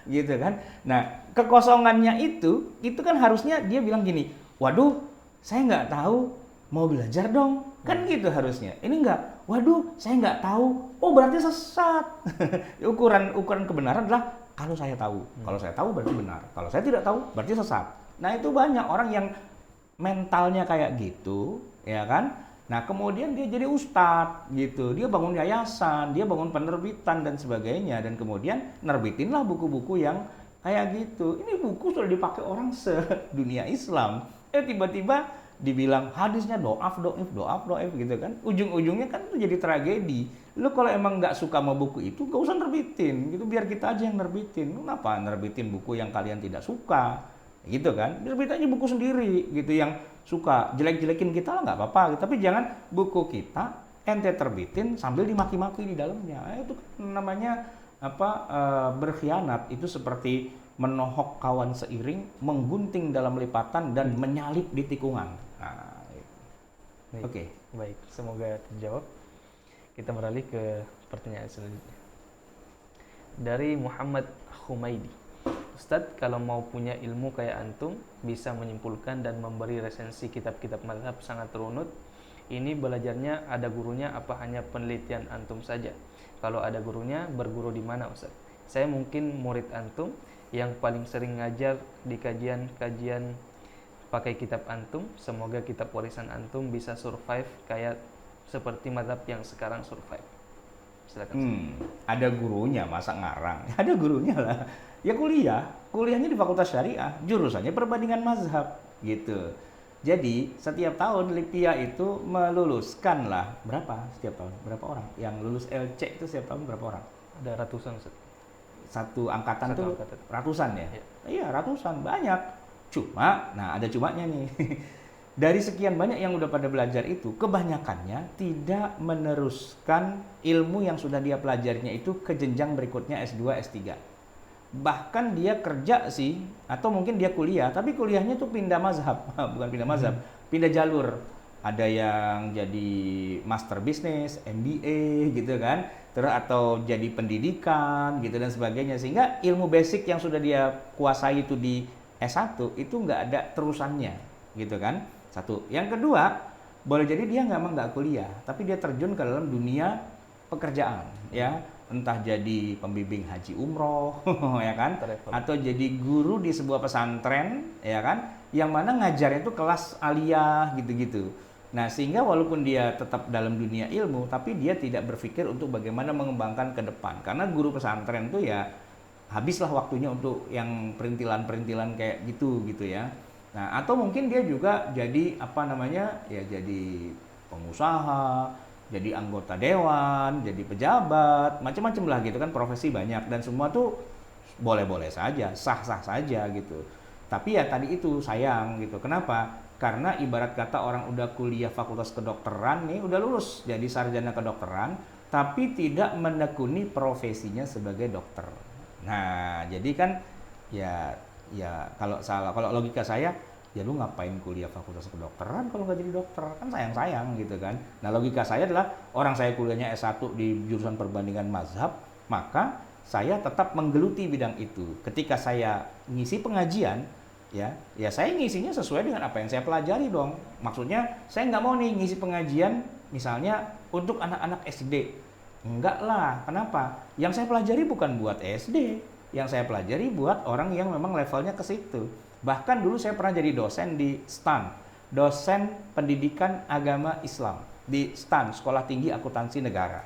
Gitu kan. Nah, kekosongannya itu kan harusnya dia bilang gini, waduh, saya nggak tahu, mau belajar dong. Kan gitu harusnya. Ini enggak, waduh, saya nggak tahu. Oh, berarti sesat. Ukuran kebenaran adalah kalau saya tahu. Kalau saya tahu berarti benar. Kalau saya tidak tahu berarti sesat. Nah, itu banyak orang yang mentalnya kayak gitu, ya kan? Nah, kemudian dia jadi ustadz gitu. Dia bangun yayasan, dia bangun penerbitan dan sebagainya, dan kemudian nerbitinlah buku-buku yang kayak gitu. Ini buku sudah dipakai orang sedunia Islam. Tiba-tiba dibilang hadisnya doaf gitu kan. Ujung-ujungnya kan itu jadi tragedi. Lu kalau emang nggak suka sama buku itu, nggak usah nerbitin gitu, biar kita aja yang nerbitin. Kenapa nerbitin buku yang kalian tidak suka? Gitu kan, terbit aja buku sendiri gitu yang suka jelek-jelekin kita lah nggak apa-apa, tapi jangan buku kita ente terbitin sambil dimaki-maki di dalamnya. Itu namanya berkhianat. Itu seperti menohok kawan seiring, menggunting dalam lipatan dan menyalip di tikungan. Nah, Oke. Baik, semoga terjawab. Kita beralih ke pertanyaan selanjutnya dari Muhammad Humaidi. Ustadz, kalau mau punya ilmu kayak antum, bisa menyimpulkan dan memberi resensi kitab-kitab mazhab sangat runut. Ini belajarnya ada gurunya apa hanya penelitian antum saja? Kalau ada gurunya, berguru di mana Ustadz? Saya mungkin murid antum yang paling sering ngajar di kajian-kajian pakai kitab antum. Semoga kitab warisan antum bisa survive kayak seperti mazhab yang sekarang survive. Silakan. Ada gurunya, masa ngarang? Ada gurunya lah. Ya kuliahnya di Fakultas Syariah, jurusannya perbandingan mazhab gitu. Jadi setiap tahun LIPIA itu meluluskan lah setiap tahun berapa orang yang lulus LC itu setiap tahun berapa orang? Ada ratusan Ustaz. Satu angkatan tuh ratusan ya? Iya ratusan, banyak. Cuma, nah ada cumanya nih. Dari sekian banyak yang udah pada belajar itu, kebanyakannya tidak meneruskan ilmu yang sudah dia pelajarinya itu ke jenjang berikutnya S2, S3. Bahkan dia kerja sih, atau mungkin dia kuliah, tapi kuliahnya tuh pindah mazhab, bukan pindah mazhab, pindah jalur. Ada yang jadi master bisnis, MBA gitu kan, terus atau jadi pendidikan gitu dan sebagainya, sehingga ilmu basic yang sudah dia kuasai itu di S1 itu nggak ada terusannya gitu kan. Satu. Yang kedua, boleh jadi dia nggak kuliah, tapi dia terjun ke dalam dunia pekerjaan ya. Entah jadi pembimbing haji umroh, ya kan, atau jadi guru di sebuah pesantren, ya kan, yang mana ngajarnya itu kelas aliyah gitu-gitu. Nah, sehingga walaupun dia tetap dalam dunia ilmu, tapi dia tidak berpikir untuk bagaimana mengembangkan ke depan. Karena guru pesantren itu ya habislah waktunya untuk yang perintilan-perintilan kayak gitu ya. Nah, atau mungkin dia juga jadi jadi pengusaha, jadi anggota dewan, jadi pejabat, macam-macam lah gitu kan, profesi banyak, dan semua tuh boleh-boleh saja, sah-sah saja gitu. Tapi ya tadi itu sayang gitu. Kenapa? Karena ibarat kata orang udah kuliah fakultas kedokteran nih, udah lulus jadi sarjana kedokteran, tapi tidak menekuni profesinya sebagai dokter. Nah, jadi kan ya kalau logika saya, ya lu ngapain kuliah fakultas kedokteran kalau nggak jadi dokter, kan sayang gitu kan. Nah, logika saya adalah orang saya kuliahnya S1 di jurusan perbandingan mazhab, maka saya tetap menggeluti bidang itu. Ketika saya ngisi pengajian, ya saya ngisinya sesuai dengan apa yang saya pelajari dong. Maksudnya saya nggak mau nih ngisi pengajian misalnya untuk anak-anak SD. Enggak lah, kenapa? Yang saya pelajari bukan buat SD, yang saya pelajari buat orang yang memang levelnya ke situ. Bahkan dulu saya pernah jadi dosen di STAN, dosen pendidikan agama Islam di STAN, Sekolah Tinggi Akuntansi Negara.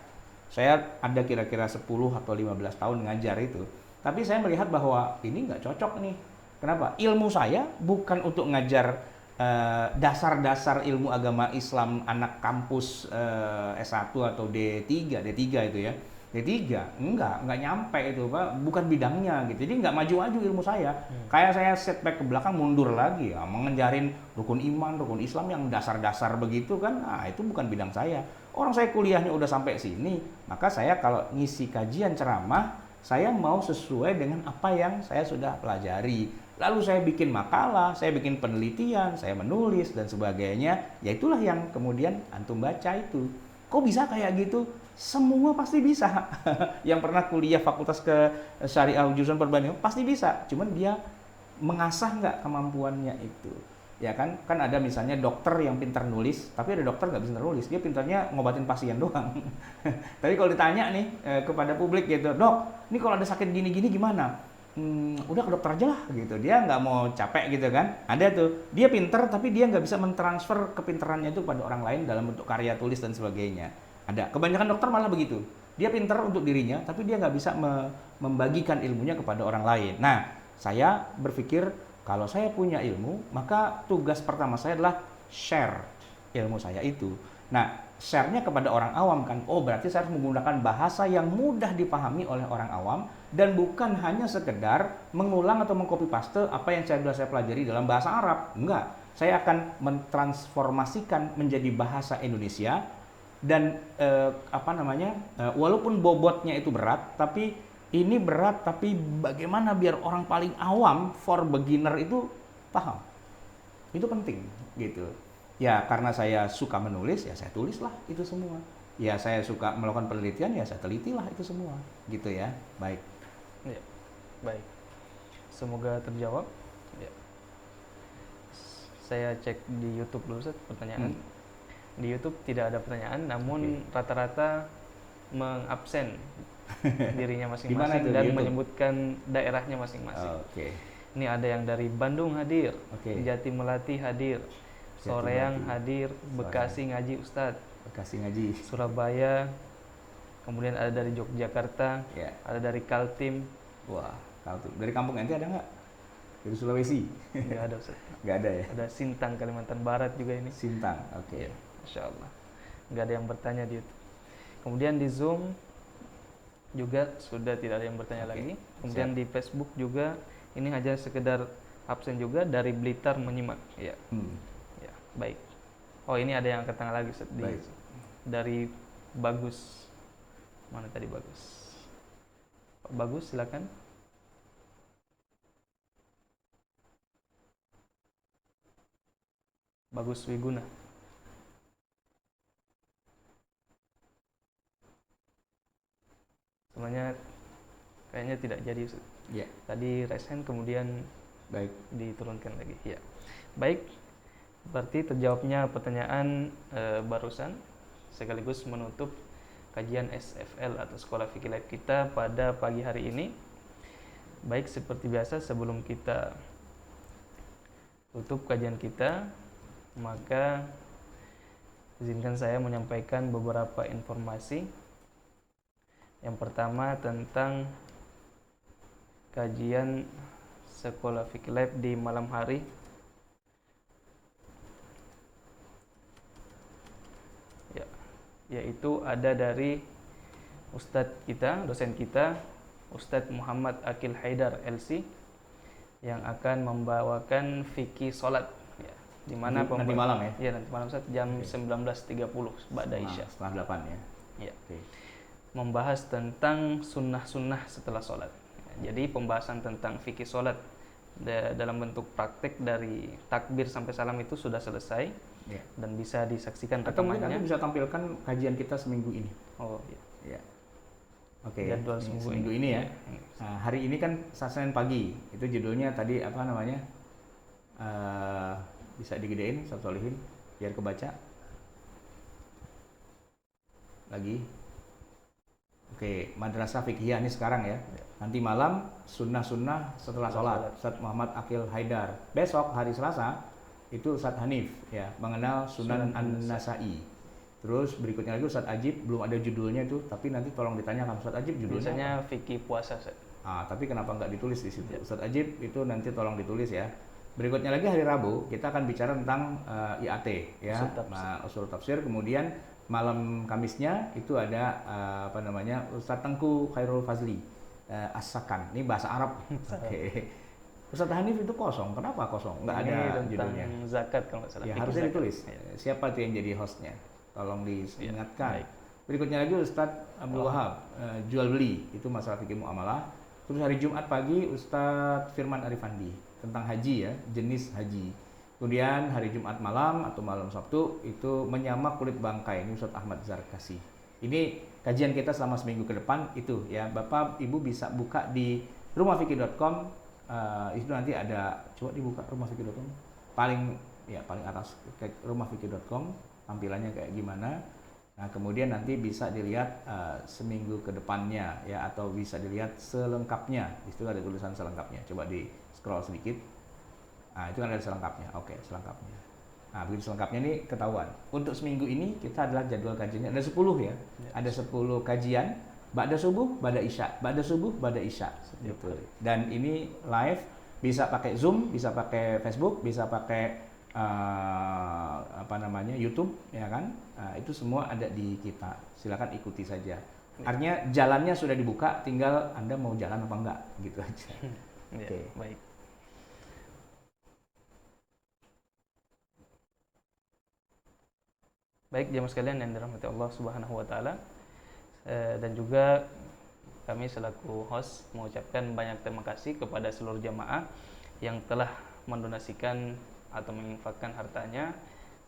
Saya ada kira-kira 10 atau 15 tahun ngajar itu. Tapi saya melihat bahwa ini nggak cocok nih. Kenapa? Ilmu saya bukan untuk ngajar dasar-dasar ilmu agama Islam anak kampus S1 atau D3 itu ya. D3, enggak nyampe itu Pak, bukan bidangnya gitu. Jadi nggak maju-maju ilmu saya. Kayak saya setback ke belakang, mundur lagi ya, mengejarin rukun iman, rukun Islam yang dasar-dasar begitu kan. Nah, itu bukan bidang saya. Orang saya kuliahnya udah sampai sini, maka saya kalau ngisi kajian ceramah, saya mau sesuai dengan apa yang saya sudah pelajari. Lalu saya bikin makalah, saya bikin penelitian, saya menulis dan sebagainya. Ya itulah yang kemudian antum baca itu. Kok bisa kayak gitu? Semua pasti bisa. Yang pernah kuliah fakultas ke syariah jurusan perbandingan pasti bisa. Cuman dia mengasah nggak kemampuannya itu. Ya kan ada misalnya dokter yang pintar nulis, tapi ada dokter nggak bisa nulis, dia pintarnya ngobatin pasien doang. Tapi kalau ditanya nih kepada publik gitu, dok, ini kalau ada sakit gini-gini gimana? Udah ke dokter aja lah gitu, dia nggak mau capek gitu kan. Ada tuh, dia pintar tapi dia nggak bisa mentransfer kepintarannya itu pada orang lain dalam bentuk karya tulis dan sebagainya. Ada, kebanyakan dokter malah begitu, dia pintar untuk dirinya tapi dia nggak bisa membagikan ilmunya kepada orang lain. Nah, saya berpikir kalau saya punya ilmu, maka tugas pertama saya adalah share ilmu saya itu. Nah, share-nya kepada orang awam kan. Oh, berarti saya harus menggunakan bahasa yang mudah dipahami oleh orang awam dan bukan hanya sekedar mengulang atau mengcopy paste apa yang saya pelajari dalam bahasa Arab. Enggak. Saya akan mentransformasikan menjadi bahasa Indonesia dan walaupun bobotnya itu berat, tapi ini berat, tapi bagaimana biar orang paling awam, for beginner itu paham. Itu penting, gitu. Ya, karena saya suka menulis, ya saya tulislah itu semua. Ya, saya suka melakukan penelitian, ya saya telitilah itu semua. Gitu ya, baik. Ya, baik. Semoga terjawab. Ya. Saya cek di YouTube dulu, Ustaz, pertanyaan. Di YouTube tidak ada pertanyaan, namun rata-rata mengabsen dirinya masing-masing dan menyebutkan daerahnya masing-masing. Ini ada yang dari Bandung hadir, Jati Melati hadir, Soreang hadir, Bekasi ngaji Ustadz, Bekasi ngaji, Surabaya, kemudian ada dari Yogyakarta, ada dari Kaltim. Wah, Kaltim. Dari kampung ente ada nggak? Dari Sulawesi? Nggak ada Ustadz. Nggak ada ya? Ada Sintang, Kalimantan Barat juga ini. Sintang, oke. Ya, Masya Allah. Nggak ada yang bertanya di YouTube. Kemudian di Zoom juga sudah tidak ada yang bertanya lagi. Kemudian di Facebook juga ini hanya sekedar absen juga dari Blitar menyimak. Ya. Ya, baik. Oh, ini ada yang ketengah lagi dari Bagus. Mana tadi Bagus? Bagus, silakan. Bagus Wiguna. Sebenarnya kayaknya tidak jadi. Tadi resen kemudian diturunkan lagi. Ya. Baik. Berarti terjawabnya pertanyaan barusan sekaligus menutup kajian SFL atau Sekolah Fikih Live kita pada pagi hari ini. Baik, seperti biasa sebelum kita tutup kajian kita, maka izinkan saya menyampaikan beberapa informasi. Yang pertama tentang kajian Sekolah Fikih Live di malam hari. Ya, yaitu ada dari Ustadz kita, dosen kita, Ustadz Muhammad Akil Haidar LC, yang akan membawakan fikih sholat. Ya, di mana nanti malam ya? Iya, nanti malam Ustadz jam 19.30 ba'da Isya. Setengah 8 ya? Iya. Membahas tentang sunnah-sunnah setelah sholat. Jadi pembahasan tentang fikih sholat dalam bentuk praktek dari takbir sampai salam itu sudah selesai dan bisa disaksikan atau mungkin rekamannya. nanti bisa tampilkan kajian kita seminggu ini. Oh iya. Oke, Jadwal ini seminggu seminggu ini ya. Nah, hari ini kan Senin pagi, itu judulnya tadi apa namanya? Bisa digedein, Ustaz Solihin, biar kebaca. Lagi. Oke, Madrasah Fiqhiyah ini sekarang ya. Nanti malam sunnah-sunnah setelah sholat. Ustaz Muhammad Akil Haidar. Besok hari Selasa itu Ustaz Hanif ya, mengenal Sunan An-Nasa'i. Terus berikutnya lagi Ustaz Ajib, belum ada judulnya itu, tapi nanti tolong ditanyakan Ustaz Ajib judulnya. Biasanya fikih puasa, Ustaz. Tapi kenapa nggak ditulis di situ? Ustaz Ajib itu nanti tolong ditulis ya. Berikutnya lagi hari Rabu kita akan bicara tentang IAT ya, usul tafsir. Kemudian malam Kamisnya itu ada apa namanya Ustaz Tengku Khairul Fazli As-Sakan. Ini bahasa Arab. Oke. Ustaz Hanif itu kosong. Kenapa kosong? Nggak ada judulnya. Zakat kalau nggak salah. Ya harusnya ditulis. Siapa tuh yang jadi hostnya? Tolong diingatkan. Berikutnya lagi Ustadz Abdul Wahab, jual beli, itu masalah fikih muamalah. Terus hari Jumat pagi Ustadz Firman Arifandi tentang haji ya, jenis haji. Kemudian hari Jumat malam atau malam Sabtu itu menyamak kulit bangkai, ini Ustadz Ahmad Zarkasi. Ini kajian kita selama seminggu ke depan itu ya, Bapak Ibu bisa buka di rumahfikih.com. Itu nanti ada, coba dibuka rumahfikih.com, paling atas rumahfikih.com. Tampilannya kayak gimana. Nah, kemudian nanti bisa dilihat seminggu ke depannya ya, atau bisa dilihat selengkapnya. Di situ ada tulisan selengkapnya. Coba di scroll sedikit. Nah, itu kan ada selengkapnya. Oke, selengkapnya. Nah, begitu selengkapnya nih ketahuan. Untuk seminggu ini kita adalah jadwal kajiannya ada 10 ya. Ada 10 kajian, ba'da subuh, ba'da isya, ba'da subuh, ba'da isya. Gitu. Dan ini live, bisa pakai Zoom, bisa pakai Facebook, bisa pakai YouTube ya kan, itu semua ada di kita, silakan ikuti saja. Artinya jalannya sudah dibuka, tinggal Anda mau jalan apa enggak gitu aja. Oke. Baik. Baik jemaah sekalian yang dirahmati Allah Subhanahu wa taala, dan juga kami selaku host mengucapkan banyak terima kasih kepada seluruh jamaah yang telah mendonasikan atau menginfakkan hartanya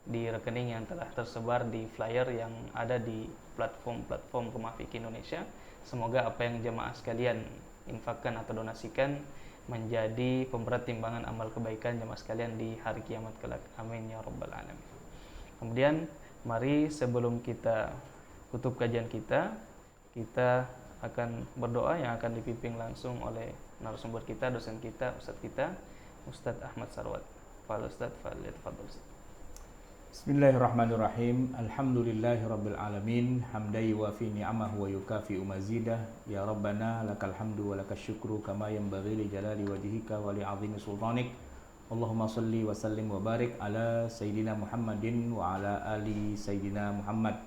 di rekening yang telah tersebar di flyer yang ada di platform Rumah Fikih Indonesia. Semoga apa yang jemaah sekalian infakkan atau donasikan menjadi pemberat timbangan amal kebaikan jemaah sekalian di hari kiamat kelak. Amin ya rabbal alamin. Kemudian mari sebelum kita tutup kajian kita akan berdoa yang akan dipimpin langsung oleh narasumber kita, dosen kita, Ustadz Ahmad Sarwat. Fal Ustadz, falyatafadhal. Bismillahirrahmanirrahim. Alhamdulillahirabbil alamin. Hamdan yuwafi ni'amahu wa yukafi mazidah. Ya Rabbana lakal hamdu wa lakas syukru kama yanbaghi li jalali wajhika wa li 'azimi sultanik. Allahumma shalli wa sallim wa barik ala sayyidina Muhammadin wa ala ali sayyidina Muhammad.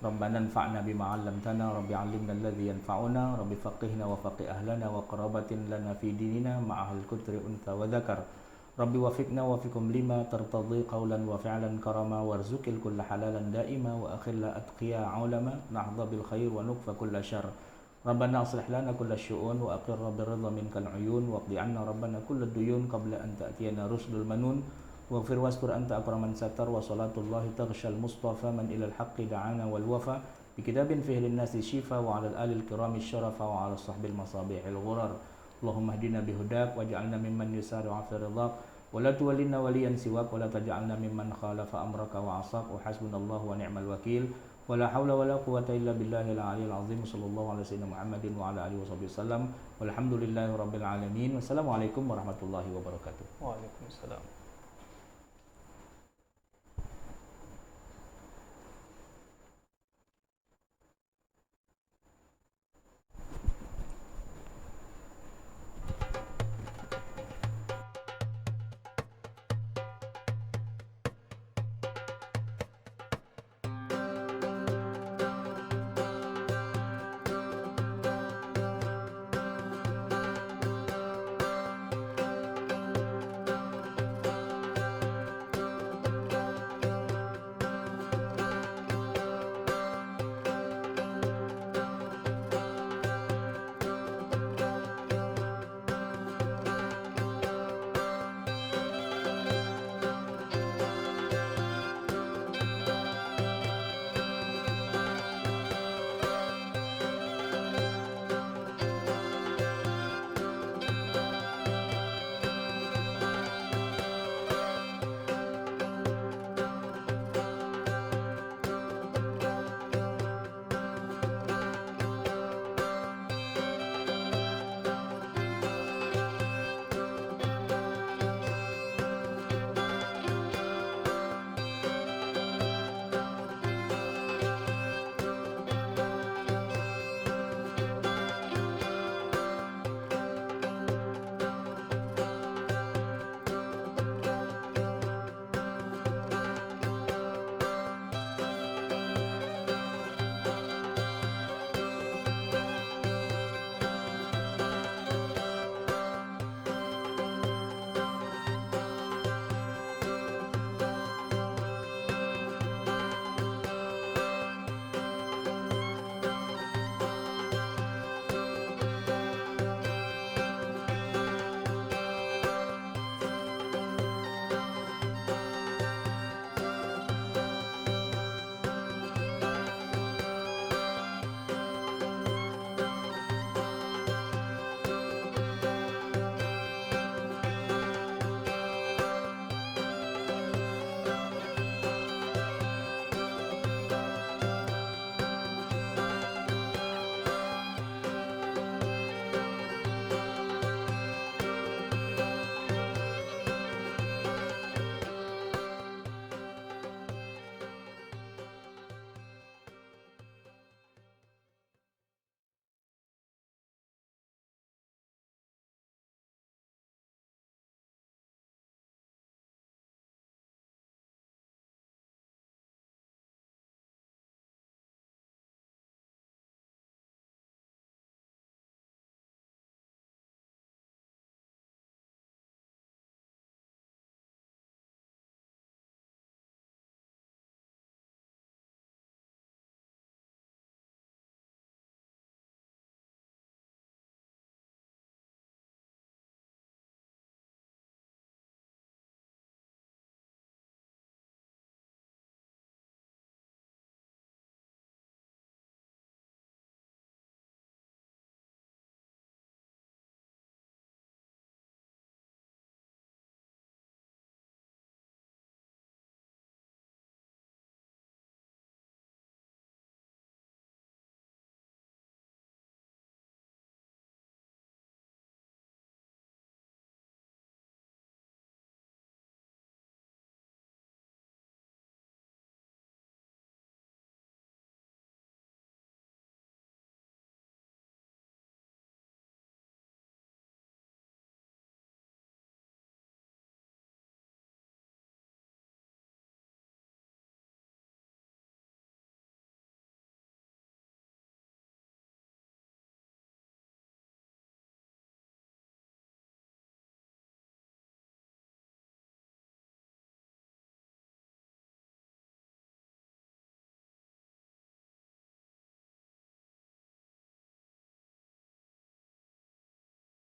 Rabbana anfa'na bima 'allamtana, rabbi 'allimna alladhi yanfa'una, rabbi faqihna wa faqih ahlana wa qarabatin lana fi dinina ma'ahal kutri untha wa dzakar. Rabbi wafiqna wafiqum lima tartadhi qawlan wa fi'lan karama warzuqil kulla halalan daima wa akhilla atqiya ulama nahdha bil khair wa nukfa kulla syarr. Rabbana aslih lana kulla syu'un wa aqirra birridha minkal uyun waqdi 'anna rabbana kulla duyun qabla an ta'tiyana rusdul manun waghfir wastur anta akraman satar wa salatullahi taghshal mustafa man ila al-haqqi da'ana wal wafa bi kitabin fihi lin-nasi shifa wa 'ala al-ali al-kirami syarafa wa 'ala sahbil masabihil ghurar. Allahumma hdina bihudak waj'alna mimman yusari'u fi ridhak wa la tuwallina waliyan siwak wa la taj'alna mimman khalafa amraka wa 'asak wa hasbunallahu wa ni'mal wakil wa la haula wa la quwwata illa billahil 'aliyyil 'azim. Sallallahu alaihi wasallam Muhammadin wa ala alihi wasallam. Walhamdulillahi rabbil alamin. Wassalamualaikum warahmatullahi wabarakatuh. Waalaikumsalam.